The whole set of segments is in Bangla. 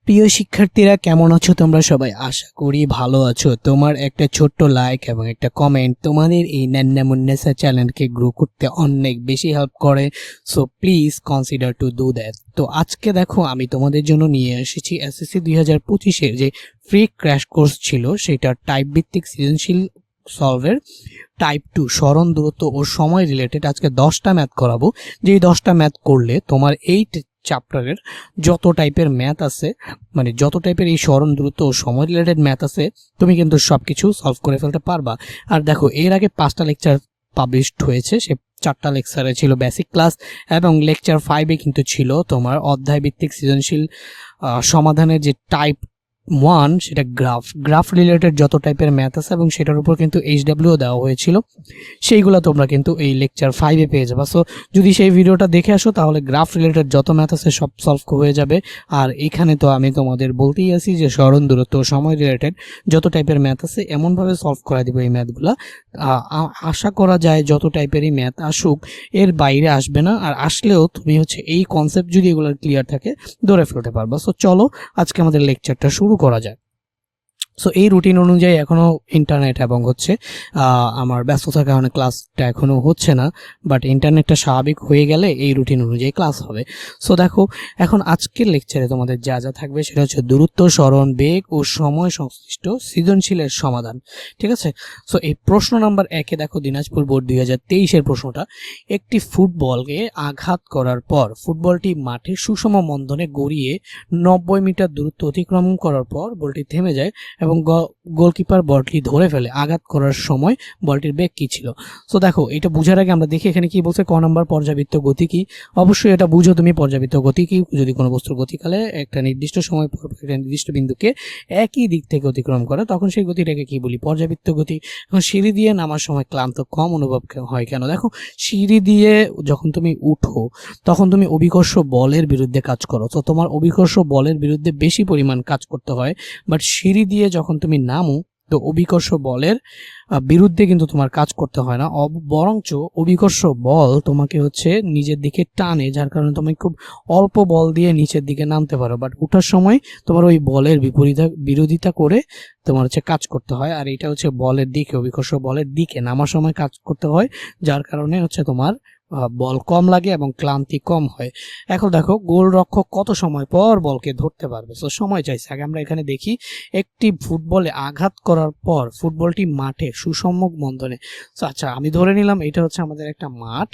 প্রিয় শিক্ষার্থীরা, কেমন আছো তোমরা সবাই? আশা করি ভালো আছো। তোমার একটা ছোট্ট লাইক এবং একটা কমেন্ট তোমাদের এই নান্না মুন্নেসা চ্যানেলকে গ্রো করতে অনেক বেশি হেল্প করে। So please consider to do that. তো আজকে দেখো, আমি তোমাদের জন্য নিয়ে এসেছি এসএসসি 2025-এর যে ফ্রি ক্র্যাশ কোর্স ছিল, সেটা টাইপ ভিত্তিক সৃজনশীল সলভের টাইপ 2 স্মরণ, দূরত্ব ও সময় রিলেটেড আজকে 10টা ম্যাথ করাবো। যেই 10টা ম্যাথ করলে তোমার এই চ্যাপ্টারের যত টাইপের ম্যাথ আছে, মানে যত টাইপের এই স্মরণ, দূরত্ব ও সময় রিলেটেড ম্যাথ আছে, তুমি কিন্তু সবকিছু সলভ করে ফেলতে পারবা। আর দেখো, এর আগে 5টা লেকচার পাবলিশড হয়েছে। সে 4টা লেকচারে ছিল বেসিক ক্লাস, এবং লেকচার 5-এ কিন্তু ছিল তোমার অধ্যায় ভিত্তিক সৃজনশীল সমাধানের যে টাইপ 1, সেটা গ্রাফ রিলেটেড যত টাইপের ম্যাথ আছে, এবং সেটার উপর কিন্তু HW দেওয়া হয়েছিল। সেইগুলো তোমরা কিন্তু এই লেকচার 5-এ পেয়ে যাবে। সো যদি সেই ভিডিওটা দেখে আসো, তাহলে গ্রাফ রিলেটেড যত ম্যাথ আছে সব সলভ হয়ে যাবে। আর এখানে তো আমি তোমাদের বলতেই আছি যে স্মরণ, দূরত্ব, সময় রিলেটেড যত টাইপের ম্যাথ আছে এমনভাবে সলভ করা দিব এই ম্যাথগুলো। আশা করা যায় যত টাইপেরই ম্যাথ আসুক, এর বাইরে আসবে না। আর আসলেও তুমি হচ্ছে এই কনসেপ্ট যদি এগুলো ক্লিয়ার থাকে, ধরে ফেলতে পারবা। সো চলো আজকে আমাদের লেকচারটা শুরু করা যায়। সো এই রুটিন অনুযায়ী এখনও ইন্টারনেট এবং হচ্ছে আমার ব্যস্ততার কারণে ক্লাসটা এখনও হচ্ছে না, বাট ইন্টারনেটটা স্বাভাবিক হয়ে গেলে এই রুটিন অনুযায়ী ক্লাস হবে। সো দেখো, এখন আজকের লেকচারে তোমাদের যা যা থাকবে সেটা হচ্ছে দূরত্ব, স্মরণ, বেগ ও সময় সংশ্লিষ্ট সৃজনশীলের সমাধান। ঠিক আছে? সো এই প্রশ্ন নাম্বার 1-এ দেখো, দিনাজপুর বোর্ড 2023-এর প্রশ্নটা। একটি ফুটবলকে আঘাত করার পর ফুটবলটি মাঠে সুষম বন্ধনে গড়িয়ে 90 মিটার দূরত্ব অতিক্রম করার পর বলটি থেমে যায় এবং গোলকিপার বলটি ধরে ফেলে। আঘাত করার সময় বলটির বেগ কি ছিল? সো দেখো, এটা বুঝার আগে আমরা দেখি এখানে কি বলছে। ক নাম্বার, পর্যাবৃত্ত গতি কি? অবশ্যই এটা বুঝো তুমি। পর্যাবৃত্ত গতি কি? যদি কোনো বস্তুর গতিকালে একটা নির্দিষ্ট সময় পর একটা নির্দিষ্ট বিন্দুকে একই দিক থেকে অতিক্রম করে, তখন সেই গতিটাকে কি বলি? পর্যাবৃত্ত গতি। এখন সিঁড়ি দিয়ে নামার সময় ক্লান্ত কম অনুভব হয় কেন? দেখো, সিঁড়ি দিয়ে যখন তুমি উঠো, তখন তুমি অভিকর্ষ বলের বিরুদ্ধে কাজ করো। তো তোমার অভিকর্ষ বলের বিরুদ্ধে বেশি পরিমাণ কাজ করতে হয়। বাট সিঁড়ি দিয়ে যখন তুমি নামো, তো অভিকর্ষ বলের বিরুদ্ধে কিন্তু তোমার কাজ করতে হয় না, বরঞ্চ অভিকর্ষ বল তোমাকে হচ্ছে নিজের দিকে টানে, যার কারণে তুমি খুব অল্প বল দিয়ে নিচের দিকে নামতে পারো। বাট উঠার সময় তোমার ওই বলের বিরোধিতা করে তোমার হচ্ছে কাজ করতে হয়। আর এটা হচ্ছে বলের দিকে, অভিকর্ষ বলের দিকে নামার সময় কাজ করতে হয়, যার কারণে হচ্ছে তোমার বল কম লাগে এবং ক্লান্তি কম হয়। এখন দেখো, গোলরক্ষক কত সময় পর বলকে ধরতে পারবে? তো সময় চাইছে। আগে আমরা এখানে দেখি, একটি ফুটবলে আঘাত করার পর ফুটবলটি মাঠে সুষম বন্ধনে। আচ্ছা, আমি ধরে নিলাম এটা হচ্ছে আমাদের একটা মাঠ।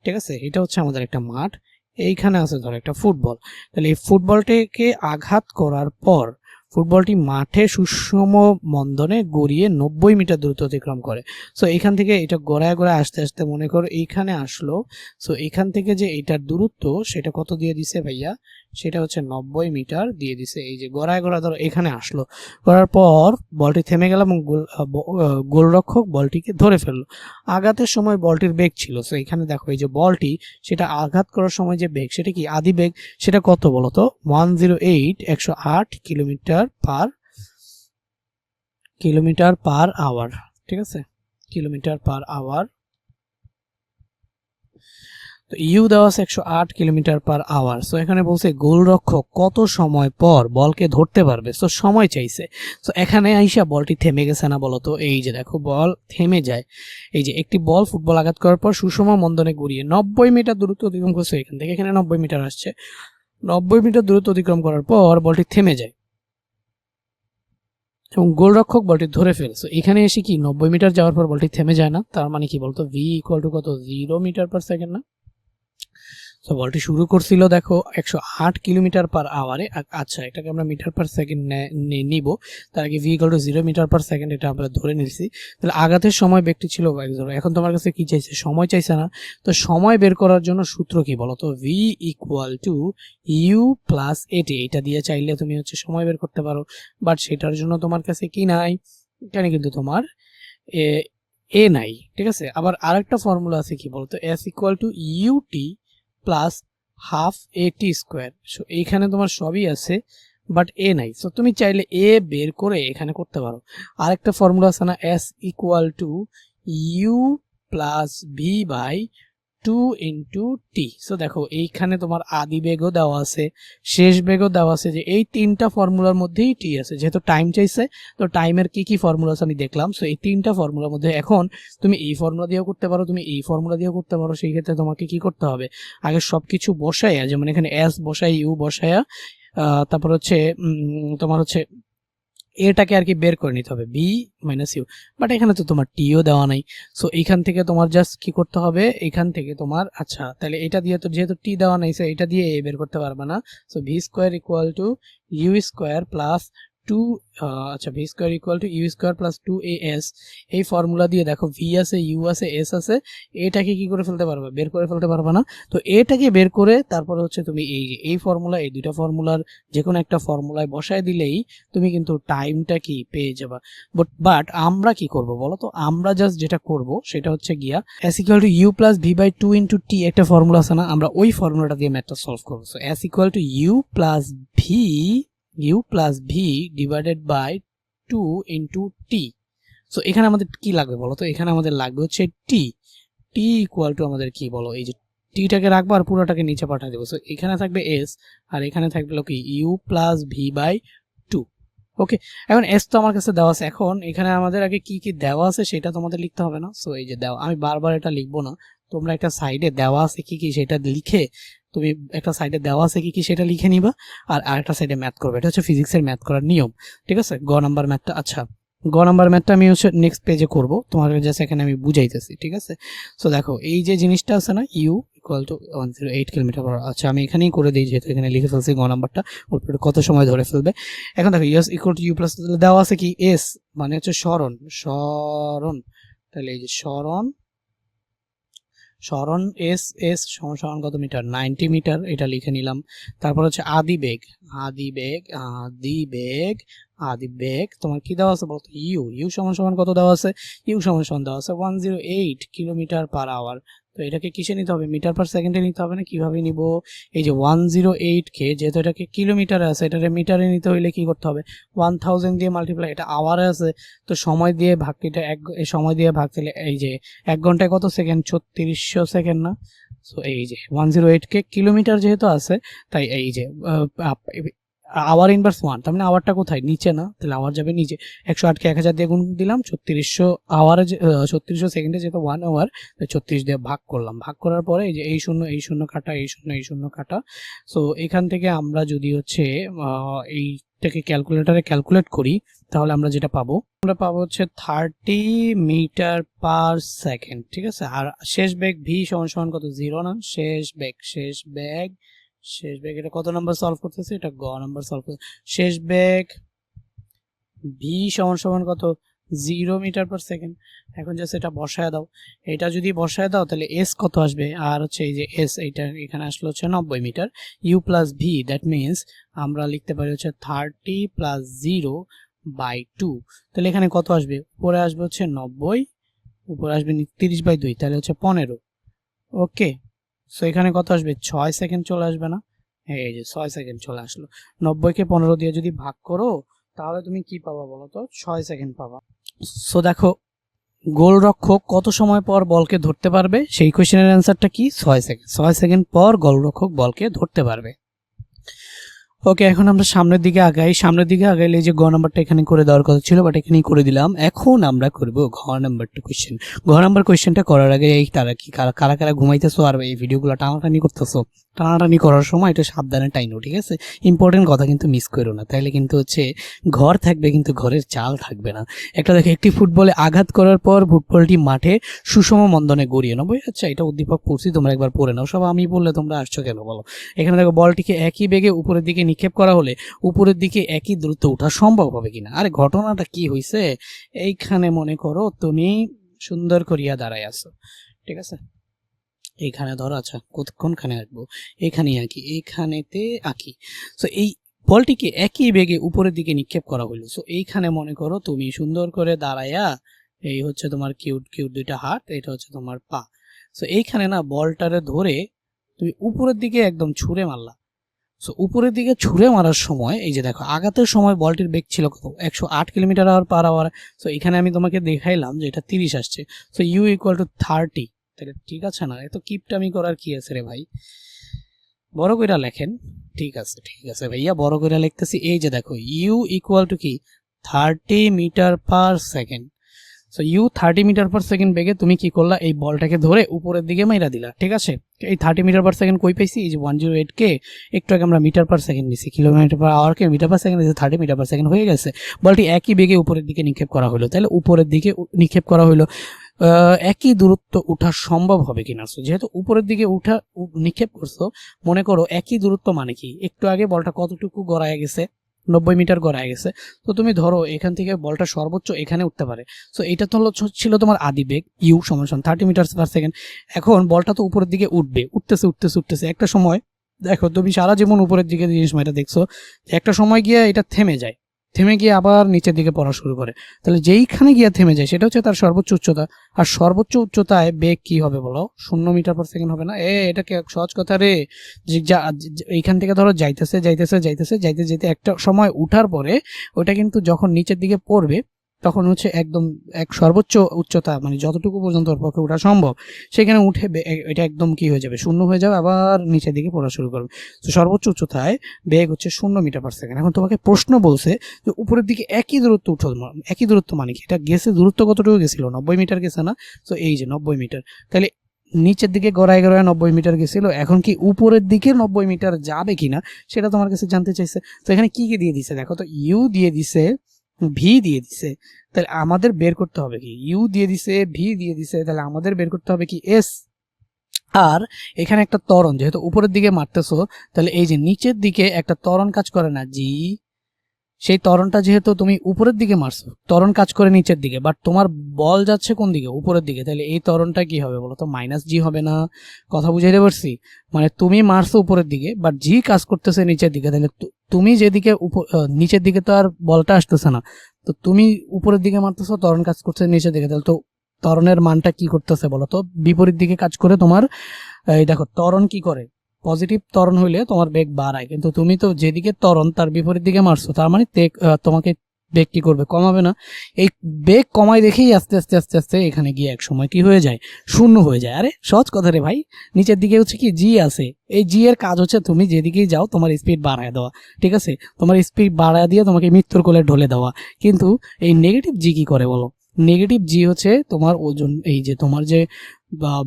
ঠিক আছে? এটা হচ্ছে আমাদের একটা মাঠ, এইখানে আছে ধরো একটা ফুটবল। তাহলে এই ফুটবলটিকে আঘাত করার পর ফুটবলটি মাঠে সুষম বন্ধনে গড়িয়ে 90 মিটার দূরত্ব অতিক্রম করে। সো এখান থেকে এটা গড়ায় গড়ায় আস্তে আস্তে মনে করো এইখানে আসলো। সো এখান থেকে যে এটার দূরত্ব, সেটা কত দিয়ে দিছে ভাইয়া? সেটা হচ্ছে 90 মিটার দিয়ে দিছে। এই যে গড়ায় গড়ায় ধরো এখানে আসলো, করার পর বলটি থেমে গেল এবং গোলরক্ষক বলটিকে ধরে ফেললো। আঘাতের সময় বলটির বেগ ছিল। সো এখানে দেখো, এই যে বলটি, সেটা আঘাত করার সময় যে বেগ, সেটা কি আদি বেগ? সেটা কত বলো তো? 108 কিলোমিটার পার আওয়ার। ঠিক আছে? Kilometre per hour. তো ইউ দেওয়া আছে 108 কিলোমিটার পার আওয়ার। সো এখানে বলছে গোলরক্ষক কত সময় পর বলকে ধরতে পারবে। সো সময় চাইছে। সো এখানে আইসা বলটি থেমে গেছে না বলো তো? এই যে দেখো, বল থেমে যায়। এই যে একটি বল ফুটবল আঘাত করার পর সুষম বন্ধনে ঘুরিয়ে 90 মিটার দূরত্ব অতিক্রম করছে। এখান থেকে এখানে 90 মিটার আসছে। 90 মিটার দূরত্ব অতিক্রম করার পর বলটি থেমে যায় এবং গোলরক্ষক বলটি ধরে ফেলছে। এখানে এসে কি 90 মিটার যাওয়ার পর বলটি থেমে যায় না? তার মানে কি বলতো? ভি ইকুয়াল টু কত? 0 মিটার পার সেকেন্ড না? তো বলটি শুরু করছিল দেখো 108 কিলোমিটার পার আওয়ারে। আচ্ছা, এটাকে আমরা মিটার পার সেকেন্ড নিব। তার আগে V equal to 0 metre per second এটা আমরা ধরে নিয়েছি। তাহলে আঘাতের সময় ব্যক্তি ছিল 1 এখন তোমার কাছে কি চাইছে? সময় চাইছে না? তো সময় বের করার জন্য সূত্র কি বলো তো? V equal to you plus A T. এটা দিয়ে চাইলে তুমি হচ্ছে সময় বের করতে পারো, বাট সেটার জন্য তোমার কাছে কি নাই? এখানে কিন্তু তোমার এ নাই। ঠিক আছে? আবার আরেকটা ফর্মুলা আছে, কি বলতো? S equal to U T plus half A T square. So এইখানে তোমার সবই আছে, বাট এ নাই। সো তুমি চাইলে এ বের করে এখানে করতে পারো। আরেকটা ফর্মুলা আছে না? S equal to you plus V by two into T. So দেখো এইখানে তোমার আদি বেগও দেওয়া আছে, শেষ বেগও দেওয়া আছে, যে এই তিনটা ফর্মুলার মধ্যেই টি আছে। যেহেতু টাইম চাইছে, তো টাইমের কি কি ফর্মুলা আছে আমি দেখলাম। সো এই তিনটা ফর্মুলার মধ্যে এখন তুমি এই ফর্মুলা দিয়েও করতে পারো, তুমি এই ফর্মুলা দিয়েও করতে পারো। সেই ক্ষেত্রে তোমাকে কি করতে হবে, আগে সবকিছু বসাইয়া, যেমন এখানে এস বসাই, ইউ বসাইয়া, তারপর হচ্ছে তোমার হচ্ছে এটাকে আর কি বের করে নিতে হবে, বি মাইনাস ইউ। বাট এখানে তো তোমার টিও দেওয়া নাই। সো এইখান থেকে তোমার জাস্ট কি করতে হবে, এখান থেকে তোমার, আচ্ছা তাহলে এটা দিয়ে তো যেহেতু টি দেওয়া নাই, সো এটা দিয়ে এ বের করতে পারবে না। So V square equal to U square plus two, আচ্ছা V square equal to U square plus two A S. এই ফর্মুলা দিয়ে দেখো ভি আছে, ইউ আছে, এস আছে, এটাকে কি করে ফেলতে পারবে, বের করে ফেলতে পারবে না। তো এটাকে বের করে তারপর হচ্ছে তুমি এই ফর্মুলা, এই দুইটা ফর্মুলার যে কোনো একটা ফর্মুলায় বসায় দিলেই তুমি কিন্তু টাইমটা কি পেয়ে যাবা। বাট আমরা কি করব বলো তো, আমরা জাস্ট যেটা করব সেটা হচ্ছে গিয়া S equal to you plus V by two into T, একটা ফর্মুলা আছে না, আমরা ওই ফর্মুলাটা দিয়ে ম্যাথটা সলভ করবো। So S equal to you plus V divided by two into T. So এখানে আমাদের কি লাগবে বলো তো, এখানে আমাদের লাগবে হচ্ছে টি ইকুয়াল টু আমাদের কি বলো, এই যে টিটাকে রাখবো আর পুরোটাকে নিচে পাঠিয়ে দেবো। সো এখানে থাকবে এস আর এখানে থাকবে কি U plus V by two. Okay, এখন এস তো আমার কাছে দেওয়া আছে, এখন এখানে আমাদের আগে কি কি দেওয়া আছে সেটা তোমাদের লিখতে হবে না। সো এই যে দেওয়া, আমি বারবার এটা লিখবো না, তোমরা একটা সাইডে দেওয়া আছে কি কি সেটা লিখে, তুমি একটা সাইডে দেওয়া আছে কি কি সেটা লিখে নিবা, আর আরেকটা সাইডে ম্যাথ করবে। এটা হচ্ছে ফিজিক্সের ম্যাথ করার নিয়ম, ঠিক আছে। গ নাম্বার ম্যাথটা, আচ্ছা গ নাম্বার ম্যাথটা আমি হচ্ছে নেক্সট পেজে করবো, তোমার জাস্ট এখানে আমি বুঝাইতেছি, ঠিক আছে। সো দেখো এই যে জিনিসটা আছে না, U equal to 108 kilometre per. আচ্ছা আমি এখানেই করে দিই, যেহেতু এখানে লিখে ফেলছি গ নাম্বারটা, উপরে কত সময় ধরে ফেলবে। এখন দেখো U S equal to you plus দেওয়া আছে কি এস, মানে হচ্ছে সরণ, তাহলে এই যে সরণ এস সমান কত মিটার, 90 মিটার, এটা লিখে নিলাম। তারপর হচ্ছে আদি বেগ তোমার কি দেওয়া আছে বলতো, ইউ সমান কত দেওয়া আছে, ইউ সমান দেওয়া আছে 108 কিলোমিটার পার আওয়ার। তো এটাকে কিসে নিতে হবে, মিটার পার সেকেন্ডে নিতে হবে না, কিভাবে নিব, এই যে 108 কে যেহেতু এটাকে কিলোমিটারে আছে, এটাকে মিটারে নিতে হইলে কি করতে হবে, 1000 দিয়ে মাল্টিপ্লাই, এটা আওয়ারে আছে তো সময় দিয়ে ভাগ, এটা সময় দিয়ে ভাগ দিলে এই যে 1 ঘন্টায় কত সেকেন্ড, 3600 সেকেন্ড না। সো এই যে 108 কে কিলোমিটার যেহেতু আছে, তাই এই যে আওয়ার ইনভার্স 1, তার মানে আওয়ারটা কোথায়, নিচে না, তাহলে আওয়ার যাবে নিচে। 108 কে 1000 দিয়ে গুণ দিলাম, 3600 আওয়ারে, 3600 সেকেন্ডে যেহেতু 1 আওয়ার, 36 দিয়ে ভাগ করলাম। ভাগ করার পরে এই যে এই শূন্য কাটা, এই শূন্য কাটা। সো এখান থেকে আমরা যদি হচ্ছে এইটাকে ক্যালকুলেটরে ক্যালকুলেট করি, তাহলে আমরা যেটা পাবো, হচ্ছে 30 মিটার পার সেকেন্ড, ঠিক আছে। আর শেষ বেগ ভি সমান কত, 0 না, শেষ বেগ এটা কত নাম্বার সলভ করতেছে, এটা গ নাম্বার সলভ করতে। শেষ বেগ ভি সমান কত, 0 মিটার পার সেকেন্ড। এখন জাস্ট এটা বসায় দাও, এটা যদি বসায় দাও তাহলে এস কত আসবে, আর হচ্ছে এই যে এস এইটা এখানে আসলে হচ্ছে 90 metre, U plus V, that means আমরা লিখতে পারি হচ্ছে 30 প্লাস 0 বাই 2। তাহলে এখানে কত আসবে, উপরে আসবে হচ্ছে 90, উপরে আসবে 30 বাই 2, তাহলে হচ্ছে 15। ওকে, সো এখানে কত আসবে, 6 সেকেন্ড চলে আসবে না, এই যে 6 সেকেন্ড চলে আসলো। 90 কে 15 দিয়ে যদি ভাগ করো তাহলে তুমি কি পাবা বলো তো, 6 সেকেন্ড পাবা। সো দেখো গোলরক্ষক কত সময় পর বলকে ধরতে পারবে, সেই কোশ্চেনের অ্যান্সারটা কি, 6 সেকেন্ড। 6 সেকেন্ড পর গোলরক্ষক বলকে ধরতে পারবে। ওকে, এখন আমরা সামনের দিকে আগাইলে যে গ নাম্বারটা এখানে করে দেওয়ার কথা ছিল, বাট এখানেই করে দিলাম। এখন আমরা করব ঘ নাম্বারটা কোশ্চেন। ঘ নাম্বার কোশ্চেনটা করার আগে এই তারা কি কারা ঘুমাইতেছো আর এই ভিডিওগুলো টানাটানি করতেছো, টানাটানি করার সময় এটা সাবধানে টাইনো, ঠিক আছে। ইম্পর্টেন্ট কথা কিন্তু মিস করো না, তাইলে কিন্তু হচ্ছে ঘর থাকবে কিন্তু ঘরের চাল থাকবে না। একটা দেখো, একটি ফুটবলে আঘাত করার পর ফুটবলটি মাঠে সুষম মন্দনে গড়িয়ে নেবো। আচ্ছা এটা উদ্দীপক পড়ছি, তোমরা একবার পড়ে নাও। সব আমি বললে তোমরা আসছো কেন বলো। এখানে দেখো বলটিকে একই বেগে উপরের দিকে নিক্ষেপ করা হলে উপরের দিকে একই দ্রুত ওঠা সম্ভব হবে কিনা। আরে ঘটনাটা কি হয়েছে, এইখানে মনে করো তুমি সুন্দর করিয়া দাঁড়ায় আছো, ঠিক আছে। এইখানে ধরো, আচ্ছা কোনখানে আঁকবো, এখানেই আঁকি, এখানেতে আঁকি। সো এই বলটিকে একই বেগে উপরের দিকে নিক্ষেপ করা হলো। সো এইখানে মনে করো তুমি সুন্দর করে দাঁড়াইয়া, এই হচ্ছে তোমার কিউট দুইটা হাত, এটা হচ্ছে তোমার পা। সো এইখানে না বলটারে ধরে তুমি উপরের দিকে একদম ছুঁড়ে মারলা। সো উপরের দিকে ছুঁড়ে মারার সময় এই যে দেখো, আঘাতের সময় বলটির বেগ ছিল কত, 108 কিলোমিটার পার আওয়ার। সো এখানে আমি তোমাকে দেখাইলাম যে এটা 30 আসছে। সো ইউ ইকুয়াল টু 30, তাহলে ঠিক আছে না, এত কিপটামি করার কি আছে রে ভাই, বড় কইরা লেখেন। ঠিক আছে ভাইয়া, বড় কইরা লিখতেছি। এই যে দেখো ইউ ইকুয়াল টু কি 30 metre per second. So U 30 metre per second বেগে তুমি কি করলা, এই বলটাকে ধরে উপরের দিকে মাইরা দিলা। ঠিক আছে, এই 30 মিটার পার সেকেন্ড কই পাইছি, এই যে 108 কে একটু আগে আমরা মিটার পার সেকেন্ড নিছি, কিলোমিটার পার আওয়ার কে metre per second, 30 metre per second হয়ে গেছে। বলটি একই বেগে উপরের দিকে নিক্ষেপ করা হলো, তাহলে উপরের দিকে নিক্ষেপ করা হলো, একই দূরত্ব উঠা সম্ভব হবে কিনা। যেহেতু উপরের দিকে নিক্ষেপ করছো, মনে করো একই দূরত্ব মানে কি, একটু আগে বলটা কতটুকু গড়ায় গেছে, 90 মিটার গড়ায় গেছে। তো তুমি ধরো এখান থেকে বলটা সর্বোচ্চ এখানে উঠতে পারে। সো এটা তো ছিল তোমার আদি বেগ ইউ সমান 30 মিটার পার সেকেন্ড। এখন বলটা তো উপরের দিকে উঠবে, উঠতেছে একটা সময়, দেখো তুমি সারা জীবন উপরের দিকে জিনিস এটা দেখছো, একটা সময় গিয়ে এটা থেমে গিয়ে আবার নিচের দিকে পড়া শুরু করে। তাহলে যেইখানে গিয়ে থেমে যায় সেটা হচ্ছে তার সর্বোচ্চ উচ্চতা। আর সর্বোচ্চ উচ্চতায় বেগ কি হবে বলো, 0 মিটার পার সেকেন্ড হবে না? এটা কি সহজ কথা রে। এইখান থেকে ধরো যাইতেছে যাইতে যেতে একটা সময় উঠার পরে ওটা কিন্তু যখন নিচের দিকে পড়বে তখন হচ্ছে একদম এক সর্বোচ্চ উচ্চতা, মানে যতটুকু পর্যন্ত ওর পক্ষে ওঠা সম্ভব সেখানে উঠে এটা একদম কি হয়ে যাবে, শূন্য হয়ে যাবে, আবার নিচের দিকে পড়া শুরু করবে। তো সর্বোচ্চ উচ্চতায় বেগ হচ্ছে 0 মিটার পার সেকেন্ড। এখন তোমাকে প্রশ্ন বলছে যে উপরের দিকে একই দূরত্ব একই দূরত্ব মানে কি, এটা গেছে দূরত্ব কতটুকু গেছিল, 90 মিটার গেছে না? তো এই যে 90 মিটার, তাহলে নিচের দিকে গড়ায় 90 মিটার গেছিল, এখন কি উপরের দিকে 90 মিটার যাবে কিনা সেটা তোমার কাছে জানতে চাইছে। তো এখানে কি কি দিয়ে দিছে দেখো তো, ইউ দিয়ে দিছে, ভি দিয়ে দিছে, তাহলে আমাদের বের করতে হবে কি, ইউ দিয়ে দিছে, ভি দিয়ে দিছে, তাহলে আমাদের বের করতে হবে কি এস। আর এখানে একটা ত্বরণ, যেহেতু উপরের দিকে মারতেছো তাহলে এই যে নিচের দিকে একটা ত্বরণ কাজ করে না জি, সেই ত্বরণটা যেহেতু তুমি উপরের দিকে মারছো, ত্বরণ কাজ করে নিচের দিকে, বাট তোমার বল যাচ্ছে কোন দিকে, উপরের দিকে, তাহলে এই ত্বরণটা কি হবে বলো তো, মাইনাস জি হবে না? কথা বুঝাইতে পারছি? মানে তুমি মারছো উপরের দিকে বাট জি কাজ করতেছে নিচের দিকে, তাহলে তুমি যেদিকে নিচের দিকে তো আর বলটা আসতেছে না, তো তুমি উপরের দিকে মারতেছো, ত্বরণ কাজ করছে নিচের দিকে, তাহলে তো ত্বরণের মানটা কি করতেছে বলো তো, বিপরীত দিকে কাজ করে তোমার। এই দেখো ত্বরণ কি করে, পজিটিভ ত্বরণ হইলে তোমার বেগ বাড়ায়, কিন্তু তুমি তো যেদিকে ত্বরণ তার বিপরীত দিকে মারছো, তার মানে তোমাকে বেগ কি করবে, কমাবে না। এই বেগ কমায় দেখেই আস্তে আস্তে আস্তে আস্তে এখানে গিয়ে এক সময় কি হয়ে যায়, শূন্য হয়ে যায়। আরে সহজ কথা রে ভাই, নিচের দিকে হচ্ছে কি জি আছে, এই জি এর কাজ হচ্ছে তুমি যেদিকেই যাও তোমার স্পিড বাড়ায় দেওয়া। ঠিক আছে, তোমার স্পিড বাড়ায় দিয়ে তোমাকে মৃত্যুর কোলে ঢলে দেওয়া। কিন্তু এই নেগেটিভ জি কি করে বলো, নেগেটিভ জি হচ্ছে তোমার ওজন, এই যে তোমার যে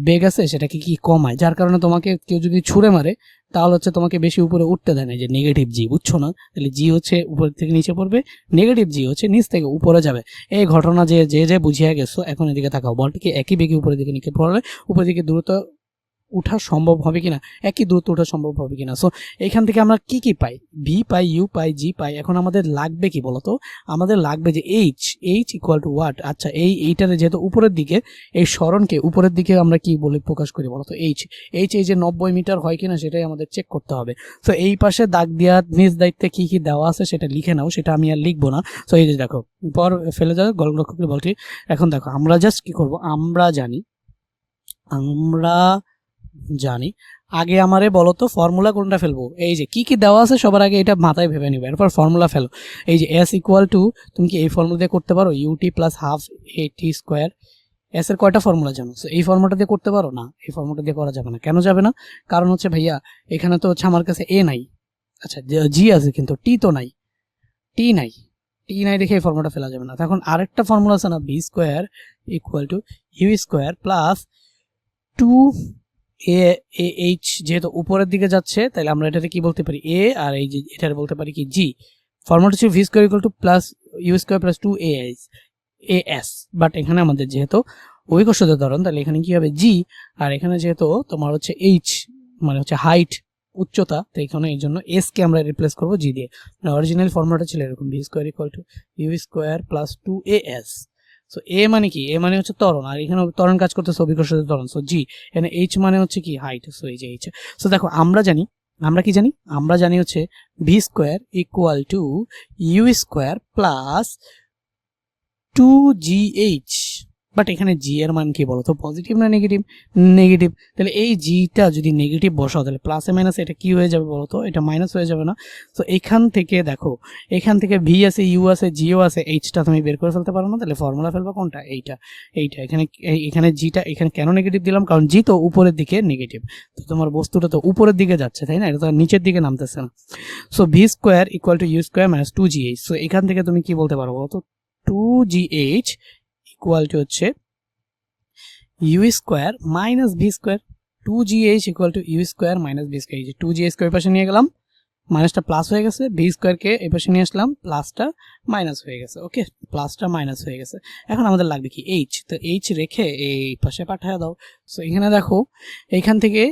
বেগ আছে সেটাকে কি কমায়, যার কারণে তোমাকে কেউ যদি ছুঁড়ে মারে তাহলে হচ্ছে তোমাকে বেশি উপরে উঠতে দেয় না, যে নেগেটিভ জি, বুঝছো না? তাহলে জি হচ্ছে উপর থেকে নিচে পড়বে, নেগেটিভ জি হচ্ছে নিচ থেকে উপরে যাবে। এই ঘটনা যে যে যে বুঝিয়ে গেছো, এখন এদিকে তাকাও, বলটিকে একই বেগে উপরের দিকে নিক্ষেপ করলে উপরের দিকে দ্রুত উঠা সম্ভব হবে কিনা, একই দূরত্ব উঠা সম্ভব হবে কিনা। সো এখান থেকে আমরা কি কি পাই, ভি পাই, ইউ পাই, জি পাই। এখন আমাদের লাগবে কি বলতো, আমাদের লাগবে যে এইচ ইকুয়াল টু হোয়াট। আচ্ছা এইটারে যেহেতু উপরের দিকে, এই সরণকে উপরের দিকে আমরা কি বলে প্রকাশ করি বলতো, এইচ এই যে 90 মিটার হয় কিনা সেটাই আমাদের চেক করতে হবে। তো এই পাশে দাগ দেওয়ার নিজ দায়িত্বে কি কি দেওয়া আছে সেটা লিখে নাও, সেটা আমি আর লিখবো না। তো এই যে দেখো পর ফেলে যাবে গোলরক্ষকের বলটি। এখন দেখো আমরা জাস্ট কি করব, আমরা জানি আগে আমারে বলো তো ফর্মুলা কোনটা ফেলবো, এই যে কি কি দেওয়া আছে সবার আগে এটা মাথায় ভেবে নিবে, এরপর ফর্মুলা ফেলো। এই যে এস ইকুয়াল টু, তুমি কি এই ফর্মুলা দিয়ে করতে পারো, UT plus half A T square. S এর কয়টা ফর্মুলা জানো, এই ফর্মুলাটা দিয়ে করতে পারো না? এই ফর্মুলাটা দিয়ে করা যাবে না, কেন যাবে না? কারণ হচ্ছে ভাইয়া এখানে তো হচ্ছে আমার কাছে এ নাই, আচ্ছা জি আছে কিন্তু টি তো নাই, টি নাই দেখে এই ফর্মুলাটা ফেলা যাবে না। তখন আরেকটা ফর্মুলা আছে না, V square equal to U square plus 2 H, যেহেতু উপরের দিকে যাচ্ছে তাহলে আমরা এটাতে কি বলতে পারি, এ, আর এই যে এটার বলতে পারি কি জি। ফর্মুলা হচ্ছে V square equal to plus U square plus 2 S, but এখানে আমাদের যেহেতু অভিকর্ষজ ত্বরণ তাহলে এখানে কি হবে জি, আর এখানে যেহেতু তোমার হচ্ছে এইচ মানে হচ্ছে হাইট, উচ্চতা, তো এখানে এই জন্য এস কে আমরা রিপ্লেস করবো জি দিয়ে। মানে অরিজিনাল ফর্মুলাটা ছিল এরকম, V square equal to U square plus 2 as। So এ মানে কি, এ মানে হচ্ছে ত্বরণ, আর এখানে ত্বরণ কাজ করতেছে অভিকর্ষজ ত্বরণ। সো জি, এখানে এইচ মানে হচ্ছে কি হাইট, সো এই যে এইচ। সো দেখো আমরা কি জানি, আমরা জানি হচ্ছে V square equal to U square plus 2gh but এখানে জি এর মান কি বলো তো, পজিটিভ না নেগেটিভ? নেগেটিভ। তাহলে এই জিটা যদি নেগেটিভ বসাও তাহলে প্লাসে মাইনাসে এটা কি হয়ে যাবে বলো তো, এটা মাইনাস হয়ে যাবে না? তো এখান থেকে দেখো, এখান থেকে ভি আছে, ইউ আছে, জিও আছে, এইচটা তুমি বের করে ফেলতে পারো না? তাহলে ফর্মুলা ফেলবা কোনটা? এইটা। এখানে এখানে জিটা এখানে কেন নেগেটিভ দিলাম, কারণ জি তো উপরের দিকে নেগেটিভ, তো তোমার বস্তুটা তো উপরের দিকে যাচ্ছে, তাই না? এটা তো নিচের দিকে নামতেছে না। So V square equal to U square minus 2gh। So এখান থেকে তুমি কি বলতে পারো বলো তো, 2gh ইকুয়াল টু হচ্ছে U square minus V square. 2gh equal to U square minus V square. এই যে 2gh স্কোয়ার পাশে নিয়ে গেলাম, মাইনাসটা প্লাস হয়ে গেছে, ভি স্কোয়ারকে এই পাশে নিয়ে আসলাম, প্লাসটা মাইনাস হয়ে গেছে। ওকে, প্লাসটা মাইনাস হয়ে গেছে। এখন আমাদের লাগবে কি, এইচ। তো এইচ রেখে এই পাশে পাঠিয়ে দাও। সো এখানে দেখো, এইখান থেকে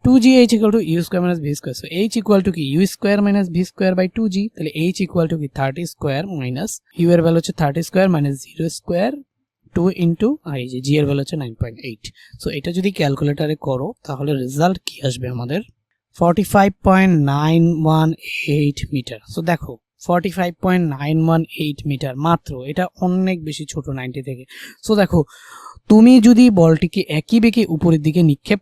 2gh equal to U square minus V square. So H equal to কি, U square minus V square by 2g। তাহলে এইচ ইকুয়াল টু কি, 30 স্কোয়ার মাইনাস ইউ এর ভ্যালু হচ্ছে 30 স্কোয়ার মাইনাস 0 স্কোয়ার 2 ইন্টু এই যে জি এর ভ্যালু হচ্ছে 9.8। সো এটা যদি ক্যালকুলেটারে করো তাহলে রেজাল্ট কি আসবে আমাদের, 45.918 মিটার। সো দেখো 45.918 মিটার মাত্র, এটা অনেক বেশি ছোট 90 থেকে। সো দেখো, তুমি যদি বলটিকে একই বেগে উপরের দিকে নিক্ষেপ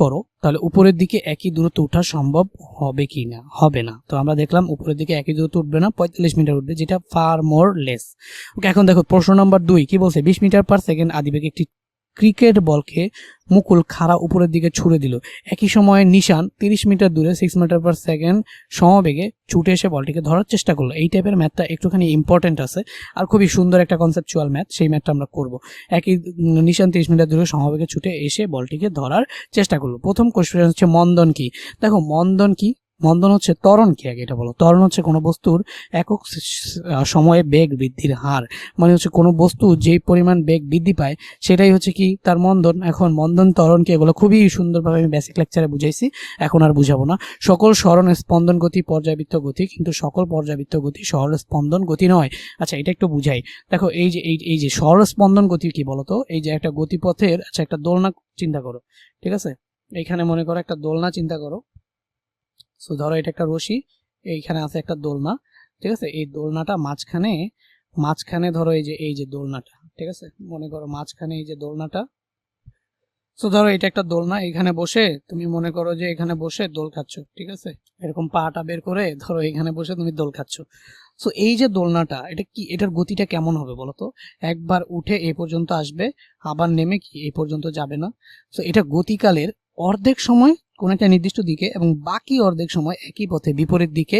করো তাহলে উপরের দিকে একই দূরত্ব ওঠা সম্ভব হবে কি না? হবে না। তো আমরা দেখলাম উপরের দিকে একই দূরত্ব উঠবে না, 45 মিটার উঠবে, যেটা ফার মোর লেস। ওকে, এখন দেখো প্রশ্ন নম্বর 2 কি বলছে, 20 মিটার পার সেকেন্ড আদিবেগে একটি ক্রিকেট বলকে মুকুল খাড়া উপরের দিকে ছুড়ে দিল। একই সময়ে নিশান 30 মিটার দূরে 6 মিটার পার সেকেন্ড সমবেগে ছুটে এসে বলটিকে ধরার চেষ্টা করলো। এই টাইপের ম্যাথটা একটুখানি ইম্পর্টেন্ট আছে আর খুবই সুন্দর একটা কনসেপচুয়াল ম্যাথ, সেই ম্যাথটা আমরা করব। একই নিশান 30 মিটার দূরে সমবেগে ছুটে এসে বলটিকে ধরার চেষ্টা করলো। প্রথম কোশ্চেন হচ্ছে মন্দন কি। দেখো মন্দন কি, মন্দন হচ্ছে ত্বরণ কি, আগে এটা বলো। ত্বরণ হচ্ছে কোনো বস্তুর একক সময়ে বেগ বৃদ্ধির হার, মানে হচ্ছে কোনো বস্তু যেই পরিমাণ বেগ বৃদ্ধি পায় সেটাই হচ্ছে কি তার মন্দন। এখন মন্দন ত্বরণ কি, এগুলো খুবই সুন্দরভাবে আমি বেসিক লেকচারে বুঝাইছি, এখন আর বুঝাবো না। সকল স্মরণ স্পন্দন গতি পর্যাবৃত্ত গতি, কিন্তু সকল পর্যাবৃত্ত গতি সরল স্পন্দন গতি নয়। আচ্ছা, এটা একটু বুঝাই। দেখো এই যে সরল স্পন্দন গতি কি বলতো, এই যে একটা গতিপথের, আচ্ছা একটা দোলনা চিন্তা করো, ঠিক আছে? এইখানে মনে করো একটা দোলনা চিন্তা করো। সো ধরো এটা একটা রশি, এইখানে আছে একটা দোলনা, ঠিক আছে? এই দোলনাটা মাঝখানে ধরো এই যে দোলনাটা, ঠিক আছে? মনে করো মাঝখানে এই যে দোলনাটা। সো ধরো এটা একটা দোলনা, এখানে বসে তুমি মনে করো যে এখানে বসে দোল খাচ্ছ, ঠিক আছে? এরকম পাটা বের করে ধরো এখানে বসে তুমি দোল খাচ্ছ। সো এই যে দোলনাটা, এটা কি, এটার গতিটা কেমন হবে বলো তো? একবার উঠে এই পর্যন্ত আসবে, আবার নেমে কি এই পর্যন্ত যাবে না? সো এটা গতিকালের অর্ধেক সময় কোন একটা নির্দিষ্ট দিকে এবং বাকি অর্ধেক সময় একই পথে বিপরীত দিকে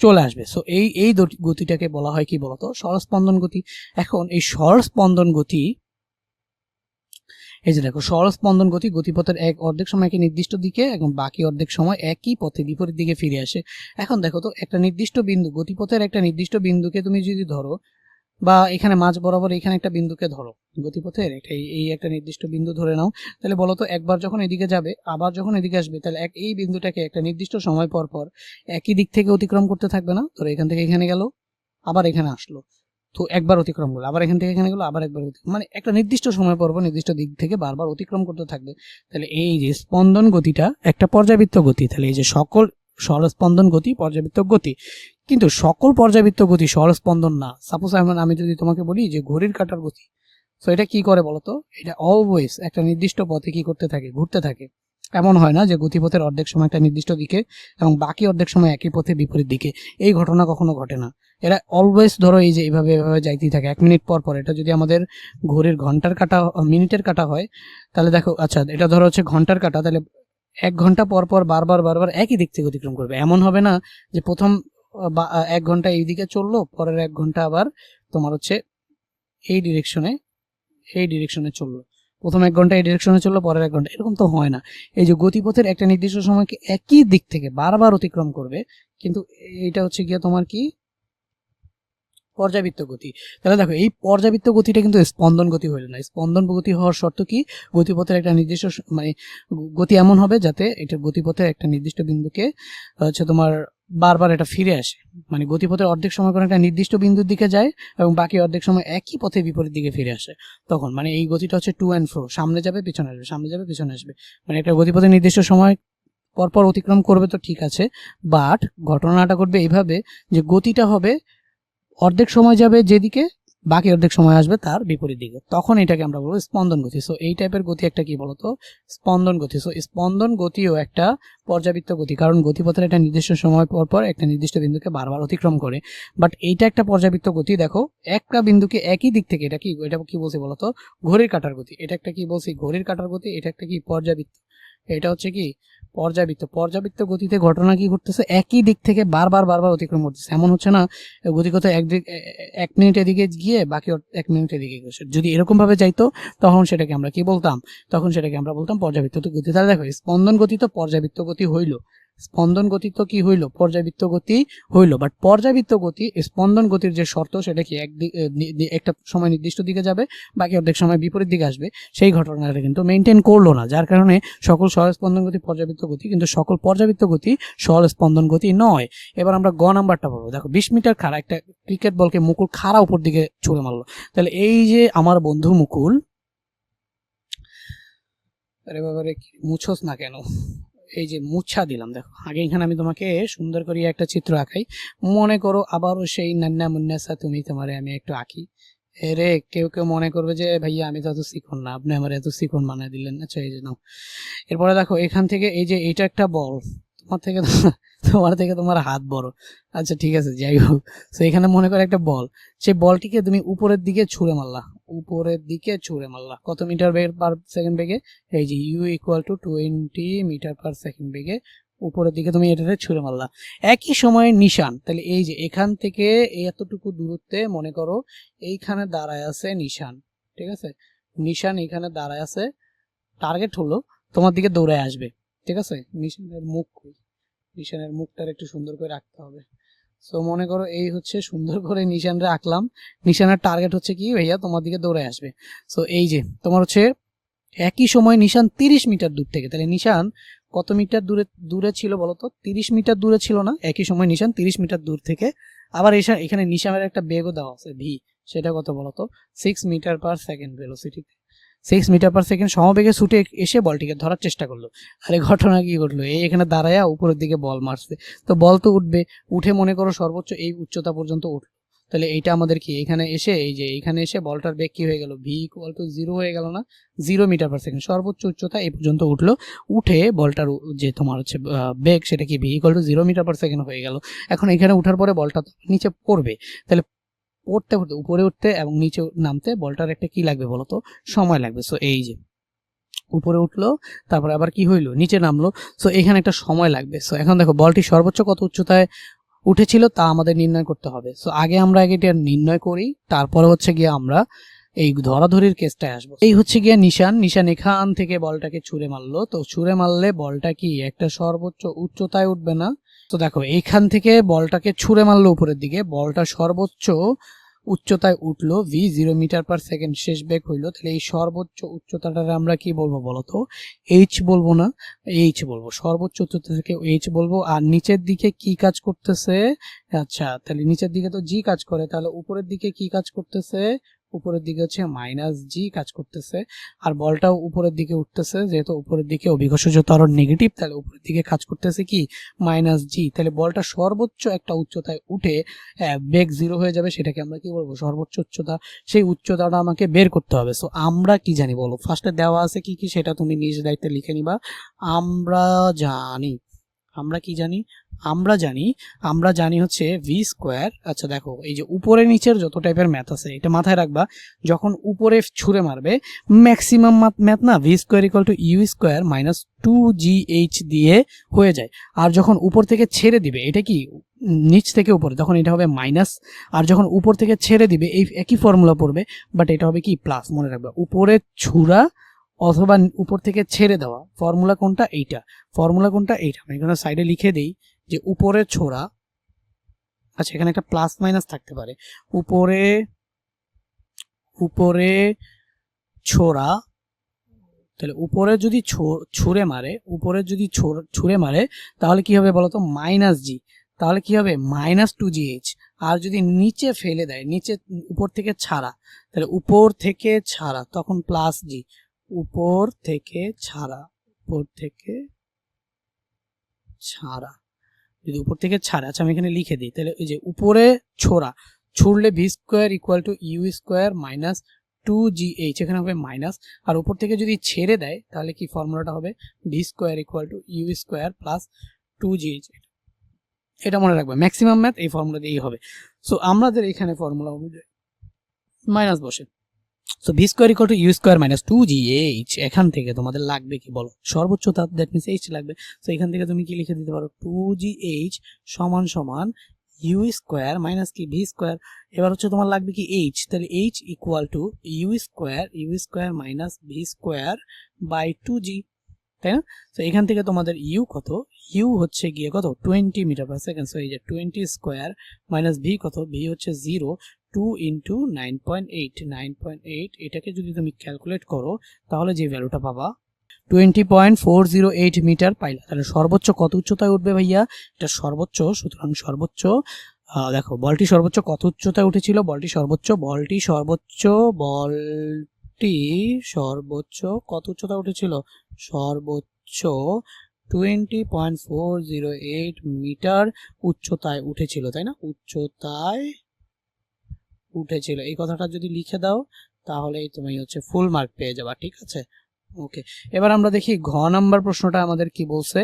চলে আসবে। সো এই গতিটাকে বলা হয় কি বলতো, সরস্পন্দন গতি। এখন এই সরস্পন্দন গতি, এই যে দেখো সরস্পন্দন গতি, গতিপথের এক অর্ধেক সময় একই নির্দিষ্ট দিকে এবং বাকি অর্ধেক সময় একই পথে বিপরীত দিকে ফিরে আসে। এখন দেখো তো, একটা নির্দিষ্ট বিন্দু, গতিপথের একটা নির্দিষ্ট বিন্দুকে তুমি যদি ধরো, বা এখানে মাঝ বরাবর এখানে একটা বিন্দুকে ধরো, গতিপথের এই একটা নির্দিষ্ট বিন্দু ধরে নাও, তাহলে বলো তো একবার যখন এদিকে যাবে আবার যখন এদিকে আসবে, তাহলে এই বিন্দুটাকে একটা নির্দিষ্ট সময় পর পর একই দিক থেকে অতিক্রম করতে থাকবে না? ধরো এখান থেকে এখানে গেল, আবার এখানে আসলো, তো একবার অতিক্রম করলো, আবার এখান থেকে এখানে গেলো, আবার একবার মানে একটা নির্দিষ্ট সময় পর নির্দিষ্ট দিক থেকে বারবার অতিক্রম করতে থাকবে। তাহলে এই যে স্পন্দন গতিটা একটা পর্যাবৃত্ত গতি। তাহলে এই যে সকল সরস্পন্দন গতি পর্যাবৃত্ত গতি, কিন্তু সকল পর্যাবৃত্ত গতি সরস্পন্দন না। সাপোজ আমি যদি তোমাকে বলি যে ঘড়ির কাঁটার গতি, তো এটা কি করে বলতো, এটা অলওয়েজ একটা নির্দিষ্ট পথে কি করতে থাকে, ঘুরতে থাকে। এমন হয় না যে গতিপথের অর্ধেক সময় একটা নির্দিষ্ট দিকে এবং বাকি অর্ধেক সময় একই পথে বিপরীত দিকে, এই ঘটনা কখনো ঘটে না। এরা অলওয়েজ ধরো এই যে এইভাবে যাইতেই থাকে 1 মিনিট পর পর। এটা যদি আমাদের ঘড়ির ঘন্টার কাঁটা, মিনিটের কাঁটা হয়, তাহলে দেখো, আচ্ছা এটা ধরো হচ্ছে ঘন্টার কাঁটা, তাহলে 1 ঘন্টা পর পর বারবার একই দিক থেকে অতিক্রম করবে। এমন হবে না যে প্রথম 1 ঘন্টা এই দিকে চললো, পরের 1 ঘন্টা আবার তোমার হচ্ছে এই ডিরেকশনে চললো, প্রথম 1 ঘন্টা এই ডিরেকশনে চললো, পরের 1 ঘন্টা, এরকম তো হয় না। এই যে গতিপথের একটা নির্দিষ্ট সময়কে একই দিক থেকে বারবার অতিক্রম করবে, কিন্তু এটা হচ্ছে গিয়ে তোমার কি পর্যাবৃত্ত গতি। তাহলে দেখো এই পর্যাবৃত্ত গতিটা কিন্তু স্পন্দন গতি হইল না। স্পন্দন গতি হওয়ার শর্ত কি, গতিপথের একটা নির্দিষ্ট মানে গতি এমন হবে যাতে এটা গতিপথের একটা নির্দিষ্ট বিন্দুকে হচ্ছে তোমার বারবার এটা ফিরে আসে, মানে গতিপথের অর্ধেক সময় কোনো একটা নির্দিষ্ট বিন্দুর দিকে যায় এবং বাকি অর্ধেক সময় একই পথে বিপরীত দিকে ফিরে আসে। তখন মানে এই গতিটা হচ্ছে টু অ্যান্ড ফ্রো, সামনে যাবে পিছনে আসবে, সামনে যাবে পিছনে আসবে, মানে একটা গতিপথের নির্দিষ্ট সময় পরপর অতিক্রম করবে, তো ঠিক আছে। বাট ঘটনাটা ঘটবে এইভাবে যে গতিটা হবে অর্ধেক সময় যাবে যেদিকে, বাকি অর্ধেক সময় আসবে তার বিপরীত দিকে, তখন এটাকে আমরা বলবো স্পন্দন গতি। সো এই টাইপের গতি একটা কি বলতো, স্পন্দন গতি। সো স্পন্দন গতিও একটা পর্যাবৃত্ত গতি, কারণ গতিপথের একটা নির্দিষ্ট সময় পর পর একটা নির্দিষ্ট বিন্দুকে বারবার অতিক্রম করে। বাট এইটা একটা পর্যাবৃত্ত গতি। দেখো একটা বিন্দুকে একই দিক থেকে, এটা কি বলছি বলতো, ঘড়ির কাঁটার গতি। এটা একটা কি বলছি, ঘড়ির কাঁটার গতি। এটা একটা কি, পর্যাবৃত্ত। এটা হচ্ছে কি পর্যাবৃত্ত। পর্যাবৃত্ত গতিতে ঘটনা কি ঘটতেছে, একই দিক থেকে বারবার বারবার অতিক্রম করতেছে। এমন হচ্ছে না গতিগত এক মিনিট এদিকে গিয়ে বাকি 1 মিনিট এদিকে গেছে। যদি এরকম ভাবে যাইতো তখন সেটাকে আমরা কি বলতাম, তখন সেটাকে আমরা বলতাম পর্যাবৃত্ত গতি। তাহলে দেখো স্পন্দন গতি তো পর্যাবৃত্ত গতি হইল, স্পন্দন গতি তো কি হইল, পর্যাবৃত্ত গতি হইল। বাট পর্যাবৃত্ত গতি স্পন্দন গতির যে শর্ত সেটা কি, একটা সময় নির্দিষ্ট দিকে যাবে, বাকি অর্ধেক সময় বিপরীত দিকে আসবে, সেই ঘটনাটা কিন্তু মেনটেন করলো না। যার কারণে সকল সরল স্পন্দন গতি পর্যাবৃত্ত গতি, কিন্তু সকল পর্যাবৃত্ত গতি সরল স্পন্দন গতি নয়। এবার আমরা গ নাম্বারটা বলবো। দেখো 20 মিটার খাড়া একটা ক্রিকেট বলকে মুকুল খাড়া উপর দিকে ছুড়ে মারলো। তাহলে এই যে আমার বন্ধু মুকুল, আরে বাবারে মুছোস না কেন, এই যে মুচ্ছা দিলাম। দেখো আগে এখানে আমি তোমাকে সুন্দর করে একটা চিত্র আঁকাই, মনে করো আবারও সেই নান্না মুন্নাসা তুমি তোমারে আমি একটু আঁকি। এরে কেউ কেউ মনে করবে যে ভাইয়া আমি তো এত শিখুন না, আপনি আমার এত শিখুন বানিয়ে দিলেন। আচ্ছা এই যে নাও। এরপরে দেখো এখান থেকে এই যে এটা একটা বল, তোমার থেকে তোমার হাত বড়। আচ্ছা ঠিক আছে, যাই হোক। তো এখানে মনে করো একটা বল, সেই বলটিকে তুমি উপরের দিকে ছুঁড়ে মারলা, উপরের দিকে ছুঁড়ে মারলা কত মিটার পার সেকেন্ড বেগে, এই যে u = 20 মিটার পার সেকেন্ড বেগে উপরের দিকে তুমি এটাতে ছুঁড়ে মারলা। একই সময়ে নিশান, তাহলে এই যে এখান থেকে এতটুকু দূরত্বে মনে করো এইখানে দাঁড়ায় আছে নিশান, ঠিক আছে, নিশান এখানে দাঁড়ায় আছে, টার্গেট হলো তোমার দিকে দৌড়ে আসবে, ঠিক আছে। নিশানের মুখটার একটু সুন্দর করে রাখতে হবে। সো মনে করো এই হচ্ছে সুন্দর করে নিশানটা আঁকলাম, নিশানের টার্গেট হচ্ছে কি ভাইয়া তোমার দিকে দৌড়ে আসবে। সো এই যে তোমার হচ্ছে একই সময় নিশান 30 মিটার দূর থেকে, তাহলে নিশান কত মিটার দূরে ছিল বলতো, 30 মিটার দূরে ছিল না, একই সময় নিশান 30 মিটার দূর থেকে। আবার এখানে নিশানের একটা বেগও দেওয়া আছে ভি, সেটা কত বলতো, 6 মিটার পার সেকেন্ড ভেলোসিটিতে, 6 মিটার পার সেকেন্ড সমবেগে ছুটে এসে বলটিকে ধরার চেষ্টা করলো। আরে ঘটনা কি ঘটলো, এই এখানে দাঁড়ায়া উপরের দিকে বল মারছে, তো বল তো উঠবে, উঠে মনে করো সর্বোচ্চ এই উচ্চতা পর্যন্ত উঠলো। তাহলে এইটা আমাদের কি, এখানে এসে এই যে এখানে এসে বলটার বেগ কি হয়ে গেল, ভি = 0 হয়ে গেল না, 0 মিটার পার সেকেন্ড, সর্বোচ্চ উচ্চতা এই পর্যন্ত উঠলো, উঠে বলটার যে তোমার হচ্ছে বেগ সেটা কি ভি = 0 মিটার পার সেকেন্ড হয়ে গেল। এখন এখানে উঠার পরে বলটা নিচে পড়বে, তাহলে পড়তে উপরে উঠতে এবং নিচে নামতে বলটার একটা কি লাগবে বলতো, সময় লাগবে। সো এই যে উপরে উঠলো, তারপরে আবার কি হইলো, নিচে নামলো, সো এখানে একটা সময় লাগবে। সো এখন দেখো বলটি সর্বোচ্চ কত উচ্চতায় উঠেছিল তা আমাদের নির্ণয় করতে হবে। সো আগে আমরা এটা নির্ণয় করি, তারপরে হচ্ছে গিয়ে আমরা এই ধরাধরির কেসটায় আসবো। এই হচ্ছে গিয়ে নিশান এখান থেকে বলটাকে ছুঁড়ে মারলো, তো ছুঁড়ে মারলে বলটা কি একটা সর্বোচ্চ উচ্চতায় উঠবে না। তো দেখো এইখান থেকে বলটাকে ছুঁড়ে মারলো উপরের দিকে, বলটা সর্বোচ্চ উচ্চতায় উঠলো, ভি 0 মিটার পার সেকেন্ড, শেষ বেগ হইলো। তাহলে এই সর্বোচ্চ উচ্চতাটারে আমরা কি বলবো বলতো, এইচ বলবো না, এইচ বলবো, সর্বোচ্চ উচ্চতা থেকে এইচ বলবো। আর নিচের দিকে কি কাজ করতেছে, আচ্ছা তাহলে নিচের দিকে তো জি কাজ করে, তাহলে উপরের দিকে কি কাজ করতেছে, উপরের দিকে হচ্ছে -জি কাজ করতেছে। আর বলটাও উপরের দিকে উঠতেছে, যেহেতু উপরের দিকে অভিঘর্ষজ ত্বরণ নেগেটিভ, তাহলে উপরের দিকে কাজ করতেছে কি -জি। তাহলে বলটা সর্বোচ্চ একটা উচ্চতায় উঠে বেগ 0 হয়ে যাবে, সেটাকে আমরা কি বলবো, সর্বোচ্চ উচ্চতা। সেই উচ্চতাটা আমাকে বের করতে হবে। সো আমরা কি জানি বলো, ফার্স্টে দেওয়া আছে কি কি সেটা তুমি নিজ দায়িত্বে লিখে নিবা। আমরা জানি, আমরা কি জানি, আমরা জানি হচ্ছে ভি স্কোয়ার। আচ্ছা দেখো এই যে উপরে নিচের যত টাইপের ম্যাথ আছে এটা মাথায় রাখবা, যখন উপরে ছুঁড়ে মারবে ম্যাক্সিমাম ম্যাথ না, V square = U square -2gh দিয়ে হয়ে যায়। আর যখন উপর থেকে ছেড়ে দিবে, এটা কি নিচ থেকে উপরে, তখন এটা হবে মাইনাস। আর যখন উপর থেকে ছেড়ে দিবে এই একই ফর্মুলা পড়বে, বাট এটা হবে কি প্লাস। মনে রাখবা উপরে ছুঁড়া অথবা উপর থেকে ছেড়ে দেওয়া, ফর্মুলা কোনটা, এইটা। ফর্মুলা কোনটা, এইটা। আমি এখানে সাইডে লিখে দেই যে উপরে ছোড়া, আচ্ছা এখানে একটা প্লাস মাইনাস থাকতে পারে, উপরে ছোড়া, তাহলে উপরে যদি ছুঁড়ে মারে তাহলে কি হবে বলতো, -জি, তাহলে কি হবে -2gh। আর যদি নিচে ফেলে দেয়, নিচে উপর থেকে ছাড়া, তাহলে উপর থেকে ছাড়া তখন +জি, উপর থেকে ছাড়া, যদি উপর থেকে ছাড়া। আচ্ছা আমি এখানে লিখে দিই, তাহলে এই যে উপরে ছোড়া, ছুড়লে V square equal to U square minus 2gh, এখানে হবে মাইনাস, আর উপর থেকে যদি ছেড়ে দেয় তাহলে কি ফর্মুলাটা হবে V square equal to U square plus 2gh। এটা মনে রাখবে, ম্যাক্সিমাম ম্যাথ এই ফর্মুলা দিয়েই হবে। সো আমাদের এখানে ফর্মুলা অনুযায়ী মাইনাস বসে, so V square equal to U square minus 2gh। এখান থেকে তোমাদের লাগবে কি বলো, সর্বোচ্চ তাপ, দ্যাট মিনস এইচ লাগবে। সো এখান থেকে তুমি কি লিখে দিতে পারো 2gh সমান সমান ইউ স্কোয়ার মাইনাস কি ভি স্কোয়ার। এবার হচ্ছে তোমার লাগবে কি এইচ, তাহলে H equal to U square minus V square by 2g, তাই না? তো এখান থেকে তোমাদের ইউ কত, ইউ হচ্ছে গিয়ে কত 20 মিটার পার সেকেন্ড। সো এই যে 20 স্কোয়ার মাইনাস ভি কত, ভি হচ্ছে 0, 2 ইন্টু 9.8, এটাকে যদি তুমি ক্যালকুলেট করো তাহলে যে ভ্যালুটা পাবা 20.408 মিটার পাইলা। তাহলে সর্বোচ্চ কত উচ্চতায় উঠবে ভাইয়া, এটা সর্বোচ্চ। সুতরাং সর্বোচ্চ দেখো বলটি সর্বোচ্চ কত উচ্চতায় উঠেছিল, বলটি সর্বোচ্চ কত উচ্চতায় উঠেছিল, সর্বোচ্চ 20.408 মিটার উচ্চতায় উঠেছিল, তাই না? উচ্চতায় উঠেছিল, এই কথাটা যদি লিখে দাও তাহলেই তুমি হচ্ছে ফুল মার্ক পেয়ে যাবা, ঠিক আছে? ওকে, এবার আমরা দেখি ঘ নাম্বার প্রশ্নটা আমাদের কি বলছে।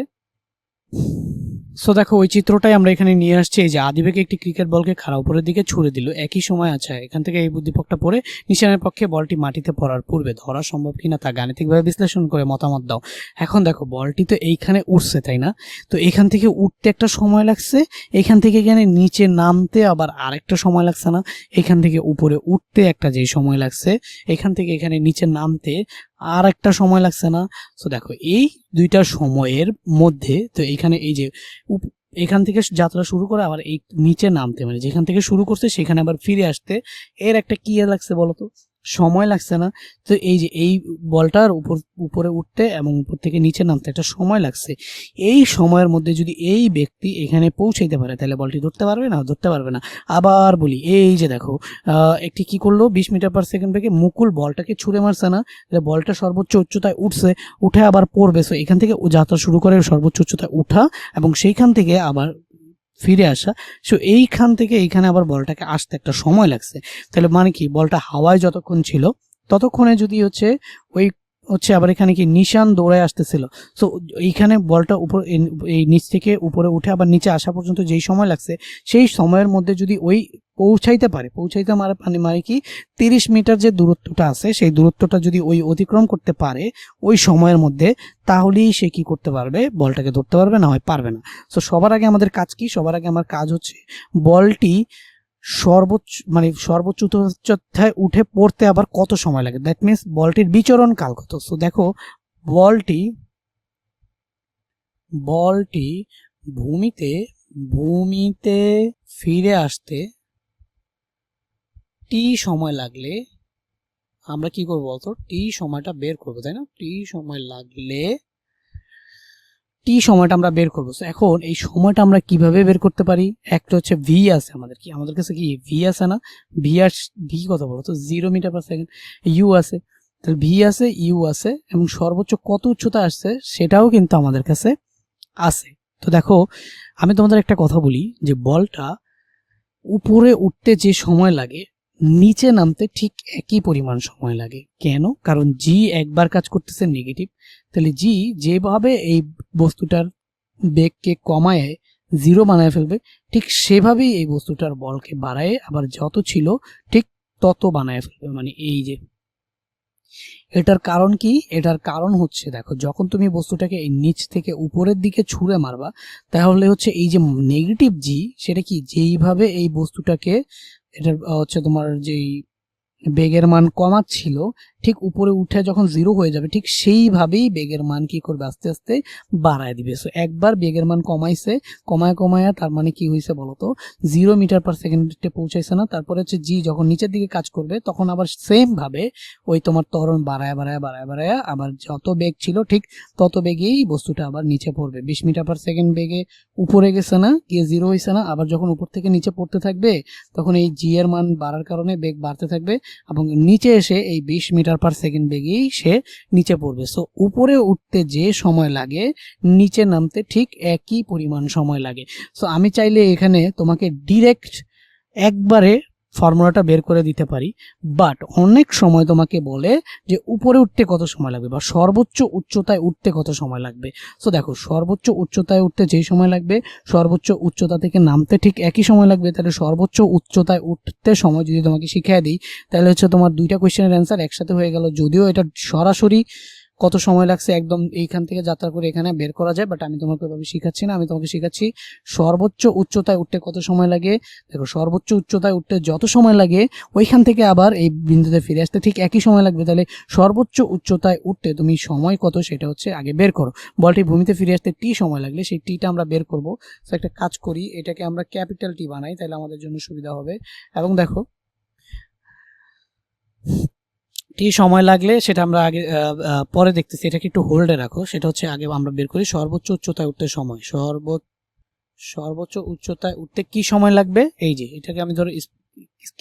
সো দেখো ওই চিত্রটাই আমরা এখানে নিয়ে আসছি। এই যে আদিবেগে একটি ক্রিকেট বলকে খাড়া উপরের দিকে ছুড়ে দিল, একই সময় আছে এখান থেকে এই বুদ্ধিপকটা পড়ে নিশানের পক্ষে বলটি মাটিতে পড়ার পূর্বে ধরা সম্ভব কিনা তা গাণিতিকভাবে বিশ্লেষণ করে মতামত দাও। এখন দেখো বলটি তো এইখানে উঠছে, তাই না? তো এখান থেকে উঠতে একটা সময় লাগছে, এখান থেকে এখানে নিচে নামতে আবার আরেকটা সময় লাগছে না, এখান থেকে উপরে উঠতে একটা যে সময় লাগছে, এখান থেকে এখানে নিচে নামতে আর একটা সময় লাগছে না। সো দেখো এই দুইটা সময়ের মধ্যে তো এখানে এই যে এখান থেকে যাত্রা শুরু করে আবার এই নিচে নামতে, মানে যেখান থেকে শুরু করছে সেখানে আবার ফিরে আসতে এর একটা কি লাগছে বলতো, সময় লাগছে না? তো এই যে এই বলটার উপরে উঠতে এবং উপর থেকে নিচে নামতে একটা সময় লাগছে, এই সময়ের মধ্যে যদি এই ব্যক্তি এখানে পৌঁছাইতে পারে তাহলে বলটি ধরতে পারবে না, ধরতে পারবে না। আবার বলি, এই যে দেখো একটি কি করলো 20 মিটার পার সেকেন্ড বেগে মুকুল বলটাকে ছুঁড়ে মারছে না, বলটা সর্বোচ্চ উচ্চতায় উঠছে, উঠে আবার পড়বে। সো এখান থেকে যাত্রা শুরু করে সর্বোচ্চ উচ্চতায় উঠা এবং সেইখান থেকে আবার ফিরে আসা। সো এইখান থেকে এইখানে আবার বলটাকে আসতে একটা সময় লাগছে। তাহলে মানে কি, বলটা হাওয়ায় যতক্ষণ ছিল ততক্ষণে যদি হচ্ছে ওই হচ্ছে আবার এখানে কি নিশান দৌড়ায় আসতেছিল, সো এইখানে বলটা উপর এই নিচ থেকে উপরে উঠে আবার নিচে আসা পর্যন্ত যেই সময় লাগছে সেই সময়ের মধ্যে যদি ওই পৌঁছাইতে মানে কি 30 মিটার যে দূরত্বটা আছে সেই দূরত্বটা যদি ওই অতিক্রম করতে পারে ওই সময়ের মধ্যে, তাহলেই সে কি করতে পারবে, বলটাকে ধরতে পারবে, না হয় পারবে না। সো সবার আগে আমাদের কাজ কি, সবার আগে আমার কাজ হচ্ছে বলটি সর্বোচ্চ উচ্চতায় উঠে পড়তে আবার কত সময় লাগে, দ্যাট মিনস বলটির বিচরণ কাল কত। সো দেখো বলটি ভূমিতে ফিরে আসতে টি সময় লাগলে আমরা কি করবো বলতো, টি সময়টা বের করবো, তাই না? টি সময়টা আমরা বের করবো। এখন এই সময়টা আমরা কিভাবে বের করতে পারি, একটা হচ্ছে ভি আছে আমাদের কাছে কি ভি আছে না, ভি কত বলো তো 0 মিটার পার সেকেন্ড, ইউ আছে, তাহলে ভি আছে, ইউ আছে এবং সর্বোচ্চ কত উচ্চতা আসছে সেটাও কিন্তু আমাদের কাছে আছে। তো দেখো আমি তোমাদের একটা কথা বলি যে বলটা উপরে উঠতে যে সময় লাগে নিচে নামতে ঠিক একই পরিমাণ সময় লাগে। কেন? কারণ জি একবার কাজ করতেছে নেগেটিভ, তাহলে জি যেভাবে এই বস্তুটার বেগকে কমায় 0 বানায় ফেলবে ঠিক সেভাবেই এই বস্তুটার বলকে বাড়ায় আবার যত ছিল ঠিক তত বানায় ফেলবে। মানে এই যে এটার কারণ কি, এটার কারণ হচ্ছে দেখো যখন তুমি বস্তুটাকে এই নিচ থেকে উপরের দিকে ছুঁড়ে মারবা তাহলে হচ্ছে এই যে নেগেটিভ জি সেটা কি যেইভাবে এই বস্তুটাকে এটার হচ্ছে তোমার যেই বেগের মান কমাচ্ছিল ঠিক উপরে উঠে যখন 0 হয়ে যাবে ঠিক সেইভাবেই বেগের মান কি করবে আস্তে আস্তে বাড়ায় দিবে। সো একবার বেগের মান কমাইছে, কমায় তার মানে কি হয়েছে বলতো 0 মিটার পার সেকেন্ডে পৌঁছাইছে না, তারপরে হচ্ছে জি যখন নিচের দিকে কাজ করবে তখন আবার সেম ভাবে ওই তোমার ত্বরণ বাড়ায় আবার যত বেগ ছিল ঠিক তত বেগেই বস্তুটা আবার নিচে পড়বে। 20 মিটার পার সেকেন্ড বেগে উপরে গেছে না, গিয়ে 0 হয়েছে না, আবার যখন উপর থেকে নিচে পড়তে থাকবে তখন এই জি এর মান বাড়ার কারণে বেগ বাড়তে থাকবে এবং নিচে এসে এই 20 মিটার পার সেকেন্ড বেগেই সে নিচে পড়বে। সো উপরে উঠতে যে সময় লাগে নিচে নামতে ঠিক একই পরিমাণ সময় লাগে। সো আমি চাইলে এখানে তোমাকে ডিরেক্ট একবারে ফর্মুলাটা বের করে দিতে পারি, বাট অনেক সময় তোমাকে বলে যে উপরে উঠতে কত সময় লাগবে বা সর্বোচ্চ উচ্চতায় উঠতে কত সময় লাগবে। সো দেখো, সর্বোচ্চ উচ্চতায় উঠতে যেই সময় লাগবে, সর্বোচ্চ উচ্চতা থেকে নামতে ঠিক একই সময় লাগবে। তাহলে সর্বোচ্চ উচ্চতায় উঠতে সময় যদি তোমাকে শিখিয়ে দিই, তাহলে হচ্ছে তোমার দুইটা কোয়েশ্চেনের অ্যান্সার একসাথে হয়ে গেল। যদিও এটা সরাসরি কত সময় লাগছে একদম এইখান থেকে যাত্রা করে এখানে বের করা যায়, বাট আমি তোমাকে এভাবে শিখাচ্ছি না, আমি তোমাকে শিখাচ্ছি সর্বোচ্চ উচ্চতায় উঠতে কত সময় লাগে। দেখো, সর্বোচ্চ উচ্চতায় উঠতে যত সময় লাগে ওইখান থেকে আবার এই বিন্দুতে ফিরে আসতে ঠিক একই সময় লাগবে। তাহলে সর্বোচ্চ উচ্চতায় উঠতে তুমি সময় কত সেটা হচ্ছে আগে বের করো। বলটি ভূমিতে ফিরে আসতে টি সময় লাগলে সেই টিটা আমরা বের করব। তো একটা কাজ করি, এটাকে আমরা ক্যাপিটাল টি বানাই, তাহলে আমাদের জন্য সুবিধা হবে। এবং দেখো, টি সময় লাগলে সেটা আমরা আগে পরে দেখতেছি, এটাকে একটু হোল্ডে রাখো। সেটা হচ্ছে আগে আমরা বের করি সর্বোচ্চ উচ্চতায় উঠতে সময়। সর্বোচ্চ উচ্চতায় উঠতে কি সময় লাগবে, এই যে এটাকে আমি ধরো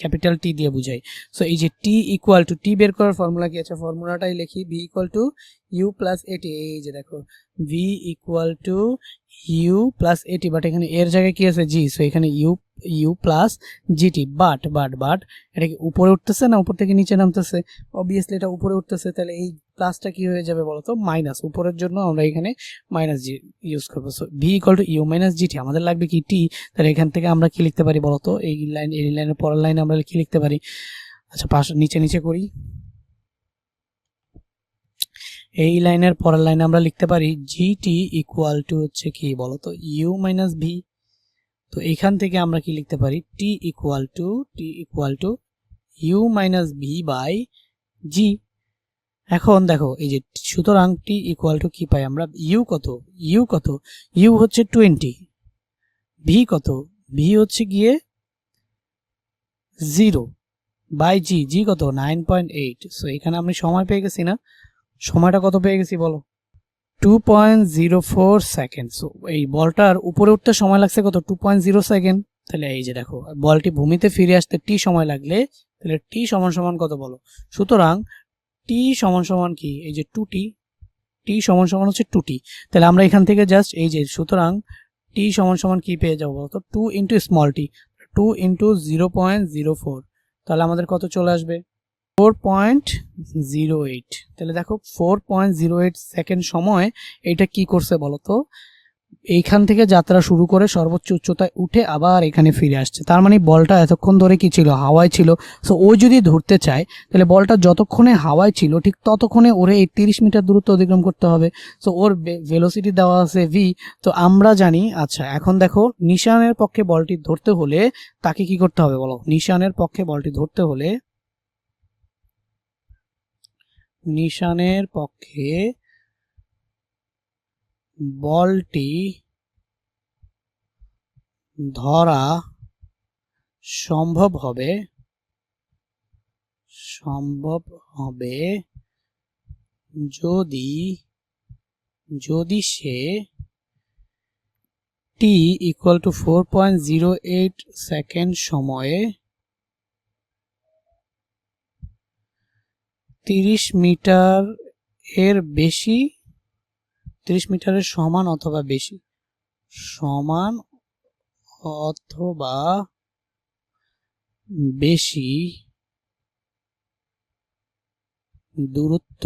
ক্যাপিটাল টি দিয়ে বুঝাই। সো এই যে টি ইকুয়াল টু, টি বের করার ফর্মুলা কি আছে, ফর্মুলাটাই লিখি, V equal to you plus A T. এই যে দেখো, V equal to you plus A T, but এখানে এর জায়গায় কি আছে, জি। সো এখানে ইউ প্লাস জিটি। বাট এটা কি উপরে উঠতেছে না উপর থেকে নিচে নামতেছে? অবভিয়াসলি এটা উপরে উঠতেছে, তাহলে এই প্লাসটা কি হয়ে যাবে বলো তো, মাইনাস। উপরের জন্য আমরা এখানে মাইনাস জি ইউজ করবো। So V equal to U minus G T, আমাদের লাগবে কি, টি। তাহলে এখান থেকে আমরা কি লিখতে পারি বলো তো, এই লাইনের পরের লাইনে আমরা কি লিখতে পারি? আচ্ছা, নিচে করি। এই লাইনের পরের লাইনে আমরা লিখতে পারি জিটি ইকুয়াল টু হচ্ছে কি বলতো, ইউ মাইনাস ভি। তো এখান থেকে আমরা কি লিখতে পারি, T equal to U minus V by G. এখন দেখো, এই যে সুতরাং টি ইকুয়াল টু কি পাই আমরা, ইউ কত, ইউ হচ্ছে 20, ভি কত, ভি হচ্ছে গিয়ে 0 বাই জি কত 9.8। সো এখানে আমি সময় পেয়ে গেছি না, সময়টা কত পেয়ে গেছি বলো, 2.04 সেকেন্ড। সো এই বলটার উপরে উঠতে সময় লাগছে কত, 2.0 সেকেন্ড। তাহলে এই যে দেখো, বলটি ভূমিতে ফিরে আসতে টি সময় লাগলে, তাহলে টি সমান সমান কত বলো। সুতরাং টি সমান সমান কি, এই যে 2t, টি সমান সমান হচ্ছে 2t। তাহলে আমরা এখান থেকে জাস্ট এই যে, সুতরাং টি সমান সমান কি পেয়ে যাবো বলতো, 2 ইন্টু স্মল টি, 2 ইন্টু 0.04, তাহলে আমাদের কত চলে আসবে, 4.08। তাহলে দেখো, 4.08 সেকেন্ড সময় এটা কি করছে বলতো, এইখান থেকে যাত্রা শুরু করে সর্বোচ্চ উচ্চতায় উঠে আবার এখানে ফিরে আসছে। তার মানে বলটা এতক্ষণ ধরে কি ছিল, হাওয়ায় ছিল। সো ও যদি ধরতে চায়, তাহলে বলটা যতক্ষণে হাওয়ায় ছিল ঠিক ততক্ষণে ওরে এই 30 মিটার দূরত্ব অতিক্রম করতে হবে। সো ওর ভেলোসিটি দেওয়া আছে ভি। তো আমরা জানি, আচ্ছা এখন দেখো, নিশানের পক্ষে বলটি ধরতে হলে তাকে কি করতে হবে বলো, নিশানের পক্ষে বলটি ধরতে হলে, নিশানের পক্ষে বলটি ধরা সম্ভব হবে যদি সে টি ইকুয়াল টু 4.08 সেকেন্ড সময়ে 30 মিটার এর বেশি, 30 মিটারের সমান অথবা বেশি দূরত্ব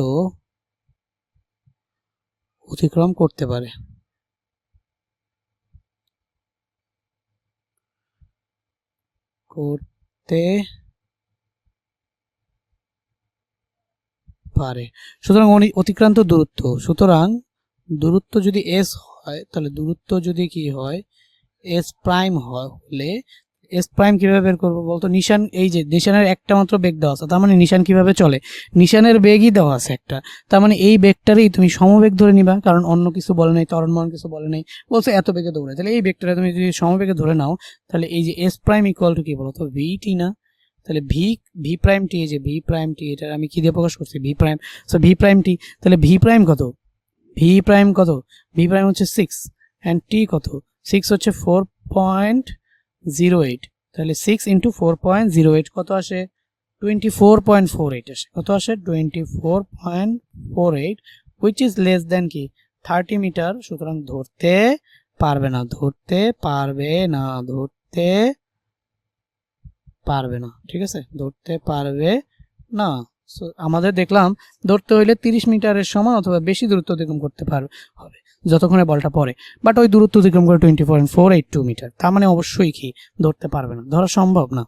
অতিক্রম করতে পারে। সুতরাং অতিক্রান্ত দূরত্ব, সুতরাং দূরত্ব যদি এস হয়, তাহলে দূরত্ব যদি কি হয়, এস প্রাইম হলে, এস প্রাইম কিভাবে বের করবো বলতো, নিশান, এই যে নিশানের একটা মাত্র বেগ দেওয়া আছে, তার মানে নিশান কিভাবে চলে, নিশানের বেগই দেওয়া আছে একটা, তার মানে এই বেগটারই তুমি সমবেগ ধরে নিবা, কারণ অন্য কিছু বলে নাই, ত্বরণমান কিছু বলে নাই, বলছে এত বেগে দৌড়ে, তাহলে এই বেগটা তুমি যদি সমবেগে ধরে নাও, তাহলে এই যে এস প্রাইম ইকুয়াল টু কি বলতো, ভিটি না, তাহলে ভি প্রাইম টি, এই যে ভি প্রাইম টি, এটা আমি কি দিয়ে প্রকাশ করছি, V prime. So V prime T, তাহলে ভি প্রাইম কত, ভি প্রাইম হচ্ছে 6, অ্যান্ড টি কত, 6 হচ্ছে 4.08, তাহলে 6 ইন্টু 4.08 কত আসে, 24.48 আসে, কত আসে 24.48, হুইচ ইজ লেস দেন কি 30 মিটার। সুতরাং ধরতে পারবে না, পারবে না, ঠিক আছে, ধরতে পারবে না। সো আমাদের দেখলাম ধরতে হইলে 30 মিটারের সমান অথবা বেশি দূরত্ব অতিক্রম করতে হবে যতক্ষণে বলটা পড়ে। বাট ওই দূরত্ব অতিক্রম করে 20.482 মিটার, তার মানে অবশ্যই কি ধরতে পারবে না, ধরা সম্ভব না,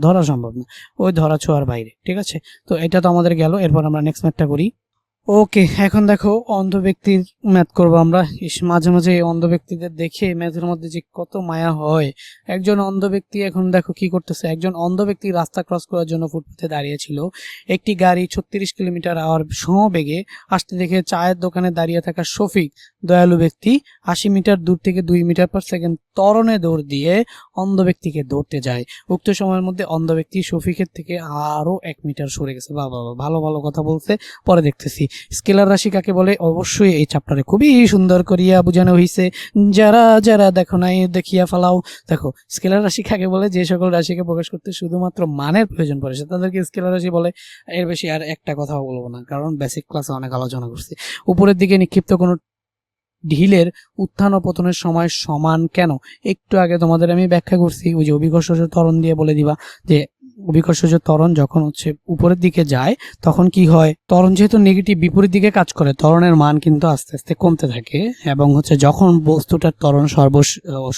ধরা সম্ভব না, ওই ধরা ছোঁয়ার বাইরে, ঠিক আছে। তো এটা তো আমাদের গেল। এরপর আমরা নেক্সট ম্যাথটা করি। ওকে, এখন দেখো অন্ধ ব্যক্তির ম্যাথ করবো আমরা। মাঝে মাঝে এই অন্ধ ব্যক্তিদের দেখে ম্যাথের মধ্যে যে কত মায়া হয়। একজন অন্ধ ব্যক্তি এখন দেখো কি করতেছে। একজন অন্ধ ব্যক্তি রাস্তা ক্রস করার জন্য ফুটপাতে দাঁড়িয়ে ছিল। একটি গাড়ি 36 কিলোমিটার আওয়ার সমবেগে আসতে দেখে চায়ের দোকানে দাঁড়িয়ে থাকা শফিক দয়ালু ব্যক্তি 80 মিটার দূর থেকে 2 মিটার পার সেকেন্ড ত্বরণে দৌড় দিয়ে অন্ধ ব্যক্তিকে ধরতে যায়। উক্ত সময়ের মধ্যে অন্ধ ব্যক্তি শফিকের থেকে আরো 1 মিটার সরে গেছে। বাবা, ভালো ভালো কথা বলছে, পরে দেখতেছি। স্কেলার রাশি কাকে বলে অবশ্যই এই চ্যাপ্টারে খুবই সুন্দর করিয়া বোঝানো হয়েছে। যারা যারা দেখো নাই দেখিয়া ফেলাও। দেখো স্কেলার রাশি কাকে বলে, যে সকল রাশিকে প্রকাশ করতে শুধুমাত্র মানের প্রয়োজন পড়ে তাদেরকে স্কেলার রাশি বলে। এর বেশি আর একটা কথা বলবো না, কারণ বেসিক ক্লাসে অনেক আলোচনা করছি। উপরের দিকে নিক্ষিপ্ত কোনো ঢিলের উত্থান ও পতনের সময় সমান কেন, একটু আগে তোমাদের আমি ব্যাখ্যা করছি। ওই যে অভিকর্ষজ ত্বরণ দিয়ে বলে দিবা যে অভিকর্ষজ ত্বরণ যখন হচ্ছে উপরের দিকে যায় তখন কি হয়, ত্বরণ যেহেতু নেগেটিভ বিপরীত দিকে কাজ করে, ত্বরণের মান কিন্তু আস্তে আস্তে কমতে থাকে। এবং হচ্ছে যখন বস্তুটার ত্বরণ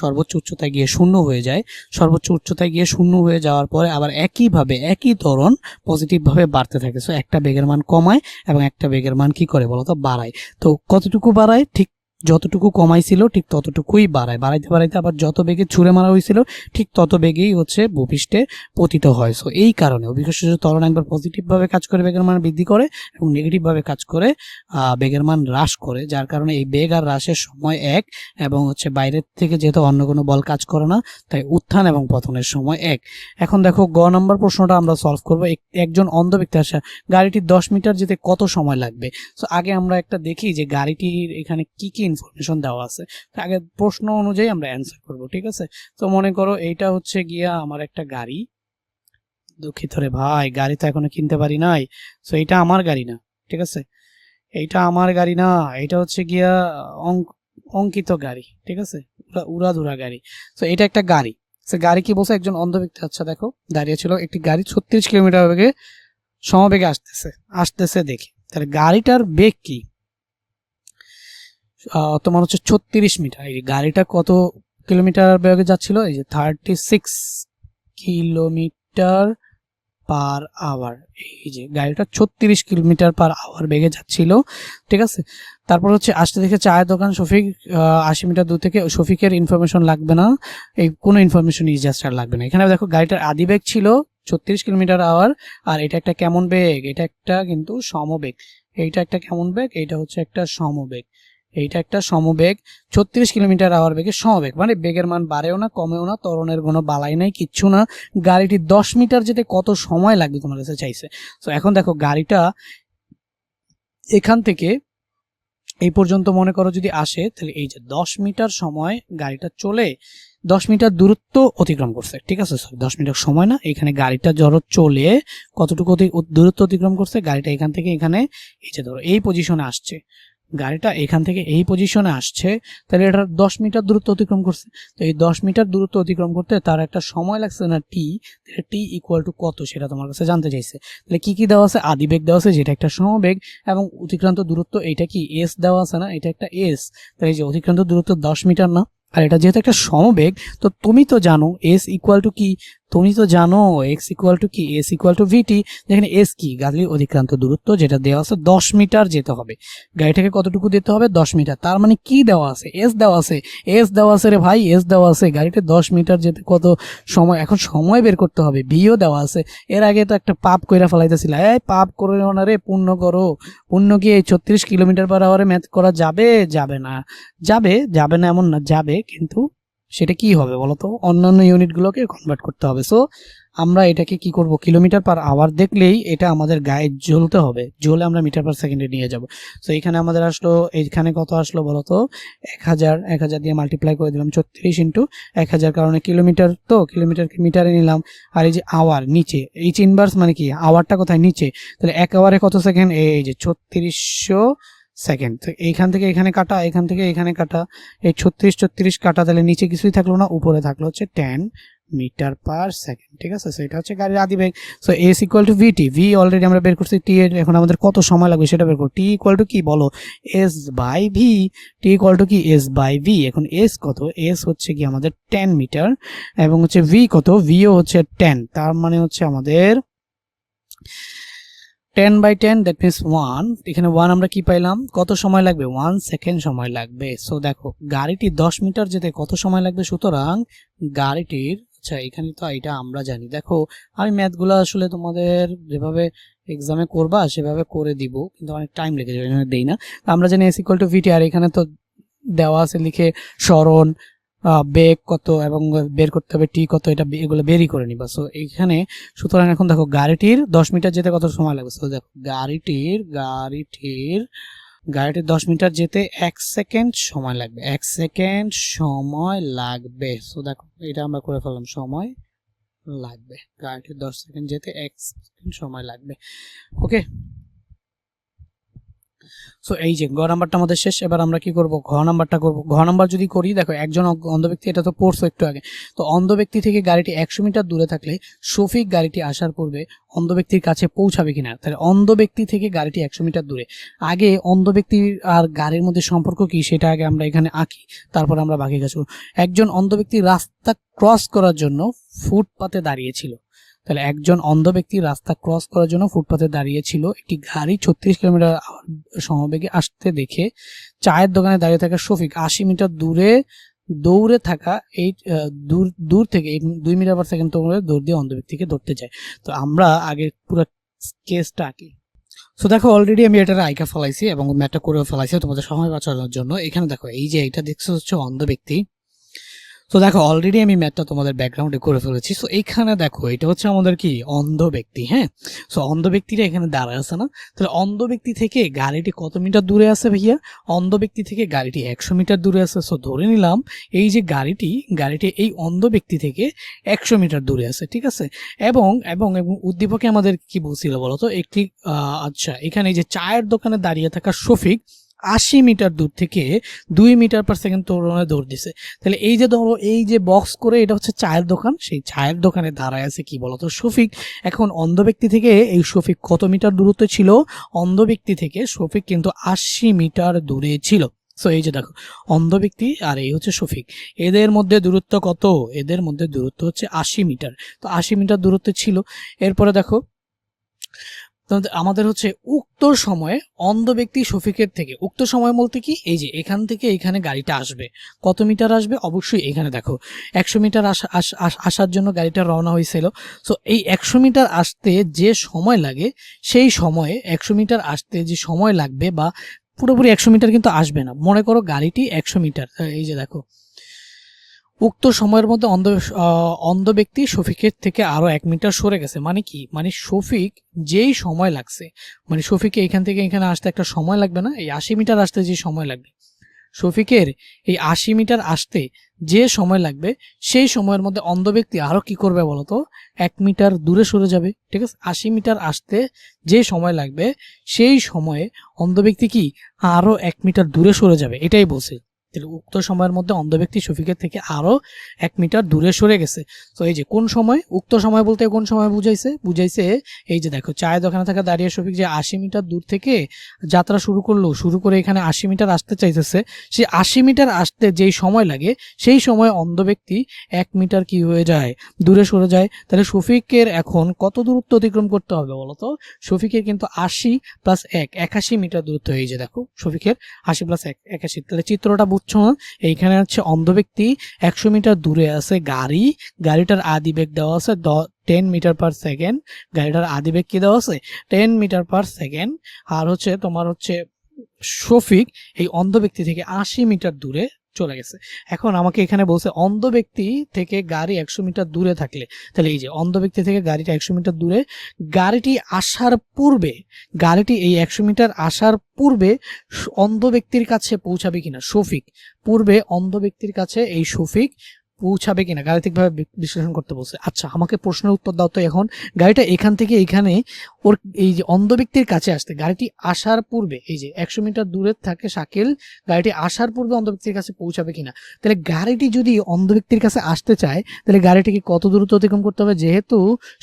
সর্বোচ্চ উচ্চতায় গিয়ে শূন্য হয়ে যায়, সর্বোচ্চ উচ্চতায় গিয়ে শূন্য হয়ে যাওয়ার পরে আবার একইভাবে একই ত্বরণ পজিটিভভাবে বাড়তে থাকে। সো একটা বেগের মান কমায় এবং একটা বেগের মান কি করে বলতো, বাড়ায়। তো কতটুকু বাড়ায়, ঠিক যতটুকু কমাইছিল ঠিক ততটুকুই বাড়ায়। বাড়াইতে বাড়াইতে আবার যত বেগে ছুঁড়ে মারা হয়েছিল ঠিক তত বেগেই হচ্ছে ভূপৃষ্ঠে পতিত হয়। সো এই কারণে অভিকর্ষজ ত্বরণ একবার পজিটিভভাবে কাজ করে বেগের মান বৃদ্ধি করে এবং নেগেটিভভাবে কাজ করে বেগের মান হ্রাস করে, যার কারণে এই বেগ আর হ্রাসের সময় এক। এবং হচ্ছে বাইরের থেকে যেহেতু অন্য কোনো বল কাজ করে না, তাই উত্থান এবং পতনের সময় এক। এখন দেখো গ নম্বর প্রশ্নটা আমরা সলভ করবো। একজন অন্ধ ব্যক্তি আসা গাড়িটি 10 মিটার যেতে কত সময় লাগবে। সো আগে আমরা একটা দেখি যে গাড়িটির এখানে কি কি ইনফরমেশন দেওয়া আছে। আগে প্রশ্ন অনুযায়ী আমরা অ্যান্সার করব, ঠিক আছে। তো মনে করো এইটা হচ্ছে গিয়া আমার একটা গাড়ি, দুঃখিত রে ভাই, গাড়ি তো এখনো কিনতে পারি নাই। সো এইটা আমার গাড়ি না, ঠিক আছে, এইটা আমার গাড়ি না, এটা হচ্ছে গিয়া অঙ্কিত গাড়ি, ঠিক আছে, উড়াধুরা গাড়ি। সো এটা একটা গাড়ি। সে গাড়ি কি বলছে, একজন অন্ধ ব্যক্তি আচ্ছা দেখো দাঁড়িয়ে ছিল, একটি গাড়ি 36 কিলোমিটার বেগে সমবেগে আসতেছে দেখে, তাহলে গাড়িটার বেগ কি তোমার হচ্ছে 36 মিটার। এই গাড়িটা কত কিলোমিটার বেগে যাচ্ছিল, এই যে 36 কিলোমিটার পার আওয়ার। এই যে গাড়িটা 36 কিলোমিটার পার আওয়ার বেগে যাচ্ছিল, ঠিক আছে। তারপর হচ্ছে আসতে দেখে চায়ের দোকান শফিক 80 মিটার দূর থেকে। শফিকের ইনফরমেশন লাগবে না, এই কোনো ইনফরমেশন জাস্ট আর লাগবে না। এখানে দেখো গাড়িটার আদি বেগ ছিল 36 কিলোমিটার আওয়ার, আর এটা একটা কেমন বেগ, এটা একটা কিন্তু সমবেগ। এইটা একটা কেমন বেগ, এইটা হচ্ছে একটা সমবেগ। এইটা একটা সমবেগ 36 কিলোমিটার আওয়ার বেগে সমবেগ, মানে বেগের মান বাড়েও না কমেও না, ত্বরণের কোনো বালাই নাই, কিচ্ছু না। গাড়িটি 10 মিটার যেতে কত সময় লাগবে তোমার কাছে চাইছে। তো এখন দেখো গাড়িটা এখান থেকে এই পর্যন্ত মনে করো যদি আসে, তাহলে এই যে 10 মিটার সময় গাড়িটা চলে 10 মিটার দূরত্ব অতিক্রম করছে, ঠিক আছে। সরি 10 মিটার সময় না, এখানে গাড়িটা ধরো চলে কতটুকু দূরত্ব অতিক্রম করছে, গাড়িটা এখান থেকে এখানে এই যে ধরো এই পজিশনে আসছে, গাড়িটা এখান থেকে এই পজিশনে আসছে, তাহলে এটা 10 মিটার দূরত্ব অতিক্রম করছে। তো এই 10 মিটার দূরত্ব অতিক্রম করতে তার একটা সময় লাগছে না টি, টি ইকুয়াল টু কত সেটা তোমার কাছে জানতে চাইছে। তাহলে কি কি দেওয়া আছে, আদি বেগ দেওয়া আছে যেটা একটা সমবেগ, এবং অতিক্রান্ত দূরত্ব এইটা কি এস দেওয়া আছে না, এটা একটা এস। তাহলে এই যে অতিক্রান্ত দূরত্ব 10 মিটার না, আর এটা যেহেতু একটা সমবেগ, তো তুমি তো জানো এস ইকুয়াল টু কি, তুমি তো জানো এক্স ইকুয়াল টু কি, এস ইকুয়াল টু ভিটি। যেখানে এস কি, গাড়ির অতিক্রান্ত দূরত্ব, যেটা দেওয়া আছে 10 মিটার যেতে হবে, গাড়িটাকে কতটুকু যেতে হবে 10 মিটার। তার মানে কি দেওয়া আছে, এস দেওয়া আছে, এস দেওয়া আছে রে ভাই, এস দেওয়া আছে, গাড়িটা 10 মিটার যেতে কত সময়, এখন সময় বের করতে হবে। ভিও দেওয়া আছে। এর আগে তো একটা পাপ কইরা ফেলাইতেছিল, এই পাপ করে না রে, পুণ্য করো। পুণ্য কি এই 36 কিলোমিটার পার আওয়ারে ম্যাথ করা যাবে? যাবে না। যাবে না এমন না, যাবে, কিন্তু সেটা কি হবে বলতো, অন্যান্য ইউনিটগুলোকে কনভার্ট করতে হবে। সো আমরা এটাকে কি করব, কিলোমিটার পার আওয়ার দেখলেই এটা আমাদের গায়ে জ্বলতে হবে, জ্বলে আমরা মিটার পার সেকেন্ডে নিয়ে যাব। সো এখানে আমাদের আসলো, এইখানে কত আসলো বলতো, 1000 দিয়ে মাল্টিপ্লাই করে দিলাম 34 ইন্টু 1000, কারণে কিলোমিটার, তো কিলোমিটারকে মিটারে নিলাম। আর এই যে আওয়ার নিচে, এইচ ইনভার্স মানে কি, আওয়ারটা কোথায় নিচে, তাহলে 1 আওয়ারে কত সেকেন্ড, এই যে 3600 সেকেন্ড। তো এইখান থেকে এখানে কাটা, এখান থেকে এখানে কাটা, এই 36 কাটা, তাহলে নিচে কিছুই থাকলো না, উপরে থাকলো হচ্ছে 10 মিটার পার সেকেন্ড, ঠিক আছে। সো এটা হচ্ছে গাড়ির আদি বেগ। So S equal to VT, V already আমরা বের করছি, টি এর এখন আমাদের কত সময় লাগবে সেটা বের করব। টি ইকুয়াল টু কি বলো, S by V, T equal to কি এস বাই ভি। এখন এস কত, এস হচ্ছে কি আমাদের 10 মিটার এবং হচ্ছে ভি কত, ভিও হচ্ছে 10, তার মানে হচ্ছে আমাদের 10/10, দ্যাট মিনস 1। এখানে 1 আমরা কি পাইলাম, কত সময় লাগবে, 1 সেকেন্ড সময় লাগবে। সো দেখো গাড়িটি 10 মিটার যেতে কত সময় লাগবে, সুতরাং গাড়িটির, আচ্ছা এখানে তো এটা আমরা জানি, দেখো আমি ম্যাথগুলো আসলে তোমাদের যেভাবে এক্সামে করবা সেভাবে করে দিব, কিন্তু অনেক টাইম লেগে যাবে, এখানে দেই না। আমরা জানি এস ইকুয়াল টু ভিটি, আর এখানে তো দেওয়া আছে লিখে সরণ, বেগ কত এবং বের করতে হবে টি কত, এটা এগুলো বেরই করে নিবা। সো এইখানে সুতরাং এখন দেখো গাড়িটির 10 মিটার যেতে কত সময় লাগবে। সো দেখো গাড়িটির 10 মিটার যেতে 1 সেকেন্ড সময় লাগবে, 1 সেকেন্ড সময় লাগবে। সো দেখো এটা আমরা করে ফেললাম, সময় লাগবে, গাড়িটির 10 সেকেন্ড যেতে 1 সেকেন্ড সময় লাগবে। ওকে, সো এই যে গ নাম্বারটা আমাদের শেষ। এবার আমরা কি করব, ঘ নাম্বারটা করব। ঘ নাম্বার যদি করি, দেখো একজন অন্ধ ব্যক্তি, এটা তো পড়ছো একটু আগে, তো অন্ধ ব্যক্তি থেকে গাড়িটি 100 মিটার দূরে থাকলে শফিক গাড়িটি আসার পূর্বে অন্ধ ব্যক্তির কাছে পৌঁছাবে কিনা। তাহলে অন্ধ ব্যক্তি থেকে গাড়িটি 100 মিটার দূরে, আগে অন্ধ ব্যক্তি আর গাড়ির মধ্যে সম্পর্ক কি সেটা আগে আমরা এখানে আঁকি, তারপর আমরা বাকি কাজ করব। একজন অন্ধ ব্যক্তি রাস্তা ক্রস করার জন্য ফুটপাতে দাঁড়িয়েছিল। তাহলে একজন অন্ধ ব্যক্তি রাস্তা ক্রস করার জন্য ফুটপাতে দাঁড়িয়েছিল, একটি গাড়ি 36 কিলোমিটার সমবেগে আসতে দেখে চায়ের দোকানে দাঁড়িয়ে থাকা শফিক 80 মিটার দূরে দৌড়ে থাকা এই দূর থেকে 2 মিটার পার সেকেন্ড দৌড় দিয়ে অন্ধ ব্যক্তিকে ধরতে চায়। তো আমরা আগে পুরো কেসটা আঁকি। সো দেখো অলরেডি আমি এটা আইকা ফেলাইছি এবং ম্যাটটা করে ফেলাইছি তোমাদের সময় বাঁচানোর জন্য। এখানে দেখো এই যে এটা দেখছো হচ্ছে অন্ধ ব্যক্তি। তো দেখো অলরেডি আমি ম্যাথটা তোমাদের ব্যাকগ্রাউন্ডে করে ফেলেছি। সো এইখানে দেখো এটা হচ্ছে আমাদের কি অন্ধ ব্যক্তি, হ্যাঁ। সো অন্ধ ব্যক্তিটা এখানে দাঁড়ায় আছে না, তাহলে অন্ধ ব্যক্তি থেকে গাড়িটি কত মিটার দূরে আছে ভাইয়া, অন্ধ ব্যক্তি থেকে গাড়িটি 100 মিটার দূরে আছে। সো ধরে নিলাম এই যে গাড়িটি এই অন্ধ ব্যক্তি থেকে 100 মিটার দূরে আছে, ঠিক আছে। এবং এবং এবং উদ্দীপকে আমাদের কি বলছিল বলতো, একটি আচ্ছা এখানে এই যে চায়ের দোকানে দাঁড়িয়ে থাকা শফিক 80 মিটার দূর থেকে 2 মিটার পার সেকেন্ড ত্বরণে দৌড় দিছে। তাহলে এই যে ধরো এই যে বক্স করে এটা হচ্ছে চায়ের দোকান, সেই চায়ের দোকানে দাঁড়ায় আছে কি বলতো, শফিক। এখন অন্ধ ব্যক্তি থেকে এই শফিক কত মিটার দূরত্ব ছিল, অন্ধ ব্যক্তি থেকে শফিক কিন্তু 80 মিটার দূরে ছিল। সো এই যে দেখো অন্ধ ব্যক্তি আর এই হচ্ছে শফিক, এদের মধ্যে দূরত্ব কত, এদের মধ্যে দূরত্ব হচ্ছে 80 মিটার। তো 80 মিটার দূরত্ব ছিল। এরপরে দেখো আমাদের হচ্ছে উক্ত সময়ে অন্ধ ব্যক্তি শফিকের থেকে, উক্ত সময় বলতে কি, এই যে এখান থেকে এখানে গাড়িটা আসবে, কত মিটার আসবে, অবশ্যই এখানে দেখো 100 মিটার আসার জন্য গাড়িটা রওনা হয়েছিল। সো এই 100 মিটার আসতে যে সময় লাগে, সেই সময়ে 100 মিটার আসতে যে সময় লাগবে, বা পুরোপুরি 100 মিটার কিন্তু আসবে না, মনে করো গাড়িটি 100 মিটার, এই যে দেখো উক্ত সময়ের মধ্যে অন্ধ ব্যক্তি শফিকের থেকে আরো 1 মিটার সরে গেছে। মানে কি, মানে শফিক যেই সময় লাগছে, মানে শফিকে এখান থেকে এখানে আসতে একটা সময় লাগবে না, এই 80 মিটার আসতে যে সময় লাগবে, শফিকের এই 80 মিটার আসতে যে সময় লাগবে, সেই সময়ের মধ্যে অন্ধ ব্যক্তি আরো কি করবে বলতো, 1 মিটার দূরে সরে যাবে, ঠিক আছে। 80 মিটার আসতে যে সময় লাগবে, সেই সময়ে অন্ধ ব্যক্তি কি আরো 1 মিটার দূরে সরে যাবে, এটাই বলছে। উক্ত সময়ের মধ্যে অন্ধ ব্যক্তি শফিকের থেকে আরো 1 মিটার দূরে সরে গেছে। তো এই যে কোন সময়, উক্ত সময় বলতে কোন সময় বুঝাইছে এই যে দেখো চায়ের দোকানে থাকা দাঁড়িয়ে শফিক যে 80 মিটার দূর থেকে যাত্রা শুরু করে এখানে 80 মিটার আসতে চাইতেছে, সেই 80 মিটার আসতে যেই সময় লাগে, সেই সময় অন্ধ ব্যক্তি 1 মিটার কি হয়ে যায়, দূরে সরে যায়। তাহলে শফিকের এখন কত দূরত্ব অতিক্রম করতে হবে বলতো, শফিকের কিন্তু 80 প্লাস 1 81 মিটার দূরত্ব। এই যে দেখো শফিকের 80 প্লাস 1 81। তাহলে চিত্রটা বুঝছো না, এইখানে হচ্ছে অন্ধ ব্যক্তি 100 মিটার দূরে আছে, গাড়িটার আদি বেগ দেওয়া আছে 10 মিটার পার সেকেন্ড, গাড়িটার আদি বেগ কি দেওয়া আছে 10 মিটার পার সেকেন্ড। আর হচ্ছে তোমার হচ্ছে শফিক এই অন্ধ ব্যক্তি থেকে 80 মিটার দূরে চলে গেছে। এখন আমাকে এখানে বলছে অন্ধ ব্যক্তি থেকে গাড়ি 100 মিটার দূরে থাকলে, তাহলে এই যে অন্ধ ব্যক্তি থেকে গাড়িটা 100 মিটার দূরে, গাড়িটি আসার পূর্বে, গাড়িটি এই 100 মিটার আসার পূর্বে অন্ধ ব্যক্তির কাছে পৌঁছাবে কিনা শফিক, পূর্বে অন্ধ ব্যক্তির কাছে এই শফিক পৌঁছাবে কিনা গাণিতিকভাবে বিশ্লেষণ করতে বলছে। আচ্ছা আমাকে প্রশ্নের উত্তর দাও তো এখন, গাড়িটা এখান থেকে এখানে ওর এই যে অন্ধ ব্যক্তির কাছে আসতে গাড়িটি আসার পূর্বে, এই যে 100 মিটার দূরে থাকে শাকিল, গাড়িটি আসার পূর্বে অন্ধ ব্যক্তির কাছে পৌঁছাবে কিনা। তাহলে গাড়িটি যদি অন্ধ ব্যক্তির কাছে আসতে চায় তাহলে গাড়িটিকে কত দূরত্ব অতিক্রম করতে হবে, যেহেতু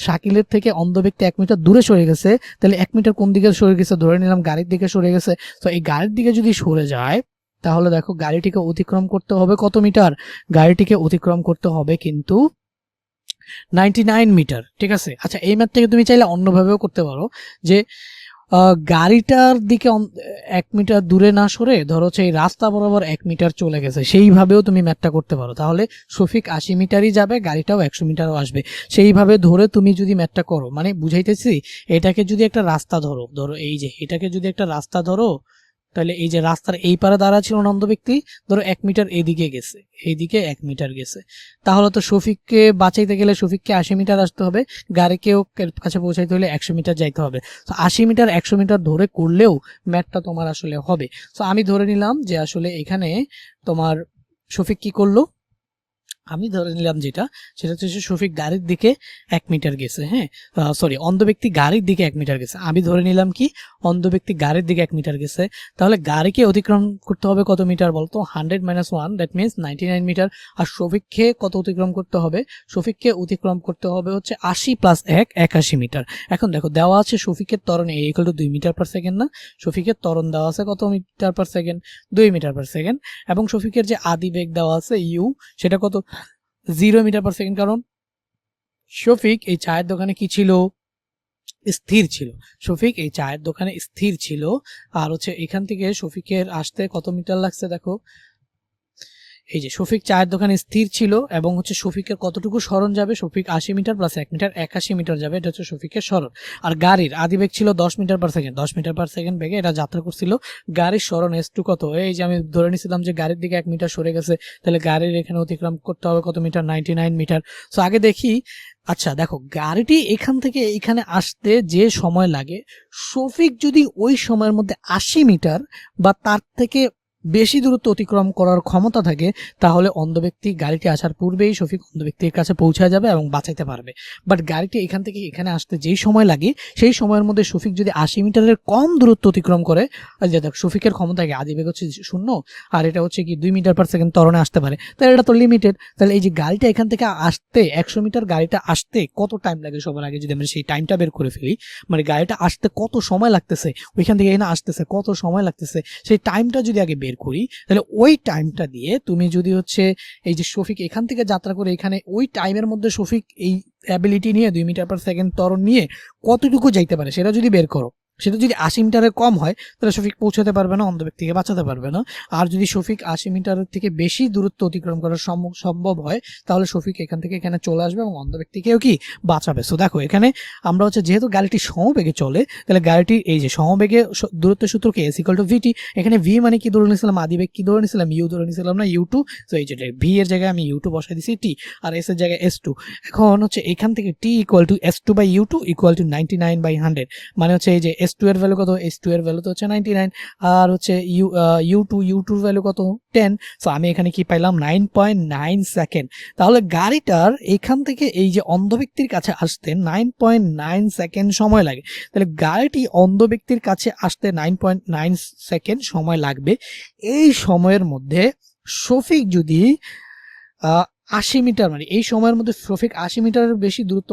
শাকিলের থেকে অন্ধ ব্যক্তি 1 মিটার দূরে সরে গেছে, তাহলে 1 মিটার কোন দিকে সরে গেছে, ধরে নিলাম গাড়ির দিকে সরে গেছে। তো এই গাড়ির দিকে যদি সরে যায় তাহলে দেখো গাড়িটিকে অতিক্রম করতে হবে কত মিটার, গাড়িটিকে অতিক্রম করতে হবে কিন্তু 99 মিটার, ঠিক আছে। আচ্ছা এই ম্যাথ থেকে তুমি চাইলে অন্যভাবেও করতে পারো, যে গাড়িটার দিকে 1 মিটার দূরে না সরে ধরো হচ্ছে এই রাস্তা বরাবর 1 মিটার চলে গেছে, সেইভাবেও তুমি ম্যাথটা করতে পারো। তাহলে শফিক 80 মিটারই যাবে, গাড়িটাও 100 মিটারও আসবে, সেইভাবে ধরে তুমি যদি ম্যাথটা করো, মানে বুঝাইতেছি, এটাকে যদি একটা রাস্তা ধরো, ধরো এই যে এটাকে যদি একটা রাস্তা ধরো, তাহলে এই যে রাস্তার এই পারে দাঁড়া ছিল অন্ধ ব্যক্তি, ধরো 1 মিটার এদিকে গেছে, এইদিকে 1 মিটার গেছে, তাহলে তো শফিককে বাঁচাইতে গেলে শফিককে 80 মিটার আসতে হবে, গাড়িকেও কাছে পৌঁছাইতে হলে 100 মিটার যাইতে হবে। তো 80 মিটার 100 মিটার ধরে করলেও ম্যাথটা তোমার আসলে হবে। তো আমি ধরে নিলাম যে আসলে এখানে তোমার শফিক কি করলো, আমি ধরে নিলাম যেটা, সেটা হচ্ছে শফিক গাড়ির দিকে 1 মিটার গেছে, হ্যাঁ সরি অন্ধ ব্যক্তি গাড়ির দিকে 1 মিটার গেছে, আমি ধরে নিলাম কি অন্ধ ব্যক্তি গাড়ির দিকে 1 মিটার গেছে। তাহলে গাড়িকে অতিক্রম করতে হবে কত মিটার বলতো, 100 - 1 দ্যাট মিনস 99 মিটার। আর শফিককে কত অতিক্রম করতে হবে, শফিককে অতিক্রম করতে হবে হচ্ছে 80 + 1 81 মিটার। এখন দেখো দেওয়া আছে শফিকের ত্বরণ a = 2 মিটার পার সেকেন্ড, না শফিকের ত্বরণ দেওয়া আছে কত metre per second, 2 metre per second, এবং শফিকের যে আদি বেগ দেওয়া আছে u, সেটা কত 0 মিটার পার সেকেন্ড। কারণ শফিক এই চায়ের দোকানে কি ছিল, স্থির ছিল, শফিক এই চায়ের দোকানে স্থির ছিল। আর হচ্ছে এখান থেকে শফিকের আসতে কত মিটার লাগছে দেখো, এই যে শফিক চায়ের দোকানে স্থির ছিল এবং হচ্ছে শফিকের কতটুকু সরণ যাবে, শফিক 80 মিটার + 1 মিটার 81 মিটার যাবে, এটা হচ্ছে শফিকের সরণ। আর গাড়ির আদিবেগ ছিল 10 metre per second, 10 metre per second বেগে এটা যাত্রা করছিল। গাড়ির সরণ s2 কত, এই যে আমি ধরে নিছিলাম যে গাড়ির দিকে 1 মিটার সরে গেছে, তাহলে গাড়ির এখানে অতিক্রম করতে হবে কত মিটার, 99 মিটার। সো আগে দেখি, আচ্ছা দেখো গাড়িটি এখান থেকে এখানে আসতে যে সময় লাগে, শফিক যদি ওই সময়ের মধ্যে 80 মিটার বা তার থেকে বেশি দূরত্ব অতিক্রম করার ক্ষমতা থাকে, তাহলে অন্ধ ব্যক্তি গাড়িটি আসার পূর্বেই শফিক অন্ধ ব্যক্তির কাছে পৌঁছায় যাবে এবং বাঁচাইতে পারবে। বাট গাড়িটি এখান থেকে এখানে আসতে যেই সময় লাগে, সেই সময়ের মধ্যে শফিক যদি 80 মিটারের কম দূরত্ব অতিক্রম করে, যে দেখ শফিকের ক্ষমতা কি আদিবেগ হচ্ছে 0 আর এটা হচ্ছে কি 2 মিটার পার সেকেন্ড ত্বরণে আসতে পারে, তাহলে এটা তো লিমিটেড। তাহলে এই যে গাড়িটা এখান থেকে আসতে 100 মিটার গাড়িটা আসতে কত টাইম লাগে, সবার আগে যদি আমরা সেই টাইমটা বের করে ফেলি, মানে গাড়িটা আসতে কত সময় লাগতেছে, ওইখান থেকে এখানে আসতেছে কত সময় লাগতেছে, সেই টাইমটা যদি আগে বের করি, তাহলে ওই টাইমটা দিয়ে তুমি যদি হচ্ছে এই যে শফিক এখান থেকে যাত্রা করে এখানে, ওই টাইমের মধ্যে শফিক এই অ্যাবিলিটি নিয়ে 2 মিটার পার সেকেন্ড ত্বরণ নিয়ে কতটুকু যাইতে পারে সেটা যদি বের করো, সেটা যদি 80 মিটারের কম হয় তাহলে শফিক পৌঁছাতে পারবে না, অন্ধ ব্যক্তিকে বাঁচাতে পারবে না। আর যদি শফিক 80 মিটারের থেকে বেশি দূরত্ব অতিক্রম করা সম্ভব হয়, তাহলে শফিক এখান থেকে এখানে চলে আসবে এবং অন্ধ ব্যক্তিকেও কি বাঁচাবে। সো দেখো এখানে আমরা হচ্ছে যেহেতু গাড়িটি সমবেগে চলে, তাহলে গাড়িটি এই যে সমবেগে দূরত্ব সূত্র কি s = v t, এখানে v মানে কি ধরে নিয়েছিলাম, আদিবেগ কি ধরে নিয়েছিলাম, u ধরে নিয়েছিলাম না, u2। তো এই যে v এর জায়গায় আমি u2 বসাই দিছি t, আর s এর জায়গায় s2। এখন হচ্ছে এখান থেকে t = s2/u2 = 99/100, মানে হচ্ছে এই যে s2 এর ভ্যালু কত, s2 এর ভ্যালু তো হচ্ছে 99, আর হচ্ছে u2 এর ভ্যালু কত 10। সো আমি এখানে কি পাইলাম 9.9 সেকেন্ড। তাহলে গাড়িটার এখান থেকে এই যে অন্ধ ব্যক্তির কাছে আসতে 9.9 সেকেন্ড সময় লাগে। তাহলে গাড়িটি অন্ধ ব্যক্তির কাছে আসতে 9.9 সেকেন্ড সময় লাগবে। এই সময়ের মধ্যে শফিক যদি 80 মিটার, মানে এই সময়ের মধ্যে শফিক 80 মিটারের বেশি দূরত্ব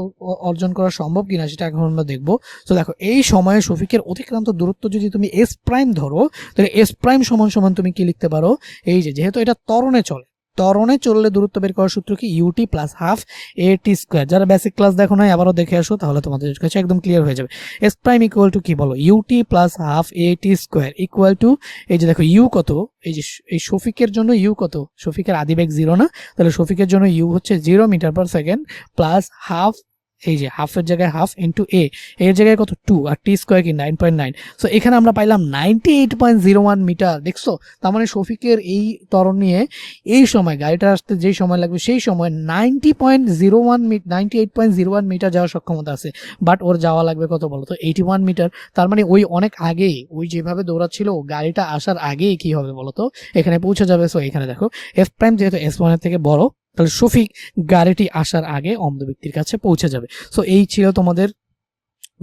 অর্জন করা সম্ভব কিনা সেটা এখন আমরা দেখবো। তো দেখো এই সময়ে শফিকের অতিক্রান্ত দূরত্ব যদি তুমি s প্রাইম ধরো, তাহলে s প্রাইম = তুমি কি লিখতে পারো, এই যে যেহেতু এটা ত্বরণে চলে, ত্বরণে চললে দূরত্ব বের করার সূত্র কি ut + ½ at²। যারা বেসিক ক্লাস দেখো নাই আবারও দেখে আসো, তাহলে তোমাদের কাছে একদম ক্লিয়ার হয়ে যাবে। s প্রাইম = কি বলো, ut + ½ at² = এই যে দেখো u কত, এই যে এই শফিকের জন্য u কত, শফিকের আদিবেগ 0 না, তাহলে শফিকের জন্য u হচ্ছে 0 metre per second plus half, এই যে হাফের জায়গায় হাফ ইন্টু এর জায়গায় কত 2, আর টি স্কোয়ার কি 9.9। সো এখানে আমরা পাইলাম 98.01 মিটার। দেখছো, তার মানে শফিকের এই ত্বরণ নিয়ে এই সময় গাড়িটা আসতে যেই সময় লাগবে সেই সময় 98.01 মিটার যাওয়ার সক্ষমতা আছে। বাট ওর যাওয়া লাগবে কত বলো তো, 81 মিটার। তার মানে ওই অনেক আগেই, ওই যেভাবে দৌড়াচ্ছিল গাড়িটা আসার আগেই কি হবে বলো তো, এখানে পৌঁছে যাবে। সো এখানে দেখো এফ প্রাইম যেহেতু S1 এর থেকে বড়, তাহলে শফিক গাড়িটি আসার আগে অন্ধ ব্যক্তির কাছে পৌঁছে যাবে। সো এই ছিল তোমাদের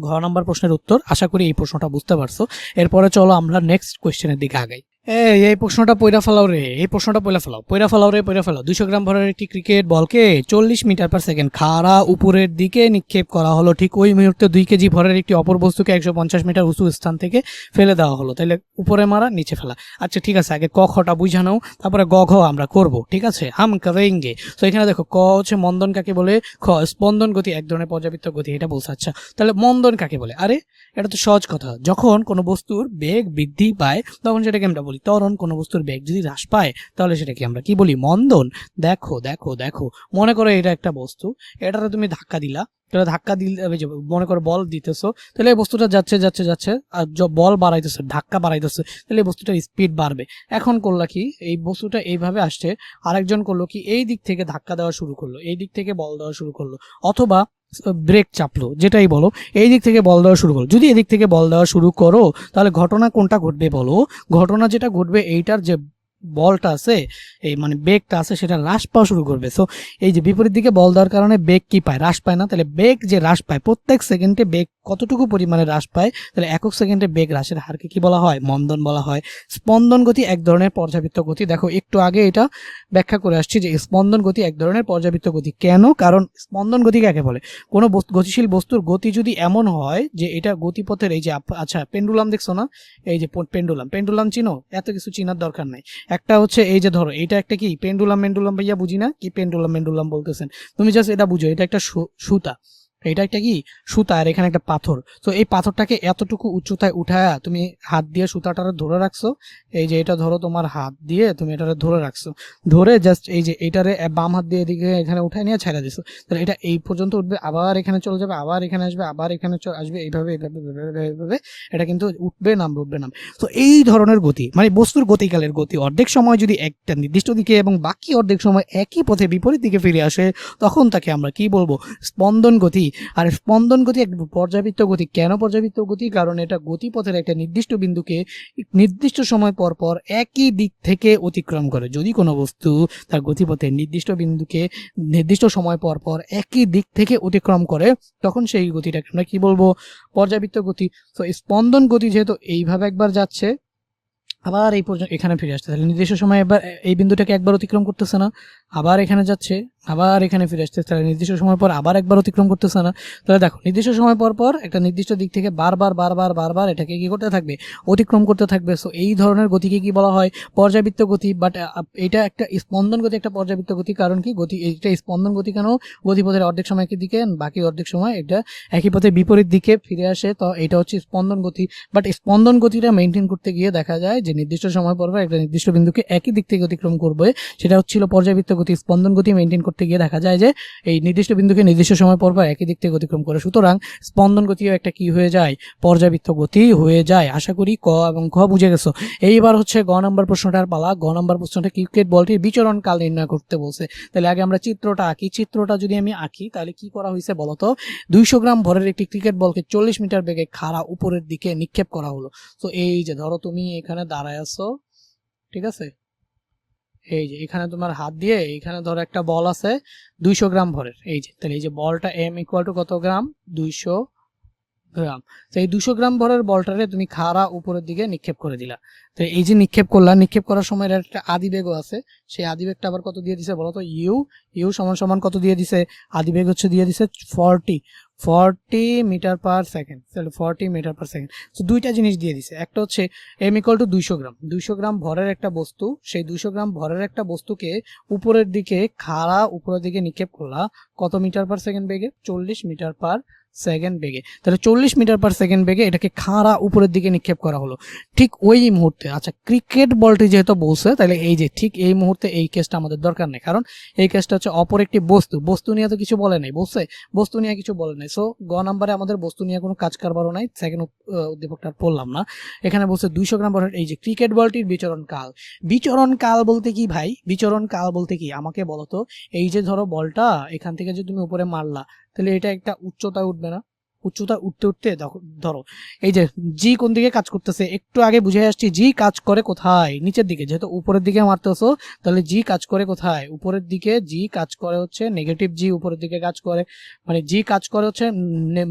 ঘ নাম্বার প্রশ্নের উত্তর। আশা করি এই প্রশ্নটা বুঝতে পারছো। এরপরে চলো আমরা নেক্সট কোয়েশ্চেনের দিকে আগাই। এই প্রশ্নটা পয়রা ফেলাও রে, এই প্রশ্নটা পয়রা ফেলাও। 200 গ্রাম ভরের একটি ক্রিকেট বলকে 40 মিটার পার সেকেন্ড খাড়া উপরের দিকে নিক্ষেপ করা হলো। ঠিক ওই মুহূর্তে 2 কেজি ভরের একটি অপর বস্তুকে 150 মিটার উঁচু স্থান থেকে ফেলে দেওয়া হলো। তাহলে উপরে মারা নিচে ফেলা। আচ্ছা ঠিক আছে, আগে ক খটা বুঝানো, তারপরে গ ঘ আমরা করব, ঠিক আছে, হাম করেঙ্গে। তো এখানে দেখো ক হচ্ছে মন্দন কাকে বলে, খ স্পন্দন গতি, এক ধরনের পর্যাবৃত্ত গতি, এটা বলছে। আচ্ছা তাহলে মন্দন কাকে বলে? আরে এটা তো সহজ কথা, যখন কোনো বস্তুর বেগ বৃদ্ধি পায় তখন সেটাকে আমরা বলি ত্বরণ। কোনো বস্তুর বেগ যদি হ্রাস পায় তাহলে সেটাকে আমরা কি বলি? মন্দন। দেখো দেখো দেখো, মনে করো এটা একটা বস্তু, এটাতে তুমি ধাক্কা দিলা, তাহলে ধাক্কা দিলে মনে করো বল দিতেছো, তাহলে এই বস্তুটা যাচ্ছে যাচ্ছে যাচ্ছে, আর বল বাড়াইতেছে, ধাক্কা বাড়াইতেছে, তাহলে এই বস্তুটার স্পিড বাড়বে। এখন করলা কি, এই বস্তুটা এইভাবে আসছে, আরেকজন করলো কি, এই দিক থেকে ধাক্কা দেওয়া শুরু করলো, এই দিক থেকে বল দেওয়া শুরু করলো, অথবা ব্রেক চাপলো, যেটাই বলো, এই দিক থেকে বল দেওয়া শুরু করো। যদি এদিক থেকে বল দেওয়া শুরু করো তাহলে ঘটনা কোনটা ঘটবে বলো? ঘটনা যেটা ঘটবে, এইটার যে বলটা আছে, এই মানে বেগটা আছে, সেটা হ্রাস পাওয়া শুরু করবে। সো এই যে বিপরীত দিকে বল দেওয়ার কারণে বেগ কি পায়? হ্রাস পায় না। তাহলে বেগ যে হ্রাস পায়, প্রত্যেক সেকেন্ডে বেগ কতটুকু পরিমাণে হ্রাস পায়, তাহলে একক সেকেন্ডে বেগ হ্রাসের হারকে কি বলা হয়? মন্দন বলা হয়। স্পন্দন গতি এক ধরনের পর্যাবৃত্ত গতি। দেখো একটু আগে এটা ব্যাখ্যা করে আসছি যে স্পন্দন গতি এক ধরনের পর্যাবৃত্ত গতি। কেন? কারণ স্পন্দন গতি কাকে বলে? কোনো গতিশীল বস্তুর গতি যদি এমন হয় যে এটা গতিপথের, এই যে আচ্ছা পেন্ডুলাম দেখছো না, এই যে পেন্ডুলাম চিনো? এত কিছু চিনার দরকার নাই। একটা হচ্ছে এই যে ধরো, এটা একটা কি পেন্ডুলাম ভাইয়া বুঝি না কি পেন্ডুলাম বলতেছেন, তুমি জাস্ট এটা বুঝো, এটা একটা সুতা, এটা একটা কি সুতা, আর এখানে একটা পাথর। তো এই পাথরটাকে এতটুকু উচ্চতায় উঠায়া তুমি হাত দিয়ে সুতাটারে ধরে রাখছো, এই যে এটা ধরো তোমার হাত দিয়ে তুমি এটারে ধরে রাখছো, ধরে জাস্ট এই যে এটারে বাম হাত দিয়ে এদিকে এখানে উঠায় নিয়ে ছেড়ে দিছো, তাহলে এটা এই পর্যন্ত উঠবে, আবার এখানে চলে যাবে, আবার এখানে আসবে, আবার এখানে আসবে, এইভাবে এইভাবে এটা কিন্তু উঠবে নামবে। তো এই ধরনের গতি মানে বস্তুর গতিকালের গতি অর্ধেক সময় যদি একটা নির্দিষ্ট দিকে এবং বাকি অর্ধেক সময় একই পথে বিপরীত দিকে ফিরে আসে, তখন তাকে আমরা কি বলবো? স্পন্দন গতি। আর স্পন্দন গতি এক পর্যাবৃত্ত গতি। কেন পর্যাবৃত্ত গতি? কারণ এটা গতিপথের একটা নির্দিষ্ট বিন্দুকে নির্দিষ্ট সময় পর পর একই দিক থেকে অতিক্রম করে। যদি কোনো বস্তু তার গতিপথের নির্দিষ্ট বিন্দুকে নির্দিষ্ট সময় পর পর একই দিক থেকে অতিক্রম করে, তখন সেই গতিটাকে আমরা কি বলবো? পর্যাবৃত্ত গতি। তো স্পন্দন গতি যেহেতু এইভাবে একবার যাচ্ছে, আবার এই পর্যন্ত এখানে ফিরে আসছে, তাহলে নির্দিষ্ট সময় এবার এই বিন্দুটাকে একবার অতিক্রম করতেছে না, আবার এখানে যাচ্ছে, আবার এখানে ফিরে আসছে, তাহলে নির্দিষ্ট সময় পর আবার একবার অতিক্রম করতেছে না। তাহলে দেখো নির্দিষ্ট সময় পর পর একটা নির্দিষ্ট দিক থেকে বারবার এটাকে কি করতে থাকবে? অতিক্রম করতে থাকবে। সো এই ধরনের গতিকে কি বলা হয়? পর্যাবৃত্ত গতি। বাট এটা একটা স্পন্দন গতি, একটা পর্যাবৃত্ত গতি। কারণ কি গতি, এটা স্পন্দন গতি কেন? গতিপথের অর্ধেক সময় একই দিকে, বাকি অর্ধেক সময় এটা একই পথে বিপরীত দিকে ফিরে আসে, তো এটা হচ্ছে স্পন্দন গতি। বাট স্পন্দন গতিটা মেনটেন করতে গিয়ে দেখা যায় যে নির্দিষ্ট সময় পর একটা নির্দিষ্ট বিন্দুকে একই দিক থেকে অতিক্রম করবে, সেটা হচ্ছিল পর্যাবৃত্ত গতি। স্পন্দন গতি মেনটেন করতে গিয়ে দেখা যায় যে এই নির্দিষ্ট বিন্দুকে নির্দিষ্ট সময় পর একই দিক থেকে অতিক্রম করে। সুতরাং স্পন্দন গতিও একটা কি হয়ে যায়? পর্যাবৃত্ত গতি হয়ে যায়। আশা করি ক এবং খ বুঝে গেছো। এইবার হচ্ছে গ নম্বর প্রশ্নটার পালা। গ নম্বর প্রশ্নটা ক্রিকেট বলটির বিচরণ কাল নির্ণয় করতে বলছে। তাহলে আগে আমরা চিত্রটা আঁকি। চিত্রটা যদি আমি আঁকি তাহলে কি করা হয়েছে বলতো? 200 গ্রাম ভরের একটি ক্রিকেট বলকে 40 মিটার বেগে খাড়া উপরের দিকে নিক্ষেপ করা হলো। তো এই যে ধরো তুমি এখানে দাঁড়ায় আছো, ঠিক আছে, এই যে এখানে তোমার হাত দিয়ে এখানে ধরো একটা বল আছে 200 গ্রাম ভরের, এই যে, তাহলে এই যে বলটা এম ইকুয়াল টু কত গ্রাম? 200 গ্রাম। তো এই 200 গ্রাম ভরের বলটারে তুমি খাড়া উপরের দিকে নিক্ষেপ করে দিলা। তো এই যে নিক্ষেপ করলা, নিক্ষেপ করার সময় এর একটা আদিবেগও আছে, সেই আদিবেগটা আবার কত দিয়ে দিছে বলতো? ইউ সমান সমান কত দিয়ে দিছে? আদিবেগ হচ্ছে দিয়ে দিছে 40 মিটার পার সেকেন্ড। তাহলে 40 মিটার পার সেকেন্ড। তো দুইটা জিনিস দিয়ে দিছে, একটা হচ্ছে এম ইকুয়াল টু 200 গ্রাম ভরের একটা বস্তু, সেই 200 গ্রাম ভরের একটা বস্তুকে উপরের দিকে খাড়া উপরের দিকে নিক্ষেপ করলা কত মিটার পার সেকেন্ড বেগে? 40 মিটার পার সেকেন্ড বেগে। তাহলে 40 মিটার পার সেকেন্ড বেগে এটাকে খাড়া উপরের দিকে নিক্ষেপ করা হলো। ঠিক ওই মুহূর্তে, আচ্ছা ক্রিকেট বলটি যেহেতু বলছে, তাহলে এই যে ঠিক এই মুহূর্তে এই কেসটা আমাদের দরকার নেই, কারণ এই কেসটা হচ্ছে অপর একটি বস্তু নিয়ে তো কিছু বলে নাই, বলছে বস্তু নিয়ে কিছু বলে নাই। সো গ নাম্বারে আমাদের বস্তু নিয়ে কোনো কাজ কারবারও নাই, সেকেন্ড উদ্দীপকটা পড়লাম না। এখানে বলছে 200 গ্রাম ভরের এই যে ক্রিকেট বলটির বিচরণ কাল। বিচরণ কাল বলতে কি ভাই? বিচরণ কাল বলতে কি আমাকে বলতো? এই যে ধরো বলটা এখান থেকে যে তুমি উপরে মারলা, তাহলে এটা একটা উচ্চতায় উঠবে না, উচ্চতা উঠতে উঠতে ধরো এই যে জি কোন দিকে কাজ করতেছে একটু আগে বুঝে আসছি, জি কাজ করে কোথায়, নিচের দিকে। যেহেতু উপরের দিকে মারতেছো তাহলে জি কাজ করে কোথায়, উপরের দিকে। জি কাজ করে হচ্ছে নেগেটিভ, জি উপরের দিকে কাজ করে, মানে জি কাজ করে হচ্ছে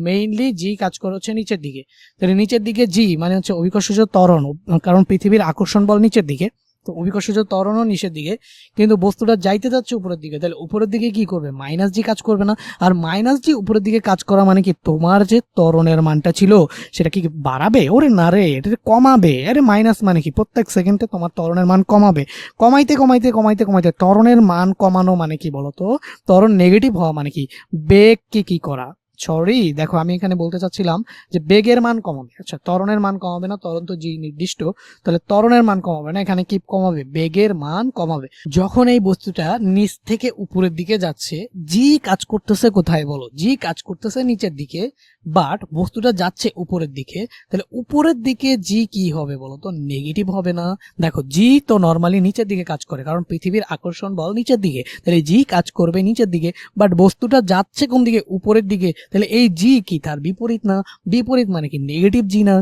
মেইনলি, জি কাজ করে হচ্ছে নিচের দিকে। তাহলে নিচের দিকে জি মানে হচ্ছে অভিকর্ষজ ত্বরণ, কারণ পৃথিবীর আকর্ষণ বল নিচের দিকে, তো অভিকর্ষজ ত্বরণও নিচের দিকে, কিন্তু বস্তুটা যাইতে যাচ্ছে উপরের দিকে। তাহলে উপরের দিকে কি করবে, মাইনাস জি কাজ করবে না? আর মাইনাস জি উপরের দিকে কাজ করা মানে কি, তোমার যে ত্বরণের মানটা ছিল সেটা কি বাড়াবে? ওরে না রে, এটা কমাবে। আরে মাইনাস মানে কি, প্রত্যেক সেকেন্ডে তোমার ত্বরণের মান কমাবে। কমাইতে কমাইতে কমাইতে কমাইতে ত্বরণের মান কমানো মানে কি বলতো, ত্বরণ নেগেটিভ হওয়া মানে কি, বেগকে কি করা, সরি দেখো আমি এখানে বলতে চাচ্ছিলাম যে বেগের মান কমাবে। আচ্ছা ত্বরণের মান কমাবে না, ত্বরণ তো জি নির্দিষ্ট, তাহলে ত্বরণের মান কমাবে না, এখানে কি কমাবে, বেগের মান কমাবে। যখন এই বস্তুটা নিচ থেকে উপরের দিকে যাচ্ছে, জি কাজ করতেছে কোথায় বলো, জি কাজ করতেছে নিচের দিকে, বাট বস্তুটা যাচ্ছে উপরের দিকে, তাহলে উপরের দিকে জি কি হবে বলো তো, নেগেটিভ হবে না? দেখো জি তো নর্মালি নিচের দিকে কাজ করে, কারণ পৃথিবীর আকর্ষণ বল নিচের দিকে, তাহলে জি কাজ করবে নিচের দিকে, বাট বস্তুটা যাচ্ছে কোন দিকে, উপরের দিকে, তাহলে এই জি কি তার বিপরীত না? বিপরীত মানে কি, নেগেটিভ জি না?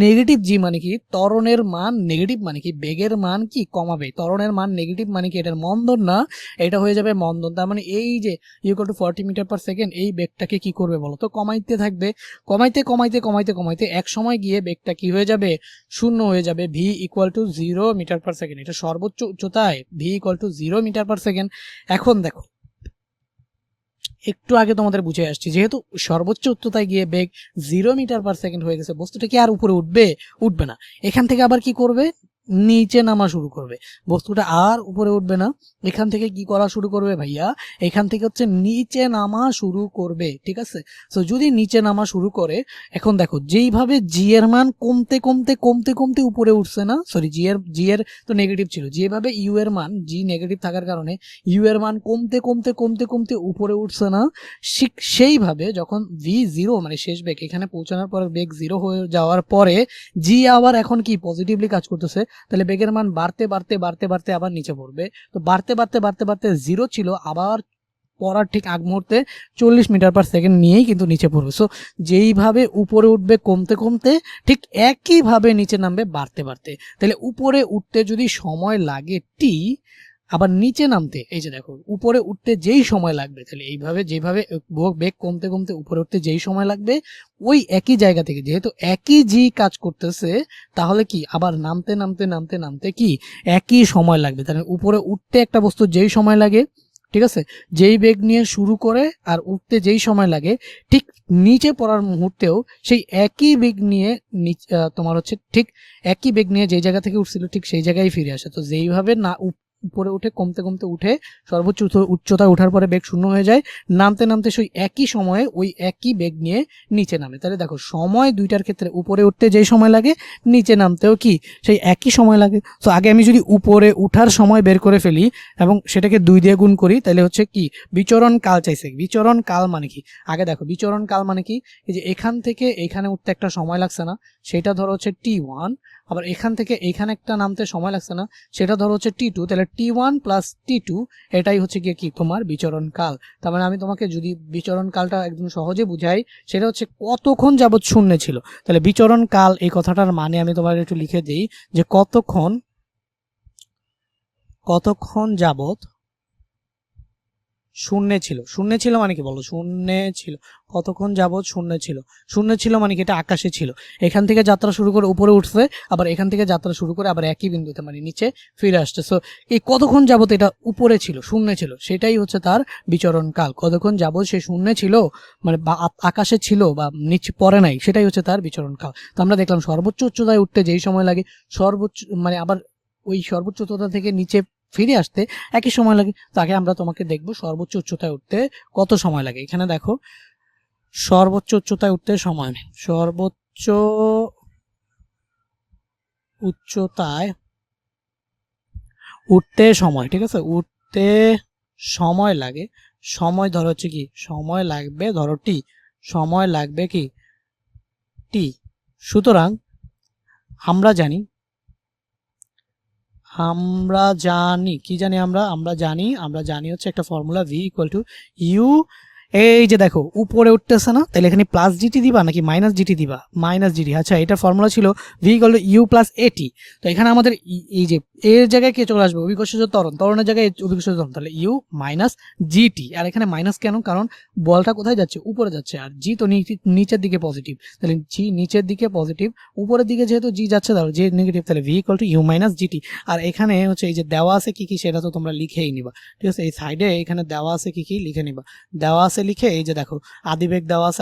নেগেটিভ জি মানে কি, ত্বরণের মান নেগেটিভ মানে কি, বেগের মান কি কমাবে। ত্বরণের মান নেগেটিভ মানে কি, এটার মন্দন না, এটা হয়ে যাবে মন্দন। তার মানে এই যে equal to 40 metre per second, এই বেগটাকে কি করবে বলো তো, কমাইতে থাকবে। কমাইতে কমাইতে কমাইতে কমাইতে এক সময় গিয়ে বেগটা কি হয়ে যাবে, শূন্য হয়ে যাবে। V equal to 0 metre per second, এটা সর্বোচ্চ উচ্চতায় V equal to 0 metre per second. এখন দেখো একটু আগে তোমাদের বুঝে আসছি, যেহেতু সর্বোচ্চ উচ্চতায় গিয়ে বেগ 0 মিটার পার সেকেন্ড হয়ে গেছে, বস্তুটা কি আর উপরে উঠবে? উঠবে না। এখান থেকে আবার কি করবে, নিচে নামা শুরু করবে। বস্তুটা আর উপরে উঠবে না, এখান থেকে কি করা শুরু করবে ভাইয়া, এখান থেকে হচ্ছে নিচে নামা শুরু করবে। ঠিক আছে, তো যদি নিচে নামা শুরু করে, এখন দেখো যেইভাবে জি এর মান কমতে কমতে কমতে কমতে উপরে উঠছে না, সরি জি এর তো নেগেটিভ ছিল, যেভাবে ইউ এর মান, জি নেগেটিভ থাকার কারণে ইউ এর মান কমতে কমতে কমতে কমতে উপরে উঠছে না, সেইভাবে যখন ভি 0 মানে শেষ বেগ, এখানে পৌঁছানোর পর বেগ 0 হয়ে যাওয়ার পরে জি আবার এখন কি পজিটিভলি কাজ করতেছে, তাহলে বেগের মান বাড়তে বাড়তে বাড়তে বাড়তে আবার নিচে পড়বে। তো বাড়তে বাড়তে বাড়তে বাড়তে 0 ছিল, আবার পড়ার ঠিক আগ মুহূর্তে 40 মিটার পার সেকেন্ড নিয়েই কিন্তু নিচে পড়বে। সো যেইভাবে উপরে উঠবে কমতে কমতে, ঠিক একইভাবে নিচে নামবে বাড়তে বাড়তে। তাহলে উপরে উঠতে যদি সময় লাগে টি, আবার নিচে নামতে এই যে দেখো উপরে উঠতে যেই সময় লাগবে, তাহলে এইভাবে যেভাবে বেগ কমতে কমতে উপরে উঠতে যেই সময় লাগবে, ওই একই জায়গা থেকে যেহেতু একই জি কাজ করতেছে, তাহলে কি আবার নামতে নামতে নামতে নামতে কি একই সময় লাগবে। তাহলে উপরে উঠতে একটা বস্তু যেই সময় লাগে, ঠিক আছে, যেই বেগ নিয়ে শুরু করে আর উঠতে যেই সময় লাগে, ঠিক নিচে পড়ার মুহূর্তেও সেই একই বেগ নিয়ে তোমার হচ্ছে ঠিক একই বেগ নিয়ে যেই জায়গা থেকে উঠছিল ঠিক সেই জায়গায় ফিরে আসে। তো যেইভাবে না উপরে উঠে কমতে কমতে উঠে সর্বোচ্চ উচ্চতায় ওঠার পরে বেগ শূন্য হয়ে যায়, নামতে নামতে সেই একই সময়ে ওই একই বেগ নিয়ে নিচে নামে। তাহলে দেখো সময় দুইটার ক্ষেত্রে উপরে উঠতে যেই সময় লাগে, নিচে নামতেও কি সেই একই সময় লাগে। তো আগে আমি যদি উপরে উঠার সময় বের করে ফেলি এবং সেটাকে 2 দিয়ে গুণ করি, তাহলে হচ্ছে কি বিচরণ কাল চাইছে। বিচরণ কাল মানে কি, আগে দেখো বিচরণ কাল মানে কি, এই যে এখান থেকে এইখানে উঠতে একটা সময় লাগছে না, সেটা ধরো হচ্ছে T1, আবার এখান থেকে এইখানে একটা নামতে সময় লাগছে না, সেটা ধরো হচ্ছে T2, তাহলে T1 প্লাস T2 এটাই হচ্ছে গিয়ে কি তোমার বিচরণ কাল। তার মানে আমি তোমাকে যদি বিচরণ কালটা একদম সহজে বুঝাই, সেটা হচ্ছে কতক্ষণ যাবত শূন্যে ছিল। তাহলে বিচরণ কাল এই কথাটার মানে আমি তোমাকে একটু লিখে দিই, যে কতক্ষণ যাবত শূন্যে ছিল। শূন্যে ছিল মানে কি বলো, শূন্যে ছিল, কতক্ষণ যাবত শূন্যে ছিল। শূন্যে ছিল মানে কি এটা আকাশে ছিল, এখান থেকে যাত্রা শুরু করে উপরে উঠছে, আবার এখান থেকে যাত্রা শুরু করে আবার একই বিন্দুতে মানে নিচে ফিরে আসছে। সো এই কতক্ষণ যাবত এটা উপরে ছিল, শূন্যে ছিল, সেটাই হচ্ছে তার বিচরণ কাল। কতক্ষণ যাবত সে শূন্যে ছিল মানে আকাশে ছিল বা নিচে পড়ে নাই, সেটাই হচ্ছে তার বিচরণ কাল। তো আমরা দেখলাম সর্বোচ্চ উচ্চতায় উঠতে যেই সময় লাগে, সর্বোচ্চ মানে আবার ওই সর্বোচ্চ উচ্চতা থেকে নিচে ফিরে আসতে একই সময় লাগে। তো আগে আমরা তোমাকে দেখবো সর্বোচ্চ উচ্চতায় উঠতে কত সময় লাগে। এখানে দেখো সর্বোচ্চ উচ্চতায় উঠতে সময়, সর্বোচ্চ উচ্চতায় উঠতে সময়, ঠিক আছে, উঠতে সময় লাগে, সময় ধরো হচ্ছে কি, সময় লাগবে ধরো টি, সময় লাগবে কি টি। সুতরাং আমরা জানি কি জানি আমরা জানি হচ্ছে একটা formula, V equal to U এই যে দেখো উপরে উঠতেছে না, তাহলে এখানে প্লাস জিটি দিবা নাকি মাইনাস জিটি দিবা? Minus G T. আচ্ছা, এটা ফর্মুলা ছিল V equal to you plus A T. তো এখানে আমাদের এই যে এর জায়গায় কে চলে আসবে? অভিকর্ষজ ত্বরণ, ত্বরণের জায়গায় অভিকর্ষজ ত্বরণ, তাহলে ইউ মাইনাস জিটি। আর এখানে মাইনাস কেন? কারণ বলটা কোথায় যাচ্ছে? উপরে যাচ্ছে, আর জি তো নিচের দিকে পজিটিভ, তাহলে জি নিচের দিকে পজিটিভ, উপরের দিকে যেহেতু জি যাচ্ছে তাহলে জি নেগেটিভ, তাহলে V equal to U minus GT. আর এখানে হচ্ছে এই যে দেওয়া আছে কি কি সেটা তো তোমরা লিখেই নিবা, ঠিক আছে? এই সাইডে এখানে দেওয়া আছে কি কি লিখে নিবা। দেওয়া আছে লিখে এই যে দেখো আদিবেগ দেওয়া আছে,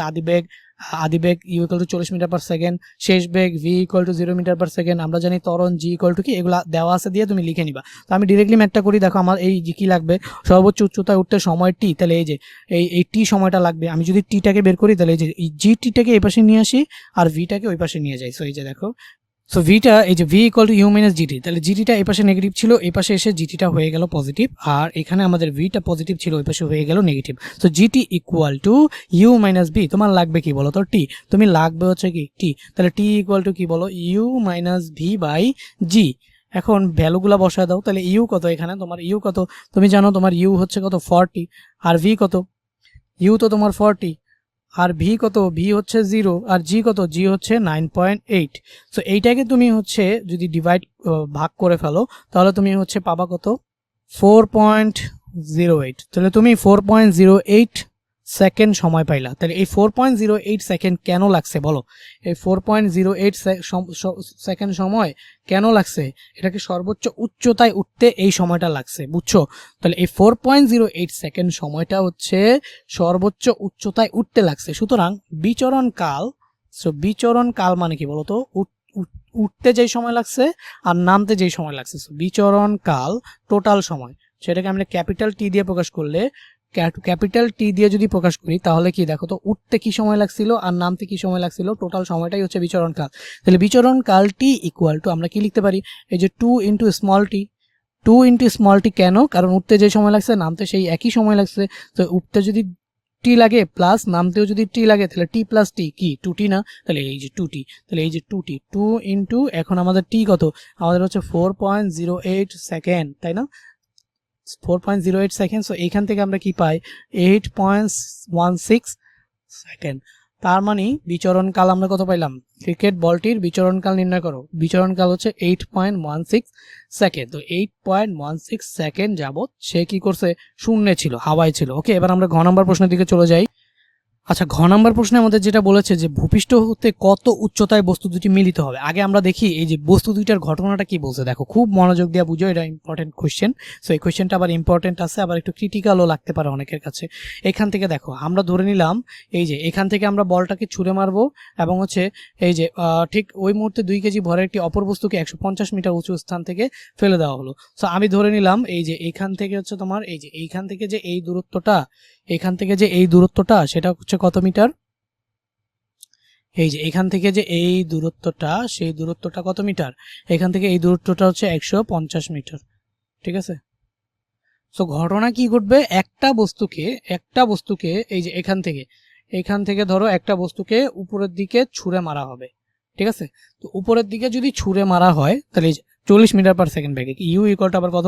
আদিবেগ U equal to 40 metre per second, শেষ বেগ V equal to 0 metre per second, আমরা জানি ত্বরণ জি ইকুয়াল টু কি, এগুলা দেওয়া আছে দিয়ে তুমি লিখে নিবা। তো আমি ডিরেক্টলি ম্যাথটা করি, দেখো আমার এই কি লাগবে, সর্বোচ্চ উচ্চতায় উঠতে সময় টি, তাহলে এই যে এই টি সময়টা লাগবে। আমি যদি টিটাকে বের করি তাহলে এই যে জি টিটাকে এই পাশে নিয়ে আসি আর ভিটাকে ওই পাশে নিয়ে যাই। সো এই যে দেখো, সো ভিটা এই যে V equal to U minus G T, তাহলে জিটিটা এই পাশে নেগেটিভ ছিল, এই পাশে এসে জিটিটা হয়ে গেল পজিটিভ, আর এখানে আমাদের ভিটা পজিটিভ ছিল, ওই পাশে হয়ে গেল negative. So G T equal to U minus V. তোমার লাগবে কি বলো তো? টি। তুমি লাগবে হচ্ছে কি টি, তাহলে টি ইকুয়াল টু কি বলো? You minus V by G. এখন ভ্যালুগুলা বসায় দাও, তাহলে ইউ কত? এখানে তোমার ইউ কত তুমি জানো, তোমার ইউ হচ্ছে কত? 40। আর ভি কত? ইউ তো তোমার 40, আর ভি কত? ভি হচ্ছে 0, আর জি কত? জি হচ্ছে 9.8। সো এইটাকে তুমি হচ্ছে যদি ভাগ করে ফেলো তাহলে তুমি হচ্ছে পাবা কত? 4.08। তাহলে তুমি 4.08 সেকেন্ড সময় পাইলা। তাহলে এই 4.08 সেকেন্ড কেন লাগছে বলো? এই 4.08 সেকেন্ড সময় কেন লাগছে? এটাকে সর্বোচ্চ উচ্চতায় উঠতে এই সময়টা লাগছে, বুঝছো? তাহলে এই 4.08 সেকেন্ড সময়টা হচ্ছে সর্বোচ্চ উচ্চতায় উঠতে লাগছে। সুতরাং বিচরণ কাল, বিচরণ কাল মানে কি বলতো? উঠতে যেই সময় লাগছে আর নামতে যেই সময় লাগছে, বিচরণ কাল টোটাল সময়, সেটাকে আমরা ক্যাপিটাল টি দিয়ে প্রকাশ করলে, ক্যাপিটাল টি দিয়ে যদি প্রকাশ করি তাহলে কি দেখো তো, উঠতে কি সময় লাগছিল আর নামতে কি সময় লাগছিল, টোটাল সময়টাই হচ্ছে বিচরণ কাল। তাহলে বিচরণ কাল টি ইকুয়াল টু আমরা কি লিখতে পারি? এই যে 2 into small tea. 2 into small tea কেন? কারণ উঠতে যে সময় লাগছে নামতে সেই একই সময় লাগছে। তো উঠতে যদি টি লাগে প্লাস নামতেও যদি টি লাগে, তাহলে টি প্লাস টি কি 2টি না? তাহলে এই যে 2টি, তাহলে এই যে 2টি, 2 ইন্টু এখন আমাদের টি কত? আমাদের হচ্ছে 4.08 সেকেন্ড, তাই না? 4.08 সেকেন্ড। সো এইখান থেকে আমরা কি পাই? 8.16 সেকেন্ড। তার মানে বিচরণকাল আমরা কত পাইলাম? ক্রিকেট বলটির বিচরণকাল নির্ণয় করো। বিচরণকাল হচ্ছে 8.16 সেকেন্ড। তো 8.16 সেকেন্ড যাবত সে কি করছে? শূন্যে ছিল, হাওয়ায় ছিল। ওকে, এবার আমরা ঘ নম্বর প্রশ্নের দিকে চলে যাই। আচ্ছা, ঘ নম্বর প্রশ্নে আমাদের যেটা বলেছে যে ভূপৃষ্ঠ হতে কত উচ্চতায় বস্তু দুটি মিলিত হবে। আগে আমরা দেখি এই যে বস্তু দুইটার ঘটনাটা কি বলছে। দেখো খুব মনোযোগ দিয়ে বুঝো, এটা ইম্পর্টেন্ট কোয়েশ্চেন। সো এই কোয়েশ্চেনটা আবার ইম্পর্টেন্ট আছে, আবার একটু ক্রিটিক্যালও লাগতে পারে অনেকের কাছে। এখান থেকে দেখো আমরা ধরে নিলাম এই যে এখান থেকে আমরা বলটাকে ছুঁড়ে মারবো এবং হচ্ছে এই যে ঠিক ওই মুহূর্তে 2 কেজি ভরের একটি অপর বস্তুকে 150 মিটার উঁচু স্থান থেকে ফেলে দেওয়া হলো। সো আমি ধরে নিলাম এই যে এইখান থেকে হচ্ছে তোমার এই যে এইখান থেকে যে এই দূরত্বটা, এখান থেকে যে এই দূরত্বটা সেটা হচ্ছে কত মিটার? এই যে এখান থেকে যে এই দূরত্বটা, সেই দূরত্বটা কত মিটার? এখান থেকে এই দূরত্বটা হচ্ছে 150 মিটার, ঠিক আছে? সো ঘটনা কি ঘটবে? একটা বস্তুকে এই যে এখান থেকে ধরো একটা বস্তুকে উপরের দিকে ছুঁড়ে মারা হবে, ঠিক আছে? তো উপরের দিকে যদি ছুঁড়ে মারা হয় তাহলে 40 মিটার পার সেকেন্ড বেগে, ইউ ইকুয়াল টু আবার কত?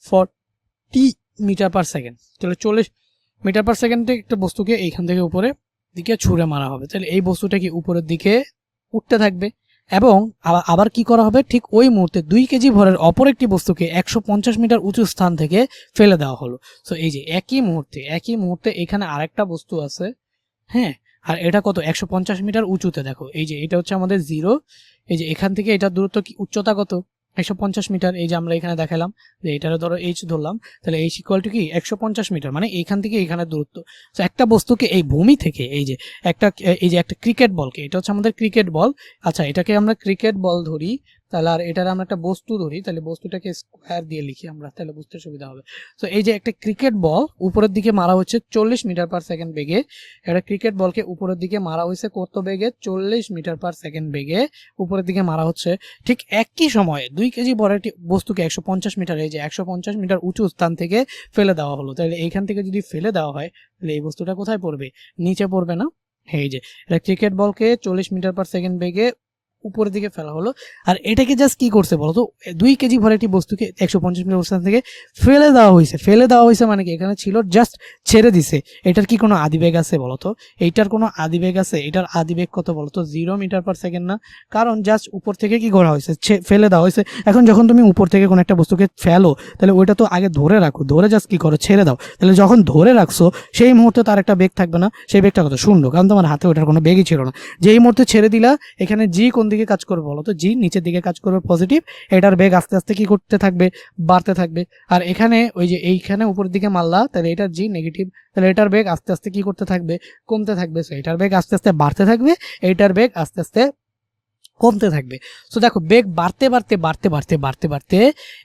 40 মিটার পার সেকেন্ড। তাহলে 40 মিটার পার সেকেন্ডে একটা বস্তুকে এইখান থেকে উপরে দিকে ছুঁড়ে মারা হবে। তাহলে এই বস্তুটা কি উপরের দিকে উঠতে থাকবে এবং আবার কি করা হবে? ঠিক ওই মুহূর্তে 2 কেজি ভরের অপর একটি বস্তুকে 150 মিটার উঁচু স্থান থেকে ফেলে দেওয়া হলো। সো এই যে একই মুহূর্তে এখানে আরেকটা বস্তু আছে, হ্যাঁ, আর এটা কত? 150 মিটার উঁচুতে। দেখো এই যে এটা হচ্ছে আমাদের 0, এই যে এখান থেকে এটার দূরত্ব কি, উচ্চতা কত? 150 মিটার। এই যে আমরা এখানে দেখালাম যে এটারে ধরো এইচ ধরলাম, তাহলে এইচ ইকুয়াল টু কি 150 মিটার, মানে এইখান থেকে এইখানের দূরত্ব। তো একটা বস্তুকে এই ভূমি থেকে এই যে একটা ক্রিকেট বলকে, এটা হচ্ছে আমাদের ক্রিকেট বল, আচ্ছা এটাকে আমরা ক্রিকেট বল ধরি, তাহলে আর এটার আমরা একটা বস্তু ধরি, তাহলে বস্তুটাকে স্কোয়ার দিয়ে লিখি আমরা, তাহলে বুঝতে সুবিধা হবে। তো এই যে একটা ক্রিকেট বল উপরের দিকে মারা হচ্ছে 40 মিটার পার সেকেন্ড বেগে, একটা ক্রিকেট বলকে উপরের দিকে মারা হয়েছে কত বেগে? 40 মিটার পার সেকেন্ড বেগে উপরের দিকে মারা হচ্ছে। ঠিক একই সময়ে 2 কেজি ভরের একটি বস্তুকে 150 মিটার, এই যে 150 মিটার উঁচু স্থান থেকে ফেলে দেওয়া হলো। তাহলে এইখান থেকে যদি ফেলে দেওয়া হয় তাহলে এই বস্তুটা কোথায় পড়বে? নিচে পড়বে না? এই যে এটা ক্রিকেট বলকে 40 মিটার পার সেকেন্ড বেগে উপরের দিকে ফেলা হলো। আর এটাকে জাস্ট কি করছে বলতো, 2 কেজি ভরের একটি বস্তুকে 150 মিটার অবস্থান থেকে ফেলে দেওয়া হয়েছে মানে কি এখানে ছিল জাস্ট ছেড়ে দিছে। এটার কি কোনো আদিবেগ আছে বলতো? এইটার কোনো আদিবেগ আছে? এটার আদিবেগ কত বলতো? 0 মিটার পার সেকেন্ড না, কারণ জাস্ট উপর থেকে কি করা হয়েছে, ফেলে দেওয়া হয়েছে। এখন যখন তুমি উপর থেকে কোনো একটা বস্তুকে ফেলো, তাহলে ওইটা তো আগে ধরে রাখো, ধরে জাস্ট কি করো, ছেড়ে দাও। তাহলে যখন ধরে রাখছো সেই মুহূর্তে তার একটা বেগ থাকবে না, সেই বেগটা কত? 0, কারণ তোমার হাতে ওটার কোনো বেগই ছিল না। যেই মুহূর্তে ছেড়ে দিলা, এখানে জি কোন দিকে কাজ করবে বলো তো? জি নিচের দিকে কাজ করবে, পজিটিভ। এটার বেগ আস্তে আস্তে কি করতে থাকবে? বাড়তে থাকবে। আর এখানে ওই যে এইখানে উপরের দিকে মারলা, তাহলে এটার জি নেগেটিভ, তাহলে এটার বেগ আস্তে আস্তে কি করতে থাকবে? কমতে থাকবে। সো এটার বেগ আস্তে আস্তে বাড়তে থাকবে, এইটার বেগ আস্তে আস্তে কমতে থাকবে। সো দেখো বেগ বাড়তে বাড়তে বাড়তে বাড়তে বাড়তে বাড়তে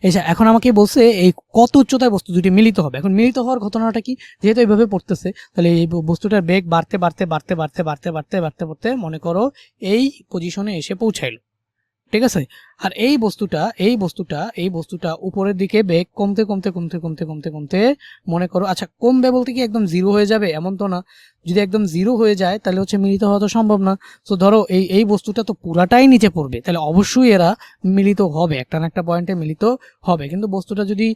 এসে এখন আমাকে বলছে এই কত উচ্চতায় বস্তু দুটি মিলিত হবে। এখন মিলিত হওয়ার ঘটনাটা কি, যেহেতু এইভাবে পড়তেছে, তাহলে এই বস্তুটার বেগ বাড়তে বাড়তে বাড়তে বাড়তে বাড়তে বাড়তে বাড়তে বাড়তে মনে করো এই পজিশনে এসে পৌঁছাইলো, ঠিক আছে। আর এই বস্তুটা উপরের দিকে বেগ কমতে কমতে কমতে কমতে কমতে কমতে মনে করো, আচ্ছা কমবে বলতে কি একদম 0 হয়ে যাবে এমন তো না। যদি একদম 0 হয়ে যায় তাহলে হচ্ছে মিলিত হওয়া তো সম্ভব না। তো ধরো এই বস্তুটা তো পুরাটাই নিচে পড়বে, তাহলে অবশ্যই এরা মিলিত হবে, একটা না একটা পয়েন্টে মিলিত হবে। কিন্তু বস্তুটা যদি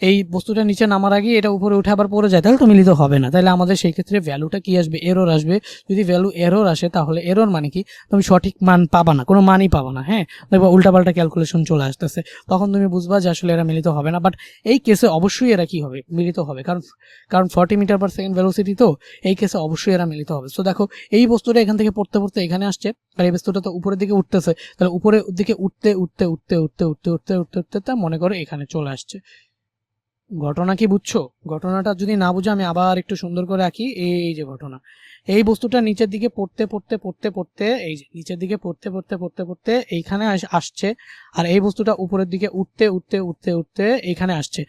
এই বস্তুটা নিচে নামার আগে এটা উপরে উঠে আবার পড়ে যায়, তাহলে তো মিলিত হবে না। তাহলে আমাদের সেই ক্ষেত্রে ভ্যালুটা কি আসবে? এরর আসবে। যদি ভ্যালু এরর আসে, তাহলে এরর মানে কি, তুমি সঠিক মান পাবা না, কোনো মানই পাবা না। হ্যাঁ, দেখবা উল্টাপাল্টা ক্যালকুলেশন চলে আসতেছে, তখন তুমি বুঝবা যে আসলে এরা মিলিত হবে না। বাট এই কেসে অবশ্যই এরা কি হবে? মিলিত হবে, কারণ 40 মিটার পার সেকেন্ড ভেলোসিটি, তো এই কেসে অবশ্যই এরা মিলিত হবে। সো দেখো এই বস্তুটা এখান থেকে পড়তে পড়তে এখানে আসছে, আর এই বস্তুটা তো উপরের দিকে উঠতেছে, তাহলে উপরের দিকে উঠতে উঠতে উঠতে উঠতে উঠতে উঠতে উঠতে উঠতে মনে করো এখানে চলে আসছে। ঘটনা কি বুঝছো? ঘটনাটা যদি না বুঝো আমি আবার একটু সুন্দর করে আঁকি। এই যে ঘটনা, এই বস্তুটা নিচের দিকে পড়তে পড়তে পড়তে পড়তে, এই যে নিচের দিকে পড়তে পড়তে পড়তে পড়তে এইখানে আসছে, আর এই বস্তুটা উপরের দিকে উঠতে উঠতে উঠতে উঠতে এইখানে আসছে।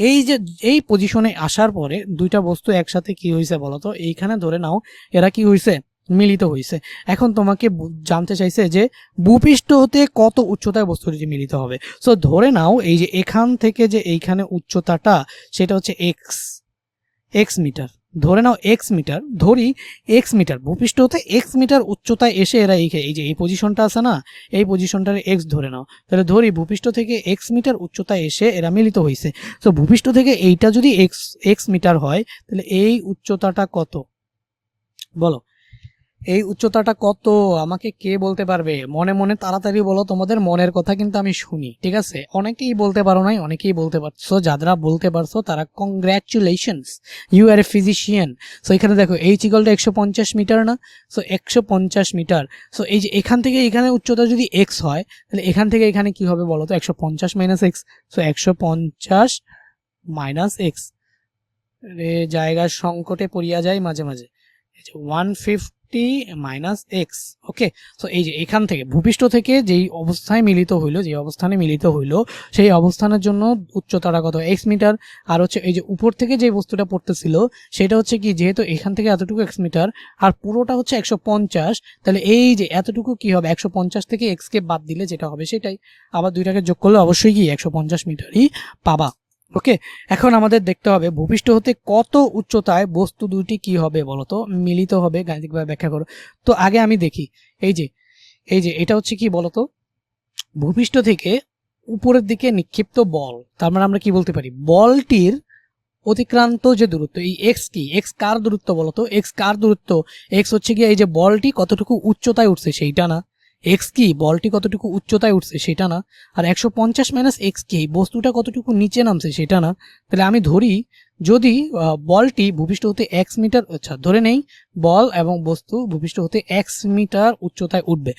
এই যে এই পজিশনে আসার পরে দুইটা বস্তু একসাথে কি হয়েছে বলতো? এইখানে ধরে নাও এরা কি হয়েছে? মিলিত হয়েছে। এখন তোমাকে জানতে চাইছে যে ভূপৃষ্ঠ হতে কত উচ্চতায় বস্তুটি মিলিত হবে। সো ধরে নাও এই যে এখান থেকে যে এইখানে উচ্চতাটা, সেটা হচ্ছে এক্স মিটার। ধরে নাও এক্স মিটার, ধরি এক্স মিটার, ভূপৃষ্ঠ হতে এক্স মিটার উচ্চতায় এসে এরা এই যে এই পজিশনটা আছে না, এই পজিশনটার এক্স ধরে নাও। তাহলে ধরি ভূপৃষ্ঠ থেকে এক্স মিটার উচ্চতায় এসে এরা মিলিত হয়েছে। সো ভূপৃষ্ঠ থেকে এইটা যদি এক্স মিটার হয়, তাহলে এই উচ্চতাটা কত বলো? এই উচ্চতাটা কত আমাকে কে বলতে পারবে? মনে মনে তাড়াতাড়ি বলো, তোমাদের মনের কথা কিন্তু আমি শুনি, ঠিক আছে? অনেকেই বলতে পারো নাই, অনেকেই বলতে পারছো। যারা বলতে পারছো তারা congratulations, you are a physician. So এখানে দেখো এই চিকলটা 150 মিটার না? So 150 metre. সো এই যে এখান থেকে এখানে উচ্চতা যদি এক্স হয়, তাহলে এখান থেকে এখানে কি হবে বলো তো? 150 minus x. So 150 minus x, জায়গার সংকটে পড়িয়া যায় মাঝে মাঝে। 150 মাইনাস এক্স। ওকে, সো এই যে এখান থেকে ভূপৃষ্ঠ থেকে যেই অবস্থায় মিলিত হইলো, যে অবস্থানে মিলিত হইলো, সেই অবস্থানের জন্য উচ্চতাটা কত? X metre. আর হচ্ছে এই যে উপর থেকে যে বস্তুটা পড়তেছিল সেটা হচ্ছে কি, যেহেতু এখান থেকে এতটুকু এক্স মিটার আর পুরোটা হচ্ছে 150, তাহলে এই যে এতটুকু কি হবে? 150 থেকে এক্স কে বাদ দিলে যেটা হবে সেটাই, আবার দুইটাকে যোগ করলে অবশ্যই কি 150 মিটারই পাবা। ওকে, এখন আমাদের দেখতে হবে ভূপৃষ্ঠ হতে কত উচ্চতায় বস্তু দুটি কি হবে বলতো? মিলিত হবে। গাণিতিকভাবে ব্যাখ্যা করো। তো আগে আমি দেখি, এই যে এটা হচ্ছে কি বলতো? ভূপৃষ্ঠ থেকে উপরের দিকে নিক্ষিপ্ত বল, তার মানে আমরা কি বলতে পারি? বলটির অতিক্রান্ত যে দূরত্ব, এই এক্স কি? এক্স কার দূরত্ব বলতো? এক্স কার দূরত্ব? এক্স হচ্ছে কি এই যে বলটি কতটুকু উচ্চতায় উঠছে সেইটা না? এক্স কি? বলটি কতটুকু উচ্চতায় উঠছে সেটা না? আর 150 মাইনাস এক্স কি? বস্তুটা কতটুকু নিচে নামছে সেটা না? তাহলে আমি ধরি যদি বলটি ভূপৃষ্ঠ হতে এক্স মিটার, আচ্ছা ধরে নেই বল এবং বস্তু ভূপৃষ্ঠ হতে এক্স মিটার উচ্চতায় উঠবে।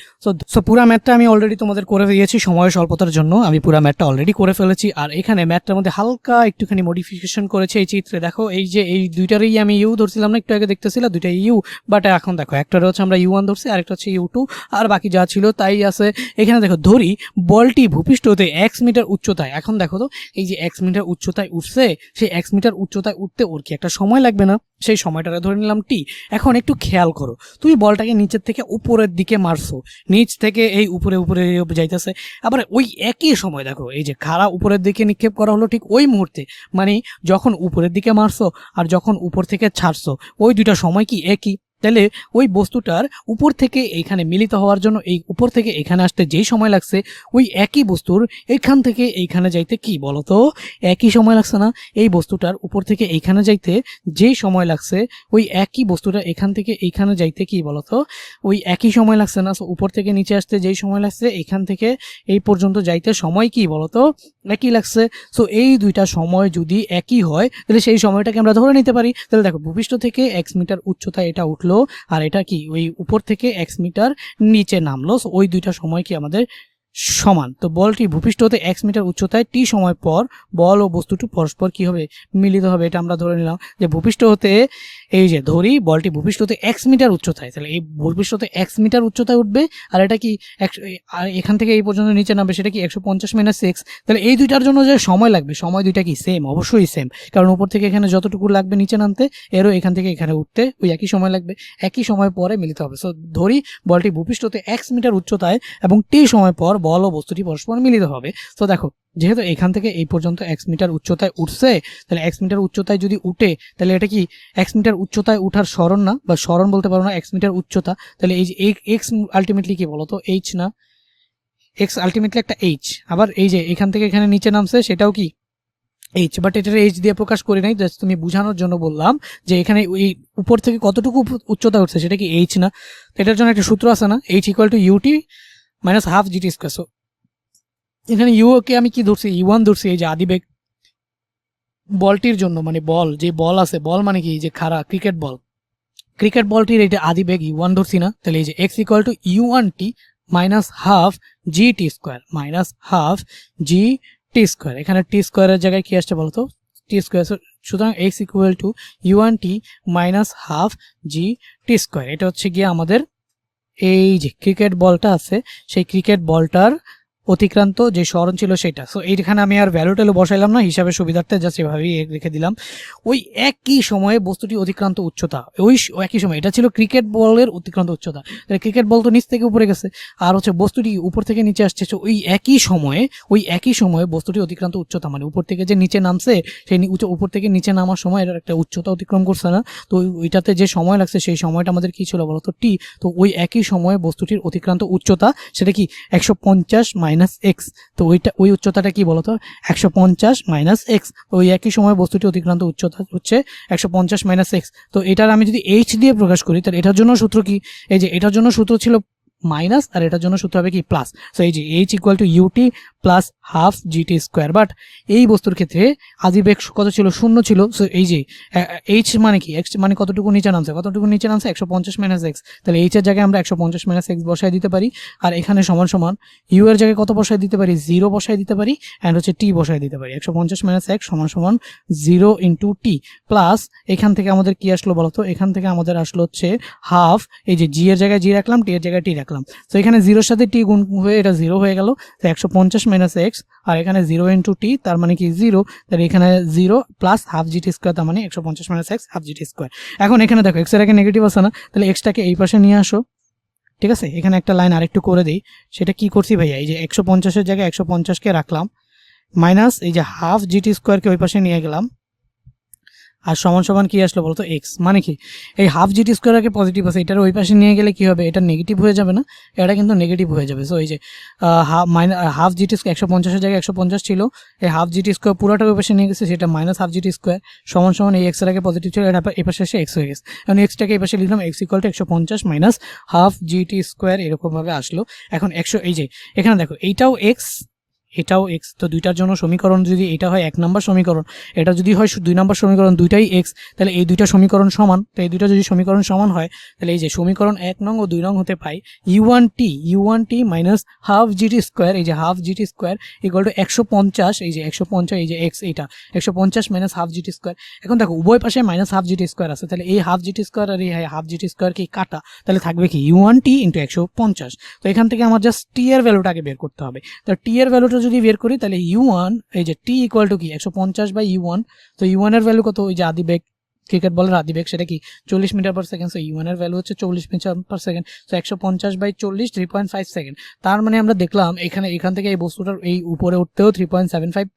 সো পুরা ম্যাথটা আমি অলরেডি তোমাদের করে দিয়েছি, সময় স্বল্পতার জন্য আমি পুরা ম্যাথটা অলরেডি করে ফেলেছি। আর এখানে ম্যাথটার মধ্যে হালকা একটুখানি মডিফিকেশন করেছে। এই চিত্রে দেখো এই যে এই দুইটারই আমি ইউ ধরছিলাম না, একটু আগে দেখতেছিলাম দুইটা ইউ, বাট এখন দেখো একটা হচ্ছে আমরা U1 ধরছি, আরেকটা হচ্ছে U2, আর বাকি যা ছিল তাই আছে। এখানে দেখো ধরি বলটি ভূপৃষ্ঠ হতে এক্স মিটার উচ্চতায়, এখন দেখো তো এই যে এক্স মিটার উচ্চতায় উঠছে, সেই এক্স মিটার উচ্চতায় উঠতে ওর কি একটা সময় লাগবে না? সেই সময়টা ধরে নিলাম টি। এখন একটু খেয়াল করো, তুমি বলটাকে নিচের থেকে উপরের দিকে মারছো, নিচ থেকে এই উপরে উপরে যাইতেছে, আবার ওই একই সময় দেখো এই যে খাড়া উপরের দিকে নিক্ষেপ করা হলো ঠিক ওই মুহূর্তে, মানে যখন উপরের দিকে মারছো আর যখন উপর থেকে ছাড়ছো ওই দুইটা সময় কি একই? তাহলে ওই বস্তুটার উপর থেকে এইখানে মিলিত হওয়ার জন্য এই উপর থেকে এখানে আসতে যেই সময় লাগছে ওই একই বস্তুর এইখান থেকে এইখানে যাইতে কি বলতো একই সময় লাগছে না? এই বস্তুটার উপর থেকে এইখানে যাইতে যেই সময় লাগছে ওই একই বস্তুটা এখান থেকে এইখানে যাইতে কি বলতো ওই একই সময় লাগছে না? সো উপর থেকে নিচে আসতে যেই সময় লাগছে এখান থেকে এই পর্যন্ত যাইতে সময় কি বলতো একই লাগছে। সো এই দুইটা সময় যদি একই হয় তাহলে সেই সময়টাকে আমরা ধরে নিতে পারি। তাহলে দেখো ভূপৃষ্ঠ থেকে x মিটার উচ্চতায় এটা উঠলো আর এটা কি ওই উপর থেকে x মিটার নিচে নামলো। সো ওই দুইটা সময় কি আমাদের সমান। তো বলটি ভূপৃষ্ঠ হতে x মিটার উচ্চতায় t সময় পর বল ও বস্তুটি পরস্পর কি হবে মিলিত হবে। এটা আমরা ধরে নিলাম যে ভূপৃষ্ঠ হতে এই যে ধরি বলটি ভূপৃষ্ঠ হতে x মিটার উচ্চতায়, তাহলে এই ভূপৃষ্ঠ হতে x মিটার উচ্চতায় উঠবে আর এটা কি আর এখান থেকে এই পর্যন্ত নিচে নামবে সেটা কি 150 মাইনাস x। তাহলে এই দুইটার জন্য যে সময় লাগবে সময় দুইটা কি সেম, অবশ্যই সেম, কারণ উপর থেকে এখানে যতটুকু লাগবে নিচে নামতে এরও এখান থেকে এখানে উঠতে ওই একই সময় লাগবে, একই সময় পরে মিলিত হবে। সো ধরি বলটি ভূপৃষ্ঠ হতে x মিটার উচ্চতায় এবং t সময় পর বল ও বস্তুটি পরস্পর মিলিত হবে। তো দেখো যেহেতু এখান থেকে এই পর্যন্ত x মিটার উচ্চতায় উঠছে তাহলে x মিটার উচ্চতায় যদি উঠে তাহলে এটা কি x মিটার উচ্চতায় উঠার সরণ না, বা সরণ বলতে পারো না, x মিটার উচ্চতা। তাহলে এই যে x আলটিমেটলি কি বলতো h না, x আলটিমেটলি একটা h। আবার এই যে এখান থেকে এখানে নিচে নামছে সেটাও কি h, বাট এটার h দিয়ে প্রকাশ করি নাই, জাস্ট তুমি বোঝানোর জন্য বললাম যে এখানে ওই উপর থেকে কতটুকু উচ্চতা উঠছে সেটা কি h না। তো এটার জন্য একটা সূত্র আছে না, h equal to ut minus half gt square. So এখানে ইউ কে আমি কি ধরছি u1 ধরছি, এই যে আদিবেগ বলটির জন্য, মানে বল যে বল আছে, বল মানে কি যে খাড়া ক্রিকেট বল, ক্রিকেট বলটির এটা আদিবেগ u1 ধরছি না। তাহলে এই যে x equal to u1t minus half gt square minus half gt square. এখানে টি স্কয়ারের জায়গায় কি আসছে বলতো টি স্কয়ার। সুতরাং x equal to u1t minus half gt square. এটা হচ্ছে গিয়ে আমাদের এই যে ক্রিকেট বলটা আছে সেই ক্রিকেট বলটার অতিক্রান্ত যে সরণ ছিল সেটা। সো এইখানে আমি আর ভ্যালু ট্যালু বসাইলাম না, হিসাবে সুবিধার্থে জাস্ট এভাবেই রেখে দিলাম। ওই একই সময়ে বস্তুটি অতিক্রান্ত উচ্চতা ওই একই সময়, এটা ছিল ক্রিকেট বলের অতিক্রান্ত উচ্চতা। ক্রিকেট বল তো নিচ থেকে উপরে গেছে আর হচ্ছে বস্তুটি উপর থেকে নিচে আসছে, ওই একই সময়ে বস্তুটি অতিক্রান্ত উচ্চতা মানে উপর থেকে যে নিচে নামছে সেই উপর থেকে নিচে নামার সময় এর একটা উচ্চতা অতিক্রম করছে না। তো ওইটাতে যে সময় লাগছে সেই সময়টা আমাদের কি ছিল বলতো টি। তো ওই একই সময়ে বস্তুটির অতিক্রান্ত উচ্চতা সেটা কি 150 মাইনাস এক্স। তো ওই উচ্চতাটা কি বলতো 150 মাইনাস এক্স। ওই একই সময় বস্তুটি অতিক্রান্ত উচ্চতা হচ্ছে 150 মাইনাস এক্স। তো এটার আমি যদি এইচ দিয়ে প্রকাশ করি তাহলে এটার জন্য সূত্র কি, এই যে এটার জন্য সূত্র ছিল মাইনাস আর এটার জন্য সূত্র হবে কি প্লাস। সো এই যে H equal to U T plus half G T square. But এই বস্তুর ক্ষেত্রে আদিবেগ কত ছিল, শূন্য ছিল। সো এই যে এইচ মানে কি, এক্স মানে কতটুকু নিচে নামছে 150 মাইনাস এক্স। তাহলে এইচ এর জায়গায় আমরা 150 মাইনাস এক্স বসাই দিতে পারি আর এখানে সমান সমান ইউ এর জায়গায় কত বসাই দিতে পারি, 0 বসাই দিতে পারি অ্যান্ড হচ্ছে টি বসাই দিতে পারি। 150 মাইনাস এক্স সমান সমান 0 ইন্টু টি প্লাস এখান থেকে আমাদের কি আসলো বলতো, এখান থেকে আমাদের আসলো হচ্ছে হাফ, এই যে জি এর জায়গায় জি রাখলাম টি এর জায়গায় টি রাখলাম। তো এখানে 0 সাথে টি গুণ হয়ে এটা 0 হয়ে গেল। তো 150 মাইনাস এক্স আর এখানে 0 ইন্টু টি তার মানে কি 0। তাহলে এখানে 0 প্লাস হাফ জিটি স্কোয়ার তার মানে 150 minus x half G T square. এখন এখানে দেখো এক্স এর আগে নেগেটিভ আছে না, তাহলে এক্সটাকে এই পাশে নিয়ে আসো। ঠিক আছে, এখানে একটা লাইন আরেকটু করে দিই। সেটা কি করছি ভাইয়া, এই যে 150 জায়গায় 150কে রাখলাম মাইনাস এই যে হাফ জিটি স্কোয়ারকে ওই পাশে নিয়ে গেলাম আর সমান সমান কি আসলো বলতো এক্স। মানে কি এই হাফ জিটি স্কোয়ার আগে পজিটিভ আছে, এটার ওই পাশে নিয়ে গেলে কি হবে, এটা নেগেটিভ হয়ে যাবে না, এটা কিন্তু নেগেটিভ হয়ে যাবে। সো এই যে হাফ জিটি স্কোয়ার 150 জায়গায় 150 ছিল, এই হাফ জিটি স্কোয়ার পুরোটা ওই পাশে নিয়ে গেছে, সেটা মাইনাস হাফ জিটি স্কোয়ার সমান সমান এই এক্সের আগে পজিটিভ ছিল, এটা এই পাশে এসে এক্স হয়ে গেছে। এখন এক্সটাকে এই পাশে লিখলাম x equal to 150 minus half G T square, এরকমভাবে আসলো। এখন 100 এই যে এখানে দেখো এইটাও এক্স এটাও এক্স। তো দুইটার জন্য সমীকরণ যদি এটা হয় 1 নম্বর সমীকরণ, এটা যদি হয় 2 নম্বর সমীকরণ, দুইটাই এক্স, তাহলে এই দুইটা সমীকরণ সমান। তো এই দুইটা যদি সমীকরণ সমান হয় তাহলে এই যে সমীকরণ 1 নং ও 2 নং হতে পাই u1t minus half G T square, এই যে half G T square equal two 150, এই যে 150 এই যে এক্স এইটা 150 মাইনাস হাফ জিটি স্কোয়ার। এখন দেখো উভয় পাশে মাইনাস হাফ জিটি স্কোয়ার আছে, তাহলে এই হাফ জিটি স্কোয়ার আর এই হাফ জিটি স্কোয়ার কি কাটা, তাহলে থাকবে কি u1t ইন্টু 150। তো এখান থেকে আমার জাস্ট টি এর ভ্যালুটাকে বের করতে হবে। তো টি এর ভ্যালুটা যদি বের করি তাহলে u1 এই যে টি ইকুয়াল টু কি 150 বাই u1। তো u1 এর ভ্যালু কত, ওই যে আদিবেগ ক্রিকেট বলের আদিবেগ সেটা কি 40 মিটার পার সেকেন্ড। সো ইউ1 এর ভ্যালু হচ্ছে 40 metre per second. So 150/40 3.5 second. তার মানে আমরা দেখলাম এখান থেকে এই বস্তুটার এই উপরে উঠতেও 3.75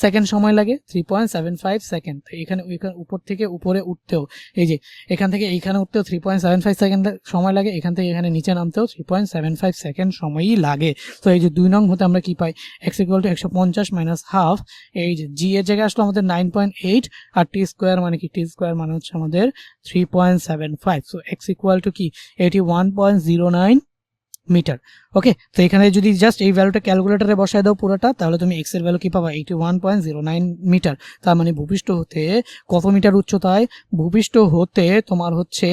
সেকেন্ড সময় লাগে, 3.75 সেকেন্ড। এখানে উপর থেকে উপরে উঠতেও এই যে এখান থেকে এইখানে উঠতেও 3.75 সেকেন্ড সময় লাগে, এখান থেকে এখানে নিচে নামতেও 3.75 সেকেন্ড সময়ই লাগে। তো এই যে 2 নং হতে আমরা কি পাই, x = 150 মাইনাস হাফ, এই যে জি এর জায়গায় আসলো আমাদের 9.8 আর টি স্কোয়ার মানে কি, টি স্কোয়ার মানে হচ্ছে আমাদের 3.75। সো x = কি 81.09 মিটার। ওকে, তো এখানে যদি জাস্ট এই ভ্যালুটা ক্যালকুলেটরে বসায় দাও পুরোটা, তাহলে তুমি x এর ভ্যালু কি পাবা 81.09 মিটার। তার মানে ভূপৃষ্ঠ হতে কত মিটার উচ্চতায়, ভূপৃষ্ঠ হতে তোমার হচ্ছে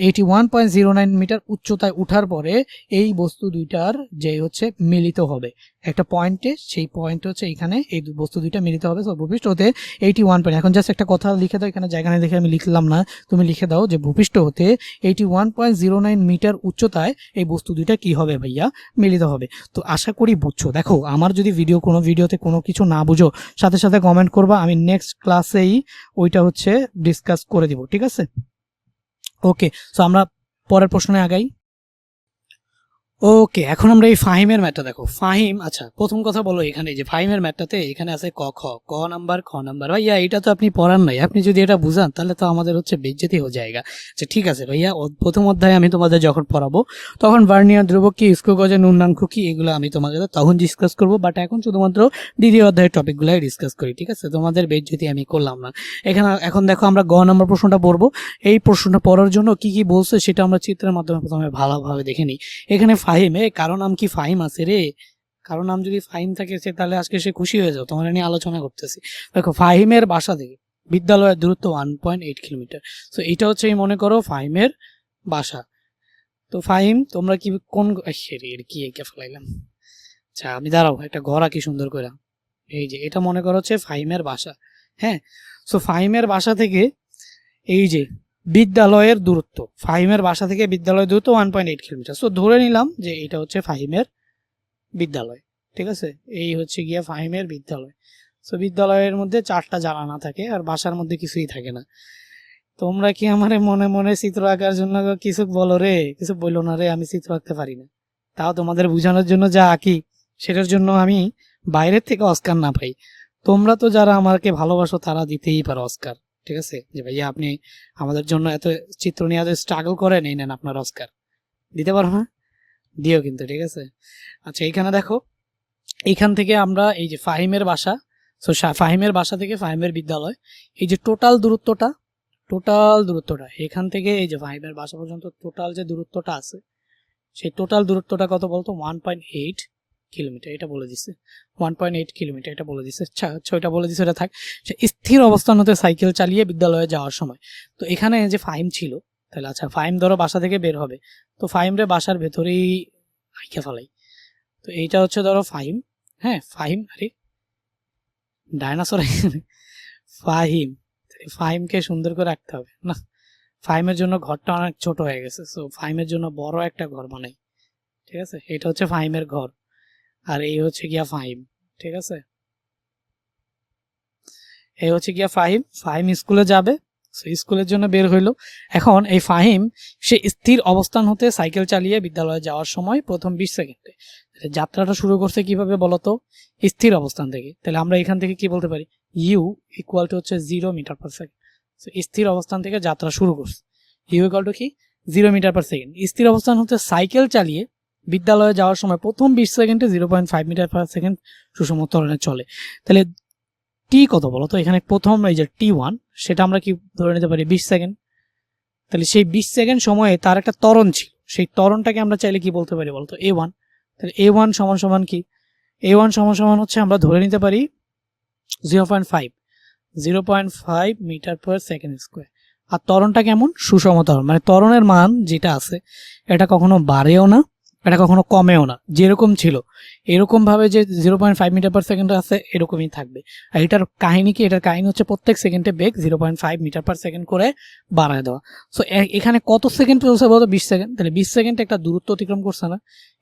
81.09 মিটার উচ্চতায় উঠার পরে এই বস্তু দুইটার যে হচ্ছে মিলিত হবে একটা পয়েন্টে, সেই পয়েন্ট হচ্ছে এখানে এই বস্তু দুইটা মিলিত হবে। সো ভূপৃষ্ঠ হতে 81 পয়েন্ট। এখন জাস্ট একটা কথা লিখে দাও, এখানে জায়গা নেই দেখে আমি লিখলাম না, তুমি লিখে দাও যে ভূপৃষ্ঠ হতে 81.09 মিটার উচ্চতায় এই বস্তু দুইটা কি হবে ভাইয়া, মিলিত হবে। তো আশা করি বুঝছো। দেখো আমার যদি কোনো ভিডিওতে কোনো কিছু না বুঝো সাথে সাথে কমেন্ট করবা, আমি নেক্সট ক্লাসেই ওইটা হচ্ছে ডিসকাস করে দিব, ঠিক আছে? ওকে, সো আমরা পরের প্রশ্নে আগাই। ওকে, এখন আমরা এই ফাহিমের ম্যাথটা দেখো। ফাহিম, আচ্ছা প্রথম কথা বলো, এখানে যে ফাহিমের ম্যাথটাতে এখানে আছে ক খ, ক নাম্বার খ নাম্বার। ভাইয়া এটা তো আপনি পড়ান নাই, আপনি যদি এটা বুঝান তাহলে তো আমাদের হচ্ছে বেজ্জতি হয়ে জায়গা। আচ্ছা ঠিক আছে ভাইয়া, প্রথম অধ্যায়ে আমি তোমাদের যখন পড়াবো তখন ভার্নিয়ার ধ্রুবক কি, স্কো গজের নুন্নাঙ্ক কি, এগুলো আমি তোমাদের তখন ডিসকাস করবো। বাট এখন শুধুমাত্র দ্বিতীয় অধ্যায়ের টপিকগুলাই ডিসকাস করি, ঠিক আছে? তোমাদের বেজ্জতি আমি করলাম না এখন দেখো আমরা গ নাম্বার প্রশ্নটা পড়বো। এই প্রশ্নটা পড়ার জন্য কি কি বলছে সেটা আমরা চিত্রের মাধ্যমে প্রথমে ভালোভাবে দেখে নিই। এখানে ফাহিম, কারো নাম কি ফাহিম আছে রে? কারো নাম যদি ফাহিম থাকে সে তাহলে আজকে সে খুশি হয়ে যাও, তোমার নিয়ে আলোচনা করতেছি। দেখো ফাহিমের বাসা থেকে বিদ্যালয়ের দূরত্ব 1.8 কিলোমিটার। সো এটা হচ্ছে মনে করো ফাহিমের বাসা। তো ফাহিম তোমরা কি কোন কি এঁকে ফেলাইলাম। আচ্ছা আমি দাঁড়াও একটা ঘর আঁকি সুন্দর করে। এই যে এটা মনে করো হচ্ছে ফাহিমের বাসা। হ্যাঁ, সো ফাহিমের বাসা থেকে এই যে বিদ্যালয়ের দূরত্ব, ফাহিমের বাসা থেকে বিদ্যালয়ের দূরত্ব 1.8 কিলোমিটার। সো ধরে নিলাম যে এটা হচ্ছে ফাহিমের বিদ্যালয়, ঠিক আছে? এই হচ্ছে গিয়া ফাহিমের বিদ্যালয়। সো বিদ্যালয়ের মধ্যে 4টা জানালা থাকে আর বাসার মধ্যে কিছুই থাকে না। তোমরা কি আমার মনে মনে চিত্র আঁকার জন্য কিছু বলো রে? কিছু বললো না রে, আমি চিত্র আঁকতে পারি না। তাও তোমাদের বোঝানোর জন্য যা আঁকি সেটার জন্য আমি বাইরের থেকে অস্কার না পাই। তোমরা তো যারা আমাকে ভালোবাসো তারা দিতেই পারো অস্কার, ঠিক আছে? যে ভাইয়া আপনি আমাদের জন্য এত চিত্র নিয়ে এত স্ট্রাগল করেন, এই নেন আপনার অস্কার। দিতে পারো না? দিও কিন্তু, ঠিক আছে? আচ্ছা এইখানে দেখো, এইখান থেকে আমরা এই যে ফাহিমের বাসা, সো ফাহিমের বাসা থেকে ফাহিমের বিদ্যালয়, এই যে টোটাল দূরত্বটা এখান থেকে এই যে ফাহিমের বাসা পর্যন্ত টোটাল যে দূরত্বটা আছে সেই টোটাল দূরত্বটা কত বলতো, 1.8 কিলোমিটার। এটা বলে দিচ্ছে 1.8 কিলোমিটার, এটা বলে দিচ্ছে। আচ্ছা ওইটা বলে দিচ্ছে, এটা থাক। সে স্থির অবস্থান হতে সাইকেল চালিয়ে বিদ্যালয়ে যাওয়ার সময়, তো এখানে যে ফাহিম ছিল, তাহলে আচ্ছা ফাহিম ধরো বাসা থেকে বের হবে, তো ফাহিমরে বাসার ভেতরেই আইকা ফেলাই। তো এইটা হচ্ছে ধরো ফাহিম। হ্যাঁ ফাহিম, আরে ডায়নাসর ফাহিম, ফাহিমকে সুন্দর করে রাখতে হবে না। ফাহিমের জন্য ঘরটা অনেক ছোট হয়ে গেছে, সো ফাহিমের জন্য বড় একটা ঘর বানাই, ঠিক আছে? এটা হচ্ছে ফাহিমের ঘর আর এই হচ্ছে গিয়া ফাহিম, ঠিক আছে? এই হচ্ছে গিয়া ফাহিম। ফাহিম স্কুলে যাবে, স্কুলের জন্য বের হইলো। এখন এই ফাহিম সে স্থির অবস্থান হতে সাইকেল চালিয়ে বিদ্যালয়ে যাওয়ার সময় প্রথম 20 সেকেন্ডে যাত্রাটা শুরু করছে কিভাবে বলতো, স্থির অবস্থান থেকে। তাহলে আমরা এখান থেকে কি বলতে পারি, ইউ ইকুয়াল টু হচ্ছে 0 মিটার পার সেকেন্ড। স্থির অবস্থান থেকে যাত্রা শুরু করছে, ইউ ইকুয়াল টু কি 0 মিটার পার সেকেন্ড। স্থির অবস্থান হতে সাইকেল চালিয়ে বিদ্যালয়ে যাওয়ার সময় প্রথম 20 সেকেন্ডে 0.5 মিটার পার সেকেন্ড সুষম ত্বরণে চলে। তাহলে টি কত বলতো, এখানে প্রথম এই যে T1 সেটা আমরা কি ধরে নিতে পারি 20 সেকেন্ড। তাহলে সেই 20 সেকেন্ড সময়ে তার একটা ত্বরণ ছিল, সেই ত্বরণটাকে আমরা চাইলে কি বলতে পারি বলতো, A1। তাহলে A1 সমান সমান কি, A1 সমান সমান হচ্ছে আমরা ধরে নিতে পারি 0.5 মিটার পার সেকেন্ড স্কোয়ার। আর ত্বরণটা কেমন, সুষম ত্বরণ, মানে ত্বরণের মান যেটা আছে এটা কখনো বাড়েও না, এটা কখনো কমেও না, যেরকম ছিল এরকম ভাবে যে 0.5 মিটার পার সেকেন্ড আছে এরকমই থাকবে। আর এটার কাহিনী কি, এটার কাহিনী হচ্ছে প্রত্যেক সেকেন্ডে বেগ 0.5 মিটার পার সেকেন্ড করে বাড়ায় দেওয়া। সো এখানে কত সেকেন্ড চলছে বলতো, 20 সেকেন্ড। তাহলে 20 সেকেন্ড একটা দূরত্ব অতিক্রম করছে না।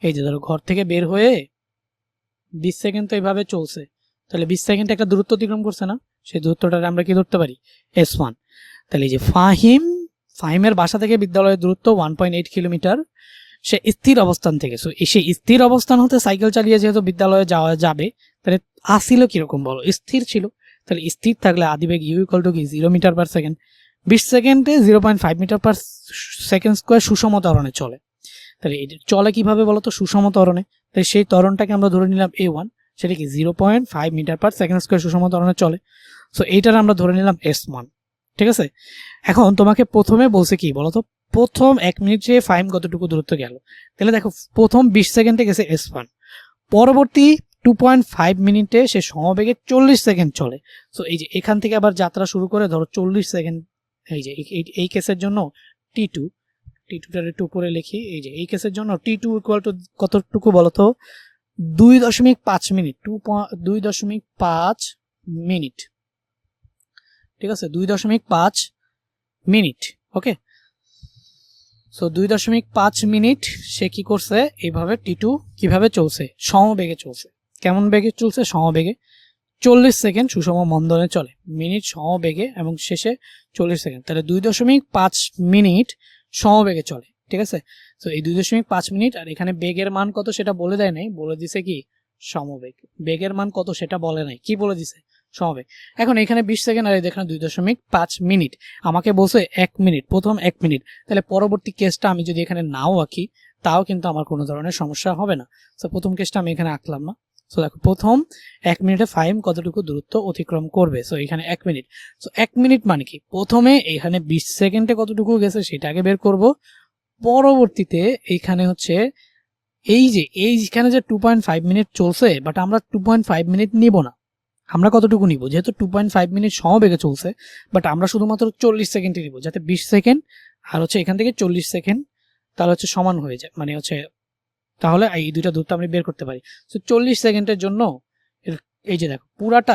এই যে ধরো ঘর থেকে বের হয়ে 20 সেকেন্ড তো এইভাবে চলছে, তাহলে 20 সেকেন্ড একটা দূরত্ব অতিক্রম করছে না, সেই দূরত্বটা আমরা কি ধরতে পারি, S1। তাহলে এই যে ফাহিমের বাসা থেকে বিদ্যালয়ের দূরত্ব 1.8 কিলোমিটার, সে স্থির অবস্থান থেকে। সো সেই স্থির অবস্থান হতে সাইকেল চালিয়ে যেহেতু বিদ্যালয়ে যাওয়া যাবে, তাহলে আসছিল কিরকম বলো, স্থির ছিল। তাহলে স্থির থাকলে আদিবেগ ইউ ইকুয়াল টু কি 0 মিটার পার সেকেন্ড। 20 সেকেন্ডে 0.5 মিটার পার সেকেন্ড স্কোয়ার সুষম ত্বরণে চলে। তাহলে চলে কিভাবে বলো তো, সুষম ত্বরণে। তাহলে সেই ত্বরণটাকে আমরা ধরে নিলাম A1, সেটা কি 0.5 মিটার পার সেকেন্ড স্কোয়ার সুষম ত্বরণে চলে। সো এইটার আমরা ধরে নিলাম S1, ঠিক আছে। এখন তোমাকে প্রথমে বলছে কি বলতো, প্রথম 1 মিনিটে ফাহিম কতটুকু দূরত্ব গেল। তাহলে দেখো প্রথম 20 সেকেন্ডে গেছে S1, পরবর্তী 2.5 মিনিটে সে সমবেগে 40 সেকেন্ড চলে। সো এই যে এখান থেকে আবার যাত্রা শুরু করে ধরো 40 সেকেন্ড। এই যে এই কেসের জন্য টি2টার একটু উপরে লিখি। এই যে এই কেসের জন্য T2 ইকুয়াল টু কতটুকু বলতো, 2.5 মিনিট, 2.5 মিনিট, ঠিক আছে, 2.5 মিনিট। ওকে, সো 2.5 মিনিট সে কি করছে, এইভাবে T2 কিভাবে চলছে, সমবেগে চলছে। কেমন বেগে চলছে, সমবেগে। 40 সেকেন্ড সুষম মন্দনে চলে, মিনিট সমবেগে এবং শেষে 40 সেকেন্ড। তাহলে 2.5 মিনিট সমবেগে চলে, ঠিক আছে। তো এই 2.5 মিনিট, আর এখানে বেগের মান কত সেটা বলে দেয় নাই, বলে দিছে কি সমবেগ। বেগের মান কত সেটা বলে নাই, কি বলে দিছে, সমবেগ। এখন এখানে 20 সেকেন্ড আর এখানে 2.5 মিনিট, আমাকে বলছে 1 মিনিট, প্রথম 1 মিনিট। তাহলে পরবর্তী কেসটা আমি যদি এখানে নাও আঁকি তাও কিন্তু আমার কোনো ধরনের সমস্যা হবে না। তো প্রথম কেসটা আমি এখানে আঁকলাম না। সো দেখো প্রথম 1 মিনিটে ফাহিম কতটুকু দূরত্ব অতিক্রম করবে। সো এখানে 1 মিনিট। সো 1 মিনিট মানে কি, প্রথমে এখানে 20 সেকেন্ডে কতটুকু গেছে সেটাকে বের করব। পরবর্তীতে এইখানে হচ্ছে এইখানে যে 2.5 মিনিট চলছে, বাট আমরা 2.5 মিনিট নিব না। আমরা কতটুকু নিব, যেহেতু 2.5 মিনিট সমবেগে চলছে, বাট আমরা শুধুমাত্র 40 সেকেন্ডে নিব, যাতে 20 সেকেন্ড আর হচ্ছে এখান থেকে 40 সেকেন্ড তাহলে হচ্ছে সমান হয়ে যায়, মানে হচ্ছে তাহলে এই দুইটা দূরত্ব আমরা বের করতে পারি। তো 40 সেকেন্ডের জন্য এই যে দেখো পুরাটা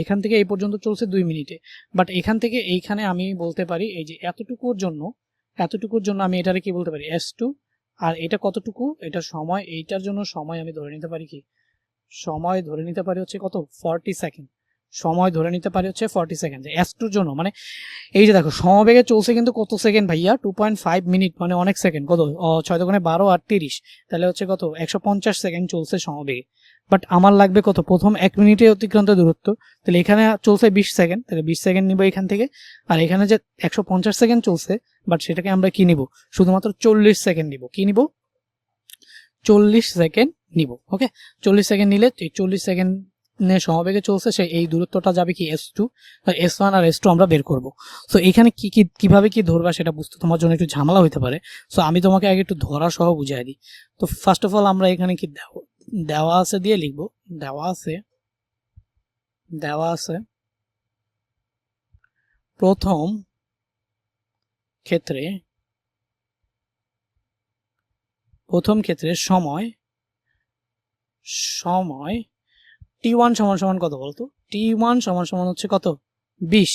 এখান থেকে এই পর্যন্ত চলছে 2 মিনিটে, বাট এখান থেকে এইখানে আমি বলতে পারি এই যে এতটুকুর জন্য আমি এটারে কি বলতে পারি, S2। আর এটা কতটুকু, এটা সময়, এইটার জন্য সময় আমি ধরে নিতে পারি কি, সময় ধরে নিতে পারি হচ্ছে কত, 40 সেকেন্ড। সময় ধরে নিতে পারি হচ্ছে 40 সেকেন্ড S2-র জন্য। মানে এই যে দেখো সমবেগে চলছে কিন্তু কত সেকেন্ড ভাইয়া, 2.5 মিনিট মানে অনেক সেকেন্ড, কত 6 দোকানে 12 আর 30, তাহলে হচ্ছে কত 150 সেকেন্ড চলছে সমবেগে। বাট আমার লাগবে কত, প্রথম 1 মিনিটে অতিক্রান্ত দূরত্ব। তাহলে এখানে চলছে 20 সেকেন্ড, তাহলে 20 সেকেন্ড নিব এখান থেকে। আর এখানে যে 150 সেকেন্ড চলছে, বাট সেটাকে আমরা কি নিব, শুধুমাত্র 40 সেকেন্ড নিব। কি নিব, 40 সেকেন্ড নিব। ওকে, 40 সেকেন্ড নিলে এই 40 সেকেন্ড সমবেগে চলছে, সে এই দূরত্বটা যাবে কি S2, আর S1 আর S2 আমরা বের করব। সো এখানে কিভাবে কি ধরবা সেটা বুঝতে তোমার জন্য একটু ঝামেলা হইতে পারে। সো আমি তোমাকে আগে একটু ধরা সহ বুঝাই দিই। তো ফার্স্ট অফ অল আমরা এখানে কি দেওয়া আছে দিয়ে লিখবো, দেওয়া আছে প্রথম ক্ষেত্রে সময় T1 সমান কত বলতো, T1 সমান হচ্ছে কত, 20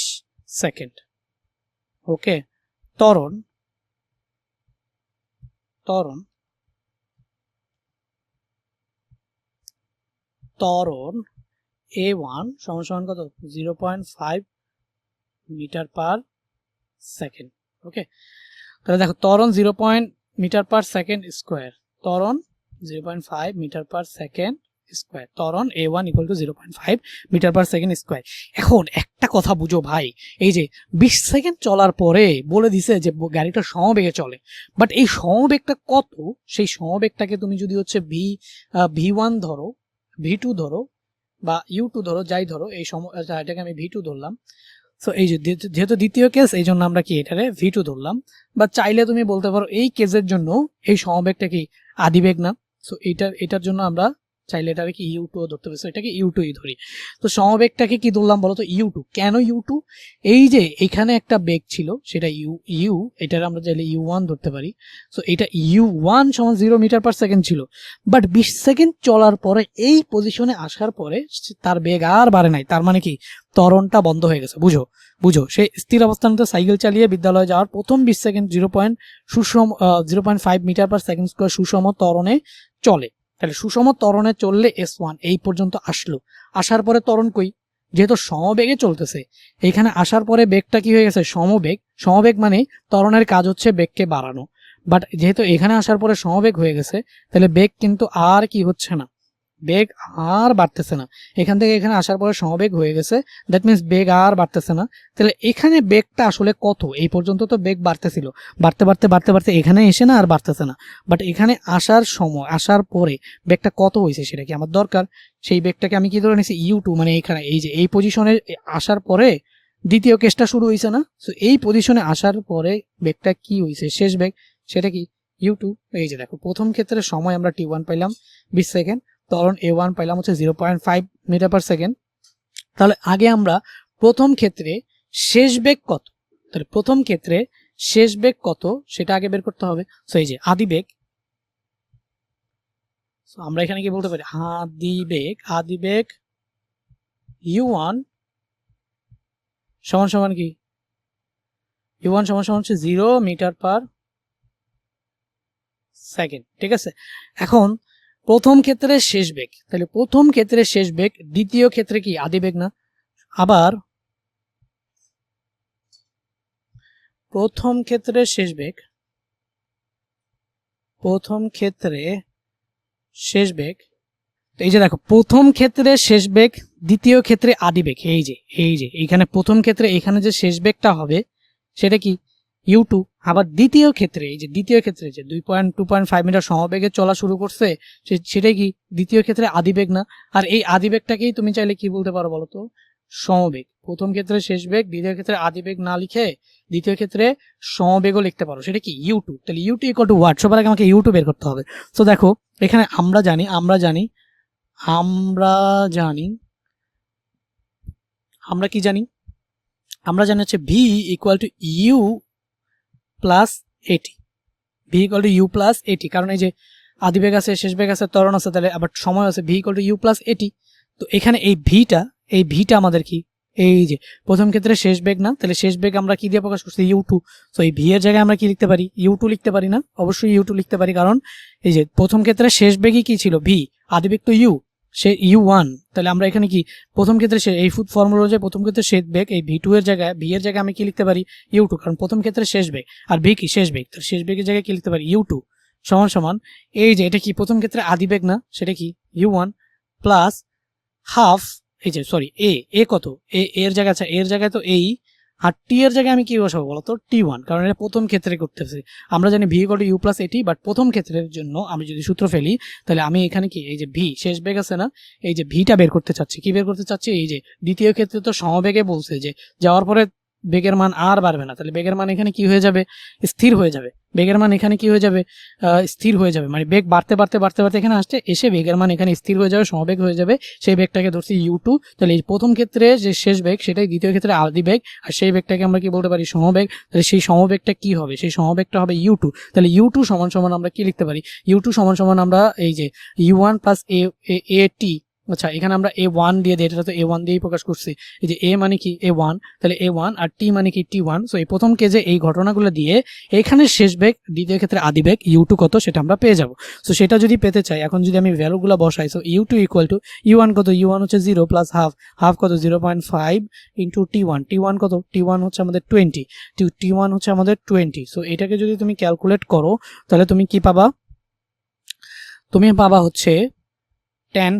সেকেন্ড। ওকে, ত্বরণ A1 সমান কত, 0.5 মিটার পার সেকেন্ড। ওকে, তাহলে দেখো ত্বরণ 0. মিটার পার সেকেন্ড স্কোয়ার, ত্বরণ 0.5 মিটার পার সেকেন্ড স্কোয়ার, ত্বরণ A1 equal to 0.5 metre per second square. এখন একটা কথা বুঝো ভাই, এই যে 20 সেকেন্ড চলার পরে বলে দিছে যে গাড়িটা সমবেগে চলে, বাট এই সমবেগটা কত, সেই সমবেগটাকে তুমি যদি হচ্ছে V1 ধরো, V2 ধরো বা U2 ধরো, যাই ধরো, এই এটাকে আমি V2 ধরলাম। সো এই যে যেহেতু দ্বিতীয় কেস, এই জন্য আমরা কি এটারে V2 ধরলাম। বা চাইলে তুমি বলতে পারো এই কেসের জন্য এই সমবেগটা কি আদিবেগ না। সো এটার জন্য আমরা চাইলে এটাকে কি U2 ধরতে পারি, এটাকে U2ই ধরি। তো সমবেগটাকে কি ধরলাম বলো তো, U2। কেন U2, এই যে এখানে একটা বেগ ছিল সেটা U, এটার আমরা চাইলে U1 ধরতে পারি। সো এটা U1 সমান 0 মিটার পার সেকেন্ড ছিল, বাট 20 সেকেন্ড চলার পরে এই পজিশনে আসার পরে তার বেগ আর বাড়ে নাই, তার মানে কি ত্বরণটা বন্ধ হয়ে গেছে। বুঝো সে স্থির অবস্থানতে সাইকেল চালিয়ে বিদ্যালয়ে যাওয়ার প্রথম 20 second 0.5 metre per second square সুষম ত্বরণে চলে। তাহলে সুষম ত্বরণে চললে S1 এই পর্যন্ত আসার পরে ত্বরণ কই, যেহেতু সমবেগে চলতেছে, এখানে আসার পরে বেগটা কি হয়ে গেছে সমবেগ। সমবেগ মানে ত্বরণের কাজ হচ্ছে বেগকে বাড়ানো, বাট যেহেতু এখানে আসার পরে সমবেগ হয়ে গেছে, তাহলে বেগ কিন্তু আর কি হচ্ছে না, বেগ আর বাড়তেছে না। এখান থেকে এখানে আসার পরে সমবেগ হয়ে গেছে, দ্যাট মিনস বেগ আর বাড়তেছে না। তাহলে এখানে বেগটা আসলে কত, এই পর্যন্ত তো বেগ বাড়তেছিল, বাড়তে বাড়তে বাড়তে বাড়তে এখানে এসে না আর বাড়তেছে না, বাট এখানে আসার সময়, আসার পরে বেগটা কত হয়েছে সেটা কি আমার দরকার। সেই বেগটাকে আমি কি ধরে নিয়েছি ইউ2, মানে এখানে এই যে এই পজিশনে আসার পরে দ্বিতীয় কেসটা শুরু হয়েছে না, সো এই পজিশনে আসার পরে বেগটা কি হয়েছে, শেষ বেগ, সেটা কি ইউ2। এই যে দেখো প্রথম ক্ষেত্রে সময় আমরা t1 পাইলাম 20 সেকেন্ড, ত্বরণ a1 পাইলাম হচ্ছে 0.5 মিটার পার সেকেন্ড। তাহলে আগে আমরা প্রথম ক্ষেত্রে শেষ বেগ কত, তাহলে প্রথম ক্ষেত্রে শেষ বেগ কত সেটা আগে বের করতে হবে। সো এই যে আদি বেগ, আমরা এখানে কি বলতে পারি, আদি বেগ u1 সমান সমান কি, u1 সমান সমান হচ্ছে 0 মিটার পার সেকেন্ড, ঠিক আছে। এখন প্রথম ক্ষেত্রে শেষ বেগ, তাহলে প্রথম ক্ষেত্রে শেষ বেগ, দ্বিতীয় ক্ষেত্রে কি আদি বেগ না, আবার প্রথম ক্ষেত্রে শেষ বেগ, প্রথম ক্ষেত্রে শেষ বেগ, তো এই যে দেখো প্রথম ক্ষেত্রে শেষ বেগ, দ্বিতীয় ক্ষেত্রে আদি বেগ, এই যে এইখানে প্রথম ক্ষেত্রে এখানে যে শেষ বেগটা হবে সেটা কি u2, আবার দ্বিতীয় ক্ষেত্রে এই যে দ্বিতীয় ক্ষেত্রে যে 2.5 মিটার সমবেগে চলা শুরু করছে সেটাই কি দ্বিতীয় ক্ষেত্রে আদি বেগ না। আর এই আদি বেগটাকেই তুমি চাইলে কি বলতে পারো বলো তো, সমবেগ। প্রথম ক্ষেত্রে শেষ বেগ, দ্বিতীয় ক্ষেত্রে আদি বেগ না লিখে দ্বিতীয় ক্ষেত্রে সমবেগও লিখতে পারো, সেটা কি u2। তাহলে u2 ইকুয়াল টু হোয়াট, সবার আগে আমাকে u2 বের করতে হবে। তো দেখো এখানে আমরা জানি আমরা কি জানি, আমরা জানি হচ্ছে v equal to u plus at, v equal to you plus at, কারণ এই যে আদি বেগ আছে, শেষ বেগ আছে, ত্বরণ আছে, তাহলে আবার সময় আছে, V equal to you plus A T. তো এখানে এই ভিটা আমাদের কি, এই যে প্রথম ক্ষেত্রে শেষ বেগ না, তাহলে শেষ বেগ আমরা কি দিয়ে প্রকাশ করছি u2। তো এই ভি এর জায়গায় আমরা কি লিখতে পারি, u2 লিখতে পারি না, অবশ্যই u2 লিখতে পারি, কারণ এই যে প্রথম ক্ষেত্রে শেষ বেগই কি ছিল ভি, আদি বেগ তো ইউ, সে u1। তাহলে আমরা এখানে কি প্রথম ক্ষেত্রে এই ফর্মুলা অনুযায়ী প্রথম ক্ষেত্রে শেষ বেগ, এই ভি এর জায়গায় আমি কি লিখতে পারি u2, কারণ প্রথম ক্ষেত্রে শেষ বেগ, আর ভি কি শেষ বেগ, তাহলে শেষ বেগের জায়গায় কি লিখতে পারি u2 সমান সমান এই যে এটা কি প্রথম ক্ষেত্রে আদি বেগ না, সেটা কি u1 প্লাস হাফ, এই যে সরি এ কত, এর জায়গায় আছে, এর জায়গায় তো এই, আর টি এর জায়গায় আমি কি বসাবো বলতো t1, কারণ এটা প্রথম ক্ষেত্রে করতেছে। আমরা জানি V equal to you plus A T, but প্রথম ক্ষেত্রের জন্য আমি যদি সূত্র ফেলি তাহলে আমি এখানে কি এই যে ভি শেষ বেগ আছে না, এই যে ভিটা বের করতে চাচ্ছি, কি বের করতে চাচ্ছি, এই যে দ্বিতীয় ক্ষেত্রে তো সমবেগে বলছে যে যাওয়ার পরে বেগের মান আর বাড়বে না, তাহলে বেগের মান এখানে কি হয়ে যাবে, স্থির হয়ে যাবে। বেগের মান এখানে কি হয়ে যাবে, স্থির হয়ে যাবে, মানে বেগ বাড়তে বাড়তে বাড়তে বাড়তে এখানে আসছে, এসে বেগের মান এখানে স্থির হয়ে যাবে, সমবেগ হয়ে যাবে, সেই বেগটাকে ধরছি u2। তাহলে এই প্রথম ক্ষেত্রে যে শেষ বেগ সেটাই দ্বিতীয় ক্ষেত্রে আদি বেগ, আর সেই বেগটাকে আমরা কি বলতে পারি সমবেগ। তাহলে সেই সমবেগটা কি হবে, সেই সমবেগটা হবে u2। তাহলে u2 সমান সমান আমরা কি লিখতে পারি, u2 সমান সমান আমরা এই যে u1 প্লাস এ টি, আচ্ছা এখানে আমরা a1 দিয়ে দিই, এটা তো a1 দিয়েই প্রকাশ করছি, এই যে a মানে কি a1, তাহলে a1 আর t মানে কি t1। সো এই প্রথম কেজে এই ঘটনাগুলো দিয়ে এখানে শেষ বেগ, দ্বিতীয় ক্ষেত্রে আদি বেগ u2 কত সেটা আমরা পেয়ে যাব। সো সেটা যদি পেতে চাই, এখন যদি আমি ভ্যালুগুলো বসাই, so u2 equal two u1 কত, u1 হচ্ছে 0 প্লাস হাফ কত 0.5 ইন্টু t1 কত, t1 হচ্ছে আমাদের 20, t1 হচ্ছে আমাদের 20। সো এটাকে যদি তুমি ক্যালকুলেট করো তাহলে তুমি কি পাবা, তুমি পাবা হচ্ছে 10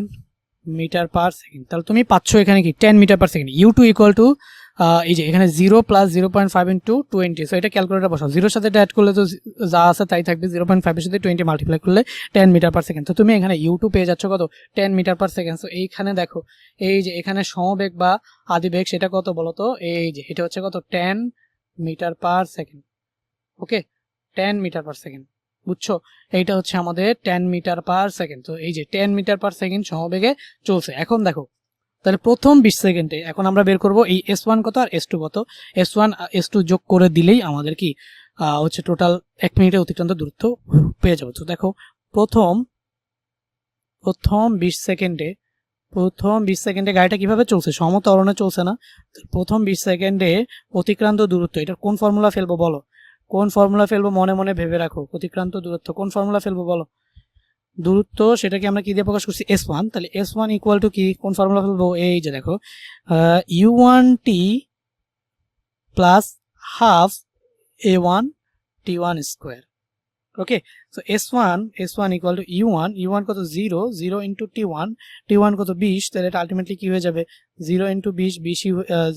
মিটার পার সেকেন্ড। তাহলে তুমি পাচ্ছ এখানে কি 10 metre per second, u2 equal to এই যে এখানে 0 প্লাস 0.5 ইন্টু 20। সো এটা ক্যালকুলেটার বসাও, 0 সাথে এটা অ্যাড করলে তো যা আছে তাই থাকবে, 0.5 এর সাথে 20 মাল্টিপ্লাই করলে 10 মিটার পার সেকেন্ড। তো তুমি এখানে u2 পেয়ে যাচ্ছ কত, 10 মিটার পার সেকেন্ড। সো এইখানে দেখো এই যে এখানে সমবেগ বা আদি বেগ সেটা কত বলতো, এই যে এটা হচ্ছে কত 10 মিটার পার সেকেন্ড, ওকে 10 মিটার পার সেকেন্ড, বুঝছো, এইটা হচ্ছে আমাদের 10 মিটার পার সেকেন্ড। তো এই যে 10 মিটার পার সেকেন্ড সমবেগে চলছে। এখন দেখো তাহলে প্রথম 20 সেকেন্ডে এখন আমরা বের করব এই s1 কত আর s2 কত, s1 s2 যোগ করে দিলেই আমাদের কি হচ্ছে টোটাল 1 মিনিটে অতিক্রান্ত দূরত্ব পেয়ে যাবো। তো দেখো প্রথম 20 সেকেন্ডে, গাড়িটা কিভাবে চলছে, সমত্বরণে চলছে না, প্রথম 20 সেকেন্ডে অতিক্রান্ত দূরত্ব, এটা কোন ফর্মুলা ফেলবো বলো, কোন ফর্মুলা ফেলবো, মনে মনে ভেবে রাখো, অতিক্রান্ত দূরত্ব কোন ফর্মুলা ফেলবো বলো, দূরত্ব সেটাকে আমরা কি দিয়ে প্রকাশ করছি S1, তাহলে S1 ইকুয়াল টু কি, কোন ফর্মুলা ফেলবো, এই যে দেখো U1T plus half A1 T1 square. Okay, so S1 equal to U1 কত 0 ইন্টু T1 কত 20, তাহলে এটা আলটিমেটলি কি হয়ে যাবে 0 ইন্টু 20,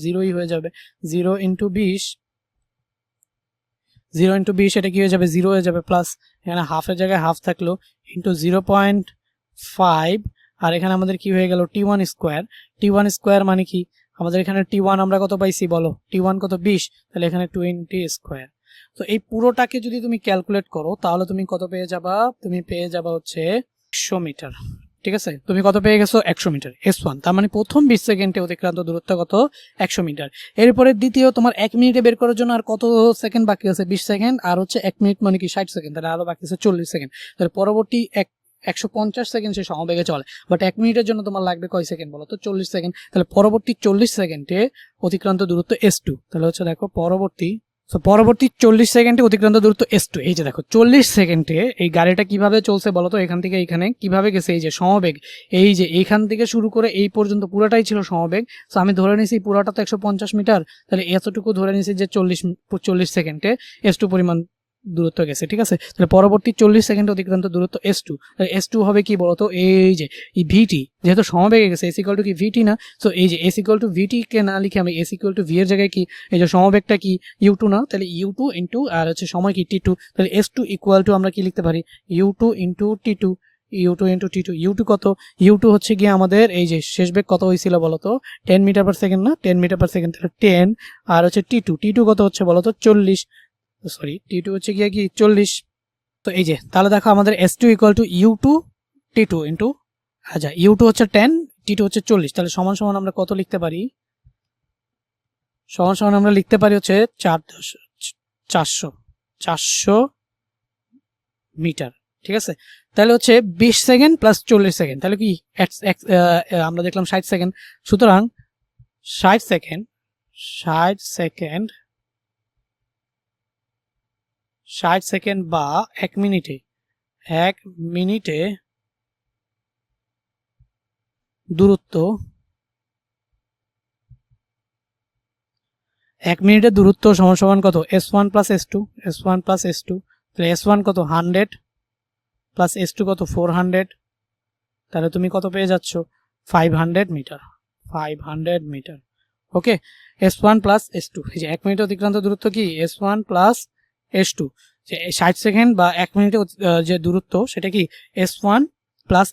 0ই হয়ে যাবে, 0 ইন্টু 20 এটা কি হয়ে যাবে 0 হয়ে যাবে, প্লাস এখানে হাফের জায়গায় হাফ থাকলো ইন্টু 0.5, আর এখানে আমাদের কি হয়ে গেল T1 স্কোয়ার মানে কি, আমাদের এখানে T1 আমরা কত পাইছি বলো, T1 কত 20, তাহলে এখানে 20 স্কোয়ার। তো এই পুরোটাকে যদি তুমি ক্যালকুলেট করো তাহলে তুমি কত পেয়ে যাবা, তুমি পেয়ে যাবা হচ্ছে 100 মিটার। ঠিক আছে, তুমি কত পেয়ে গেছো 100 মিটার S1, তার মানে প্রথম 20 সেকেন্ডে অতিক্রান্ত দূরত্ব কত 100 মিটার। এরপরে দ্বিতীয় তোমার 1 মিনিটে বের করার জন্য আর কত সেকেন্ড বাকি আছে, 20 সেকেন্ড, আর হচ্ছে 1 মিনিট মানে কি 60 সেকেন্ড, তাহলে আরো বাকি আছে 40 সেকেন্ড। তাহলে পরবর্তী 150 সেকেন্ড সে সমবেগে চলে, বাট 1 মিনিটের জন্য তোমার লাগবে কয় সেকেন্ড বলো তো, 40 সেকেন্ড। তাহলে পরবর্তী 40 সেকেন্ডে অতিক্রান্ত দূরত্ব S2, তাহলে হচ্ছে দেখো পরবর্তী 40 সেকেন্ডে অতিক্রান্ত দূরত্ব S2। এই যে দেখো 40 সেকেন্ডে এই গাড়িটা কিভাবে চলছে বলতো, এখান থেকে এখানে কিভাবে গেছে, এই যে সমবেগ, এই যে এইখান থেকে শুরু করে এই পর্যন্ত পুরোটাই ছিল সমবেগ। তো আমি ধরে নিয়েছি পুরোটা তো 150 মিটার, তাহলে এতটুকু ধরে নিয়েছি যে 40 সেকেন্ডে S2 পরিমাণ দূরত্ব গেছে। ঠিক আছে, তাহলে পরবর্তী 40 সেকেন্ডে অতিক্রান্ত দূরত্ব S2, তাহলে S2 হবে কি বলতো, এই যে এই ভিটি, যেহেতু সমবেগে গেছে S ইকুয়াল টু কি ভিটি না, সো এই যে S ইকুয়াল টু ভিটি কে না লিখে আমি S ইকুয়াল টু ভি এর জায়গায় কি, এই যে সমবেগটা কি U2 না, তাহলে U2 ইন্টু আর হচ্ছে সময় কি T2, তাহলে S2 ইকুয়াল টু আমরা কি লিখতে পারি U2 ইন্টু T2, U2 কত, U2 হচ্ছে গিয়ে আমাদের এই যে শেষ বেগ কত হয়েছিল বলতো 10 মিটার পার সেকেন্ড না, 10 মিটার পার সেকেন্ড, তাহলে 10, আর হচ্ছে T2 কত হচ্ছে বলতো 40, সরি T2 হচ্ছে গিয়ে কি 40। তো এই যে তাহলে দেখো আমাদের S2 equal to U2 T2 into, আচ্ছা U2 হচ্ছে 10, T2 হচ্ছে 40, তাহলে সমান সমান আমরা কত লিখতে পারি, সমান সমান আমরা লিখতে পারি হচ্ছে 400 মিটার। ঠিক আছে, তাহলে হচ্ছে 20 সেকেন্ড প্লাস 40 সেকেন্ড, তাহলে কি আমরা দেখলাম 60 সেকেন্ড, সুতরাং 60 সেকেন্ড বা 1 মিনিটে দূরত্ব, 1 মিনিটের দূরত্ব সমান সমান কত S1 প্লাস S2, তাহলে S1 কত 100 প্লাস S2 কত 400, তাহলে তুমি কত পেয়ে যাচ্ছ 500 মিটার। ওকে, S1 প্লাস S2, এই যে 1 মিনিটে অতিক্রান্ত দূরত্ব কি S1 প্লাস S2, যে 60 সেকেন্ড বা 1 মিনিটে যে দূরত্ব সেটা কি S1 প্লাস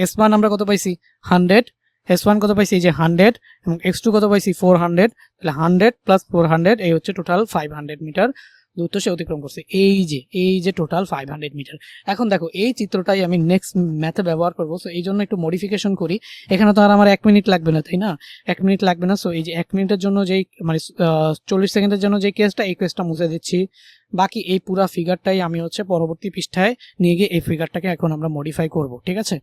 S1 আমরা কত পাইছি 100, S1 কত পাইছি এই যে 100, এবং X2 কত পাইছি 400, তাহলে 100 প্লাস 400 এই হচ্ছে টোটাল 500 মিটার দূরত্ব সে অতিক্রম করছে। এই যে টোটাল 500 মিটার। এখন দেখো এই চিত্রটাই আমি নেক্সট ম্যাথে ব্যবহার করবো, সো এই জন্য একটু মডিফিকেশন করি। এখানে তো আর আমার 1 মিনিট লাগবে না, তাই না, 1 মিনিট লাগবে না। সো এই যে 1 মিনিটের জন্য যেই মানে 40 সেকেন্ডের জন্য যে কেসটা, এই কেসটা মুছে দিচ্ছি। বাকি এই পুরা ফিগারটাই আমি হচ্ছে পরবর্তী পৃষ্ঠায় নিয়ে গিয়ে এই ফিগারটাকে এখন আমরা মডিফাই করব। ঠিক আছে,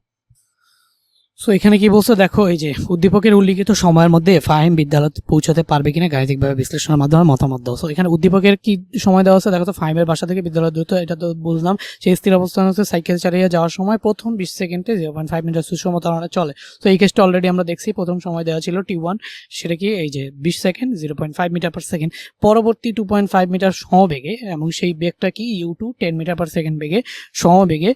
সো এখানে কি বলছো দেখো, এই যে উদ্দীপকের উল্লিখিত সময়ের মধ্যে ফাহিম বিদ্যালয় পৌঁছাতে পারবে কিনা গাণিতিকভাবে বিশ্লেষণের মাধ্যমে মতামত দাও। সো এখানে উদ্দীপকের কি সময় দেওয়া আছে দেখো তো, ফাহিমের বাসা থেকে বিদ্যালয় দ্রুত, এটা তো বুঝলাম, সেই স্থির অবস্থান হচ্ছে সাইকেল চালিয়ে যাওয়ার সময় প্রথম 20 সেকেন্ডে 0.5 মিটার সুষম ত্বরণে চলে। তো এই কেসটা অলরেডি আমরা দেখছি, প্রথম সময় দেওয়া ছিল T1, সেটা কি এই যে 20 সেকেন্ড 0.5 মিটার পার সেকেন্ড, পরবর্তী 2.5 মিটার সমবেগে, এবং সেই বেগটা কি U2 10 মিটার পার সেকেন্ড বেগে সমবেগে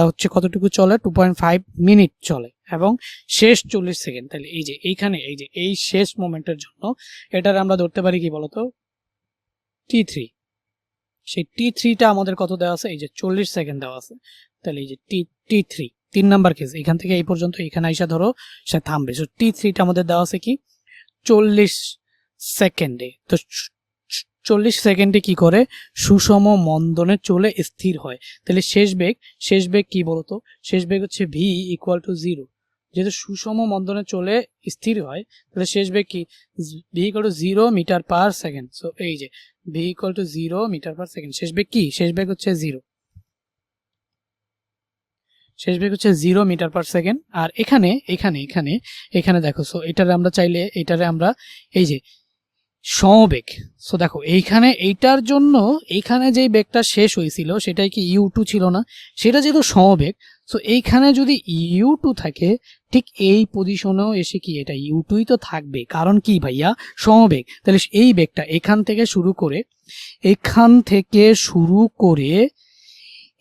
হচ্ছে কতটুকু চলে 2.5 মিনিট চলে, এবং শেষ 40 সেকেন্ড। তাহলে এই যে এইখানে এই যে এই শেষ মোমেন্টের জন্য এটার আমরা ধরতে পারি কি বলতো T3, সেই T3টা আমাদের কত দেওয়া আছে, এই যে 40 সেকেন্ড দেওয়া আছে। তাহলে এই যে T3 3 নাম্বার কেস, এখান থেকে এই পর্যন্ত এখানে আইসা ধরো সে থামবে। সো T3টা আমাদের দেওয়া আছে কি 40 সেকেন্ডে। তো 40 সেকেন্ডে কি করে সুষম মন্দনে চলে স্থির হয়। তাহলে শেষ বেগ কি বলতো, শেষ বেগ হচ্ছে V ইকুয়াল টু 0, যেহেতু সুষম মন্দনে চলে স্থির হয়, তাহলে শেষ বেগ কি V equal to 0 metre per second. So এই যে V equal to 0 metre per second, শেষ বেগ কি, শেষ বেগ হচ্ছে 0, শেষ বেগ হচ্ছে 0 মিটার পার সেকেন্ড। আর এখানে দেখো, সো এটারে আমরা চাইলে এটারে আমরা এই যে সমবেগ। সো দেখো এইখানে এইটার জন্য এইখানে যেই বেগটা শেষ হয়েছিল সেটাই কি u2 ছিল না, সেটা যেহেতু সমবেগ, সো এইখানে যদি u2 থাকে ঠিক এই পজিশনেও এসে কি এটা u2ই তো থাকবে, কারণ কি ভাইয়া সমবেগ। তাহলে এই বেগটা এখান থেকে শুরু করে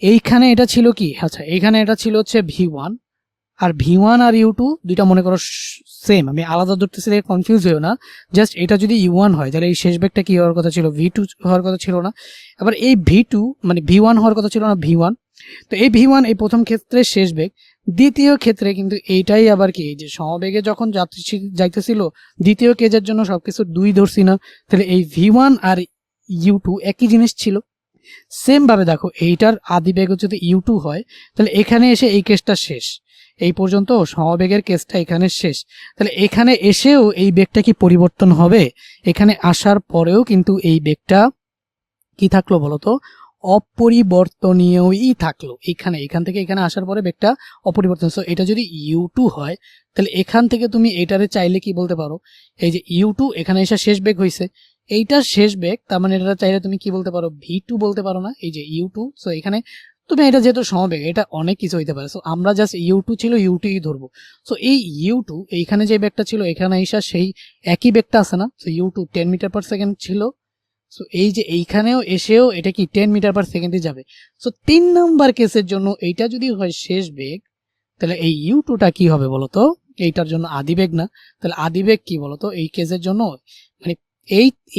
এইখানে এটা ছিল কি, আচ্ছা এইখানে এটা ছিল হচ্ছে v1, আর v1 আর u2 দুইটা মনে করো সেম, আমি আলাদা ধরতেছি, কনফিউজ হয়েও না। জাস্ট এটা যদি u1 হয় তাহলে এই শেষ বেগটা কি হওয়ার কথা ছিল, v2 হওয়ার কথা ছিল না। আবার এই v2 মানে v1 হওয়ার কথা ছিল না, v1। তো এই v1 এই প্রথম ক্ষেত্রে শেষ বেগ, দ্বিতীয় ক্ষেত্রে কিন্তু এইটাই আবার কি, যে সমবেগে যখন যাইতেছিল দ্বিতীয় কেজের জন্য সবকিছু 2 ধরছি না, তাহলে এই v1 আর u2 একই জিনিস ছিল। সেম ভাবে দেখো এইটার আদি বেগ যদি u2 হয় তাহলে এখানে এসে এই কেসটা শেষ, এই পর্যন্ত সমবেগের কেসটা এখানে শেষ। তাহলে এখানে এসেও এই বেগটা কি পরিবর্তন হবে, এখানে আসার পরেও কিন্তু এই বেগটা কি থাকলো বলতো, অপরিবর্তনীয়ই থাকলো। এখান থেকে এখানে আসার পরে বেগটা অপরিবর্তনীয়। সো এটা যদি u2 হয় তাহলে এখান থেকে তুমি এটারে চাইলে কি বলতে পারো, এই যে u2 এখানে এসে শেষ বেগ হয়েছে, এইটা শেষ বেগ, তার মানে এটা চাইলে তুমি কি বলতে পারো, v2 বলতে পারো না, এই যে u2। সো এখানে তুমি এটা যেহেতু সমবেগ, এটা অনেক কিছু হইতে পারে। সো আমরা জাস্ট u2 ছিল u2ই ধরবো। সো এই u2 এইখানে যে বেগটা ছিল এখানে এসে সেই একই বেগটা আছে না, so u2 10 metre per second ছিল। সো এই যে এইখানেও এসেও এটা কি 10 মিটার পার সেকেন্ডে যাবে। সো 3 নাম্বার কেসের জন্য এইটা যদি হয় শেষ বেগ, তাহলে এই u2টা কি হবে বলতো, এইটার জন্য আদি বেগ না, তাহলে আদি বেগ কি বলতো এই কেসের জন্য, মানে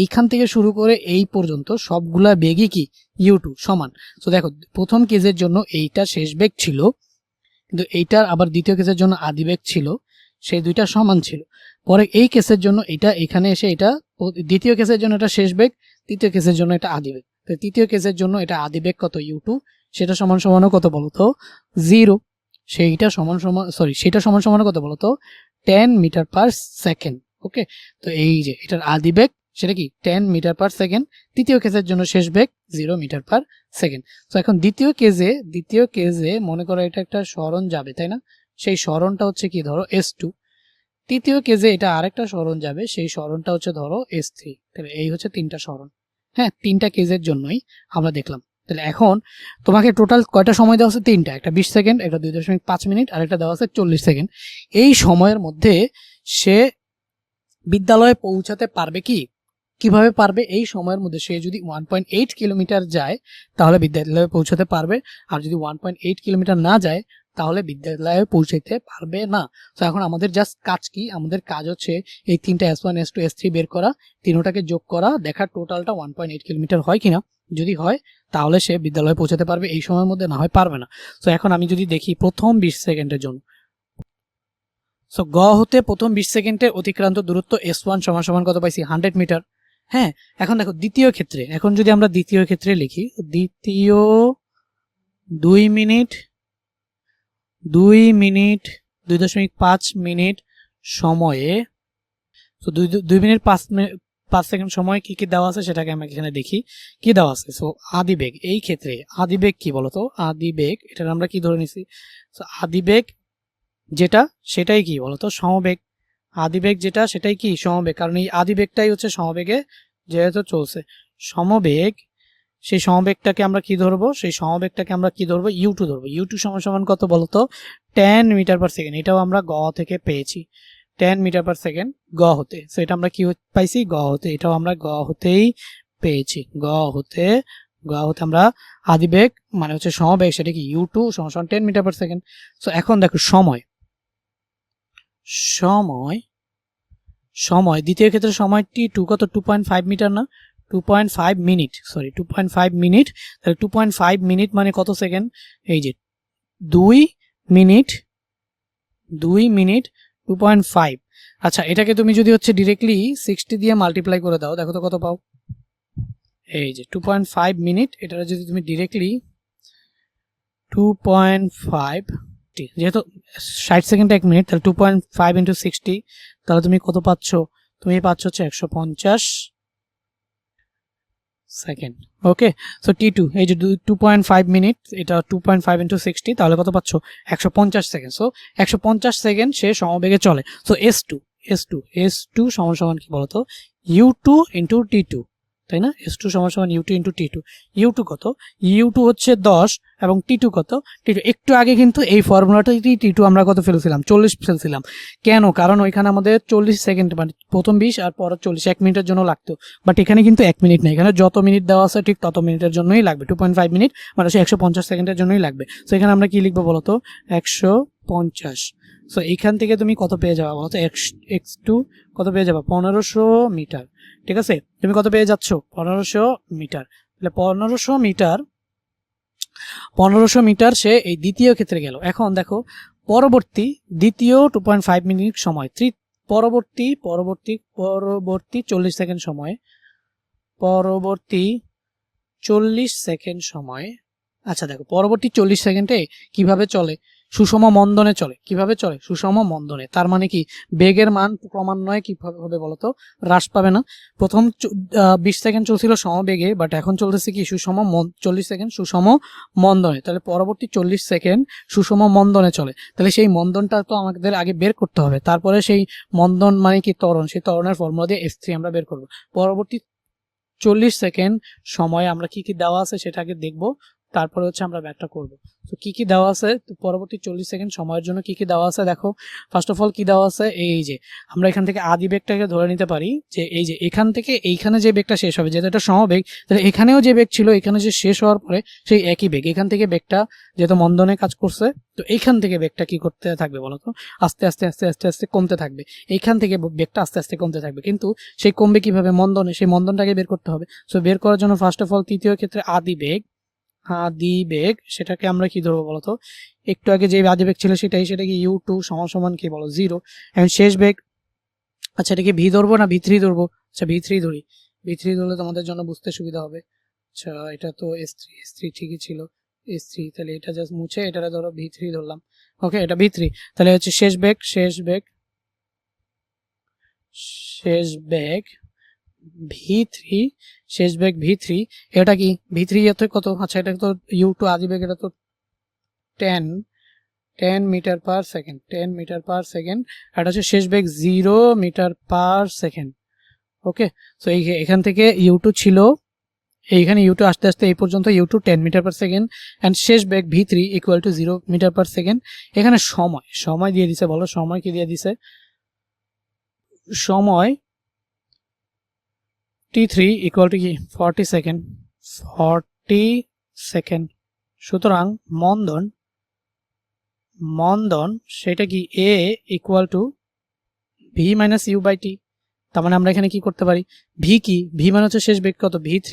এইখান থেকে শুরু করে এই পর্যন্ত সবগুলা বেগই কি u2 সমান। সো দেখো প্রথম কেসের জন্য এইটা শেষ বেগ ছিল, কিন্তু এইটার আবার দ্বিতীয় কেসের জন্য আদি বেগ ছিল, সেই দুইটা সমান ছিল। পরে এই কেসের জন্য এটা এখানে এসে এটা দ্বিতীয় কেসের জন্য এটা শেষ বেগ, তৃতীয় কেসের জন্য এটা আদি বেগ। তো তৃতীয় কেসের জন্য এটা আদি বেগ কত u2, সেটা সমান সমান কত বলতো 0, সেটা সমান সমান কত বলতো 10 মিটার পার সেকেন্ড। ওকে, তো এই যে এটার আদি বেগ সেটা কি 10 মিটার পার সেকেন্ড, তৃতীয় কেসের জন্য শেষ বেগ 0 মিটার পার সেকেন্ড। তো এখন দ্বিতীয় কেজে মনে করো এটা একটা সরণ যাবে, তাই না, সেই সরণটা হচ্ছে কি ধরো s2। তৃতীয় কেজে এটা আরেকটা সরণ যাবে, সেই সরণটা হচ্ছে ধরো s3। তাহলে এই হচ্ছে 3টা সরণ, হ্যাঁ 3টা কেজের জন্যই আমরা দেখলাম। তাহলে এখন তোমাকে টোটাল কয়টা সময় দেওয়া আছে, 3টা, একটা 20 সেকেন্ড, একটা 2.5 মিনিট, আর একটা দেওয়া আছে 40 সেকেন্ড। এই সময়ের মধ্যে সে বিদ্যালয়ে পৌঁছাতে পারবে কিভাবে পারবে, এই সময়ের মধ্যে সে যদি 1.8 কিলোমিটার যায় তাহলে বিদ্যালয়ে পৌঁছাতে পারবে, আর যদি 1.8 কিলোমিটার না যায় তাহলে বিদ্যালয়ে পৌঁছাতে পারবে না। তো এখন আমাদের জাস্ট কাজ কি, আমাদের কাজ হচ্ছে এই 3টা s1 s2 s3 বের করা, তিনোটাকে যোগ করা, দেখা টোটালটা 1.8 কিলোমিটার হয় কিনা। যদি হয় তাহলে সে বিদ্যালয়ে পৌঁছাতে পারবে এই সময়ের মধ্যে, না হয় পারবে না। তো এখন আমি যদি দেখি প্রথম 20 সেকেন্ডের জন্য, সো গ হতে প্রথম 20 সেকেন্ডের অতিক্রান্ত দূরত্ব s1 সমান সমান কত পাইছি 100 মিটার। হ্যাঁ, এখন দেখো দ্বিতীয় ক্ষেত্রে, এখন যদি আমরা দ্বিতীয় ক্ষেত্রে লিখি, দ্বিতীয় 2 মিনিট 2.5 মিনিট সময়ে, তো 2 মিনিট 5 সেকেন্ড সময় কি কি দেওয়া আছে সেটাকে আমরা এখানে দেখি কি দেওয়া আছে। সো আদি বেগ, এই ক্ষেত্রে আদি বেগ কি বলতো, আদি বেগ এটা আমরা কি ধরে নিছি, সো আদি বেগ যেটা সেটাই কি বলতো সমবেগ, আদি বেগ যেটা সেটাই কি সমবেগ, কারণ এই আদি বেগটাই হচ্ছে সমবেগে যেহেতু চলছে। সমবেগ, সেই সমবেগটাকে আমরা কি ধরবো, u2 ধরবো। u2 সমান সমান কত বলতো 10 মিটার পার সেকেন্ড, এটাও আমরা গ থেকে পেয়েছি 10 মিটার পার সেকেন্ড গ হতে। সো এটা আমরা কি পাইছি গ হতে, এটাও আমরা গ হতেই পেয়েছি, গ হতে আমরা আদি বেগ মানে হচ্ছে সমবেগ, সেটা কি u2 সমান সমান 10 মিটার পার সেকেন্ড। সো এখন দেখো সময় দ্বিতীয় ক্ষেত্রে সময়টি 2 কত 2.5 মিটার না 2.5 মিনিট, 2.5 মিনিট। তাহলে 2.5 মিনিট মানে কত সেকেন্ড, এই যে 2 মিনিট 2.5। আচ্ছা এটাকে তুমি যদি হচ্ছে ডিরেক্টলি 60 দিয়ে মাল্টিপ্লাই করে দাও, দেখো তো কত পাও, এই যে 2.5 মিনিট, এটা যদি তুমি ডিরেক্টলি 2.5, যেহেতু 60 সেকেন্ড 1 মিনিট, তাহলে 2.5 ইন্টু 60, তাহলে তুমি কত পাচ্ছ, তুমি পাচ্ছ হচ্ছে 150 সেকেন্ড। ওকে, সো t2 এই যে 2.5 মিনিট, এটা 2.5 ইন্টু 60, তাহলে কত পাচ্ছ 150 সেকেন্ড। সো 150 সেকেন্ড সে সমবেগে চলে। সো S2 সমান সমান কি বলতো U2 ইন্টু T2, তাই না? S2 সমান সমান U2 ইন্টু T2। U2 কত? U2 হচ্ছে 10 এবং T2 কত? T2 একটু আগে কিন্তু এই ফর্মুলাটাই T2 আমরা কত ফেলছিলাম? 40 ফেলছিলাম। কেন? কারণ ওইখানে আমাদের 40 সেকেন্ড মানে প্রথম 20 আর পরের 40 1 মিনিটের জন্য লাগতো, বাট এখানে কিন্তু 1 মিনিট নেই, এখানে যত মিনিট দেওয়া আছে ঠিক তত মিনিটের জন্যই লাগবে। 2.5 মিনিট মানে 150 সেকেন্ডের জন্যই লাগবে। সো এখানে আমরা কি লিখবো বলতো? 150। সো এইখান থেকে তুমি কত পেয়ে যাবা বলতো? x2 কত পেয়ে যাবা? 1500 মিটার। ঠিক আছে, তুমি কত পেয়ে যাচ্ছ? 1500 মিটার। তাহলে 1500 মিটার সে এই দ্বিতীয় ক্ষেত্রে গেল। এখন দেখো পরবর্তী দ্বিতীয় 2.5 মিনিট সময়, পরবর্তী 40 সেকেন্ড সময়, পরবর্তী 40 সেকেন্ড সময়। আচ্ছা দেখো পরবর্তী 40 সেকেন্ডে কিভাবে চলে? সুষম মন্দনে চলে। কিভাবে চলে? সুষম মন্দনে। তার মানে কি বেগের মান ক্রমান্বয়ে কিভাবে হবে বলতো? হ্রাস পাবে না। প্রথম 20 সেকেন্ড চলছিল সমবেগে, বাট এখন চলতেছে কি 40 সেকেন্ড সুষম মন্দনে। তাহলে পরবর্তী 40 সেকেন্ড সুষম মন্দনে চলে। তাহলে সেই মন্দনটা তো আমাদের আগে বের করতে হবে, তারপরে সেই মন্দন মানে কি ত্বরণ, সেই ত্বরণের ফর্মুলা দিয়ে S3 আমরা বের করব। পরবর্তী 40 সেকেন্ড সময় আমরা কি কি দেওয়া আছে সেটাকে দেখব, তারপরে হচ্ছে আমরা ব্যাকটা করব। তো কি কি দেওয়া আছে তো পরবর্তী 40 সেকেন্ড সময়ের জন্য কি কি দেওয়া আছে দেখো। ফার্স্ট অফ অল কি দেওয়া আছে? এই যে আমরা এখান থেকে আদি বেগটাকে ধরে নিতে পারি যে এই যে এখান থেকে এইখানে যে বেগটা শেষ হবে, যেহেতু এটা সমবেগ, তাহলে এখানেও যে বেগ ছিল এখানে যে শেষ হওয়ার পরে সেই একই বেগ এখান থেকে বেগটা যেহেতু মন্দনে কাজ করছে, তো এইখান থেকে বেগটা কি করতে থাকবে বলতো? আস্তে আস্তে আস্তে আস্তে আস্তে কমতে থাকবে। এইখান থেকে বেগটা আস্তে আস্তে কমতে থাকবে, কিন্তু সেই কমবে কিভাবে? মন্দনে। সেই মন্দনটাকে বের করতে হবে। সো বের করার জন্য ফার্স্ট অফ অল তৃতীয় ক্ষেত্রে আদি বেগ সেটাকে আমরা কি ধরবো বলতো? একটু আগে যে আদি বেগ ছিল সেটা কি U2 সমান সমান কি বলো? 0। এখন শেষ বেগ, আচ্ছা এটাকে ভি ধরবো না V3 ধরবো? আচ্ছা V3 ধরি। V3 ধরলে তোমাদের জন্য বুঝতে সুবিধা হবে। আচ্ছা এটা তো S3 ঠিকই ছিল S3, তাহলে এটা জাস্ট মুছে এটা ধরো V3 ধরলাম। ওকে, এটা V3। তাহলে হচ্ছে শেষ বেগ V3, শেষ বেগ V3। এটা কি V3 এতে কত? আচ্ছা এটা তো U2 আদি বেগ, এটা তো 10 metre per second, 10 metre per second. এটা হচ্ছে শেষ বেগ 0 metre per second. Okay, so এখান থেকে U2 ছিল, এইখানে U2 আস্তে আস্তে এই পর্যন্ত U2 10 metre per second and শেষ বেগ V3 equal to 0 metre per second. এখানে সময় দিয়ে দিছে, বলো সময় কি দিয়ে দিছে? সময় T3 ইকুয়াল টু কি 40 সেকেন্ড, 40 সেকেন্ড। সুতরাং মন্দন সেটা কি A equal to V minus u by t. তার মানে আমরা এখানে কি করতে পারি? ভি কি? ভি মানে হচ্ছে শেষ বেগ কত? V3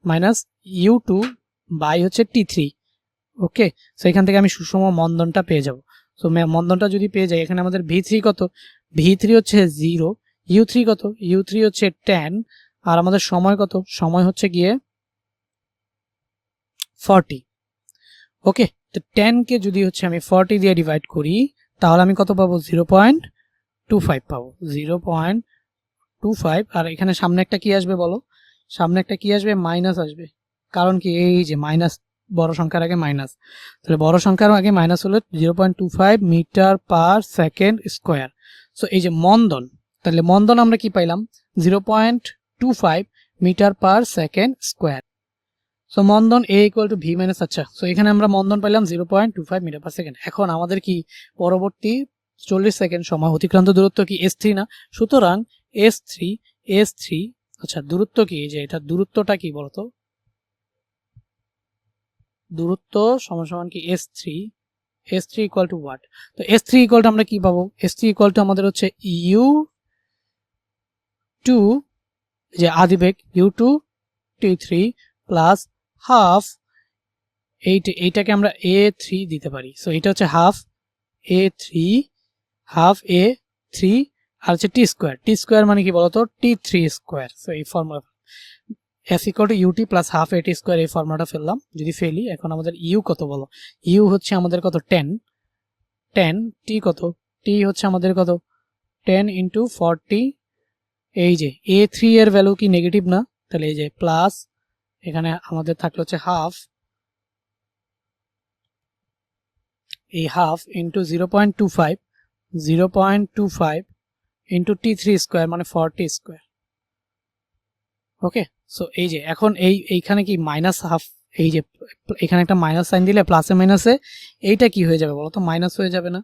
মাইনাস U2 বাই হচ্ছে T3। ওকে, সো এখান থেকে আমি সুষম মন্দনটা পেয়ে যাব। সো মন্দনটা যদি পেয়ে যাই, এখানে আমাদের V3 কত? V3 হচ্ছে 0, U3 কত? U3 হচ্ছে 10, আর আমাদের সময় কত? সময় হচ্ছে গিয়ে 40। ওকে, তো 10 কে যদি হচ্ছে আমি 40 দিয়ে ডিভাইড করি তাহলে আমি কত পাবো? 0.25 পাবো, 0.25। আর এখানে সামনে একটা কি আসবে বলো? সামনে একটা কি আসবে? মাইনাস আসবে। কারণ কি? এই যে মাইনাস, বড় সংখ্যার আগে মাইনাস, তাহলে বড় সংখ্যার আগে মাইনাস হলে 0.25 metre per second square. So এই যে মন্দন, তাহলে মন্দন আমরা কি পাইলাম? 0.25 metre per second square. So মন্দন A equal to v minus. আচ্ছা, সো এখানে আমরা মন্দন পাইলাম 0.25 মিটার পার সেকেন্ড। এখন আমাদের কি পরবর্তী 40 সেকেন্ড সময় অতিক্রান্ত দূরত্ব কি S3 না? সুতরাং S3, আচ্ছা দূরত্ব কি? যে এটা দূরত্বটা কি বলতো? দূরত্ব সমান কি S3 ইকুয়াল টু হোয়াট? তো S3 ইকুয়াল টু আমরা কি পাবো? S3 ইকুয়াল টু আমাদের হচ্ছে U2, যে আদি বেগ U2 T3 প্লাস হাফ এইটাকে আমরা A3 দিতে পারি। সো এটা হচ্ছে হাফ A3 আর হচ্ছে টি স্কোয়ার মানে কি বলতো? T3 square. সো এই formula S equal to UT plus half AT square, এই ফর্মুলাটা ফেললাম। যদি ফেলি, এখন আমাদের U কত বলো? U হচ্ছে আমাদের কত? 10, T কত? T হচ্ছে আমাদের কত? 10 ইন্টু 40। এই যে A3 এর ভ্যালু কি নেগেটিভ না? তাহলে এই যে প্লাস, এখানে আমাদের থাকলো হচ্ছে হাফ, এই half into 0.25 into t3 square মানে 40 স্কোয়ার। ওকে, সো এই যে এখন এইখানে কি মাইনাস হাফ, এই যে এখানে একটা মাইনাস সাইন দিলে প্লাসে মাইনাসে এইটা কি হয়ে যাবে বলো তো, মাইনাস হয়ে যাবে না?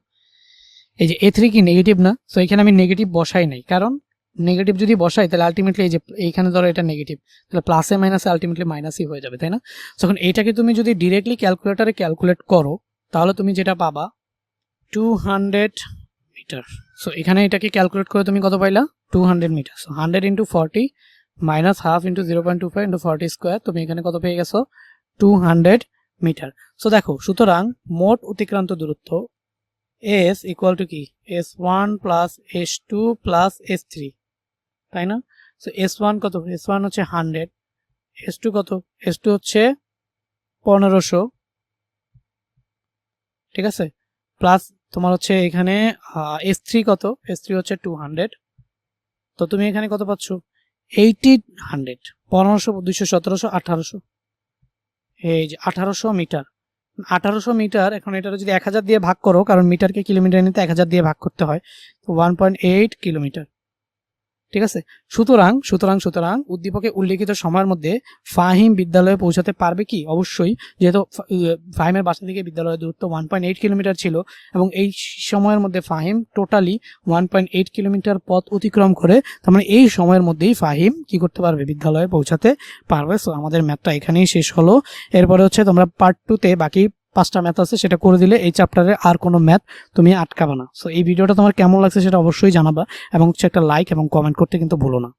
এই যে a3 কি নেগেটিভ না? সো এখানে আমি নেগেটিভ বসাই নাই, কারণ নেগেটিভ যদি বসাই তাহলে আলটিমেটলি এই যে এইখানে ধরো এটা নেগেটিভ, তাহলে প্লাসে মাইনাসে আলটিমেটলি মাইনাসই হয়ে যাবে, তাই না? যখন এইটাকে তুমি যদি ডিরেক্টলি ক্যালকুলেটরে ক্যালকুলেট করো তাহলে তুমি যেটা পাবা 200 মিটার। সো এখানে এটাকে ক্যালকুলেট করে তুমি কত পাইলা? 200 metre. So 100 into 40 minus half into 0.25 into 40 square, তুমি এখানে কত পেয়ে গেছো? 200 মিটার। সো দেখো, সুতরাং মোট অতিক্রান্ত দূরত্ব s ইকুয়াল টু কি, s1 plus s2 plus s3, তাই না? সো s1 কত? s1 হচ্ছে 100, s2 কত? s2 হচ্ছে 1500, ঠিক আছে, প্লাস তোমার হচ্ছে এখানে s3 কত? s3 হচ্ছে 200। তো তুমি এখানে কত পাচ্ছ? 1800, 1500, 200, 1700, 1800, এই যে 1800 মিটার। 1800 মিটার, এখন এটা যদি 1000 দিয়ে ভাগ করো, কারণ মিটারকে কিলোমিটার নিতে 1000 দিয়ে ভাগ করতে হয়, তো 1.8 কিলোমিটার, ঠিক আছে। সুতরাং সুতরাং সুতরাং উদ্দীপকে উল্লেখিত সময়ের মধ্যে ফাহিম বিদ্যালয়ে পৌঁছাতে পারবে কি? অবশ্যই, যেহেতু ফাহিমের বাসা থেকে বিদ্যালয়ের দূরত্ব 1.8 কিলোমিটার ছিল এবং এই সময়ের মধ্যে ফাহিম টোটালি 1.8 কিলোমিটার পথ অতিক্রম করে, তার মানে এই সময়ের মধ্যেই ফাহিম কি করতে পারবে? বিদ্যালয়ে পৌঁছাতে পারবে। সো আমাদের ম্যাথটা এখানেই শেষ হলো। এরপরে হচ্ছে তোমরা পার্ট 2-তে বাকি 5টা ম্যাথ আছে, সেটা করে দিলে এই চ্যাপ্টারে আর কোনো ম্যাথ তুমি আটকাবে না। সো এই ভিডিওটা তোমার কেমন লাগছে সেটা অবশ্যই জানাবা এবং হচ্ছে একটা লাইক এবং কমেন্ট করতে কিন্তু ভুলো না।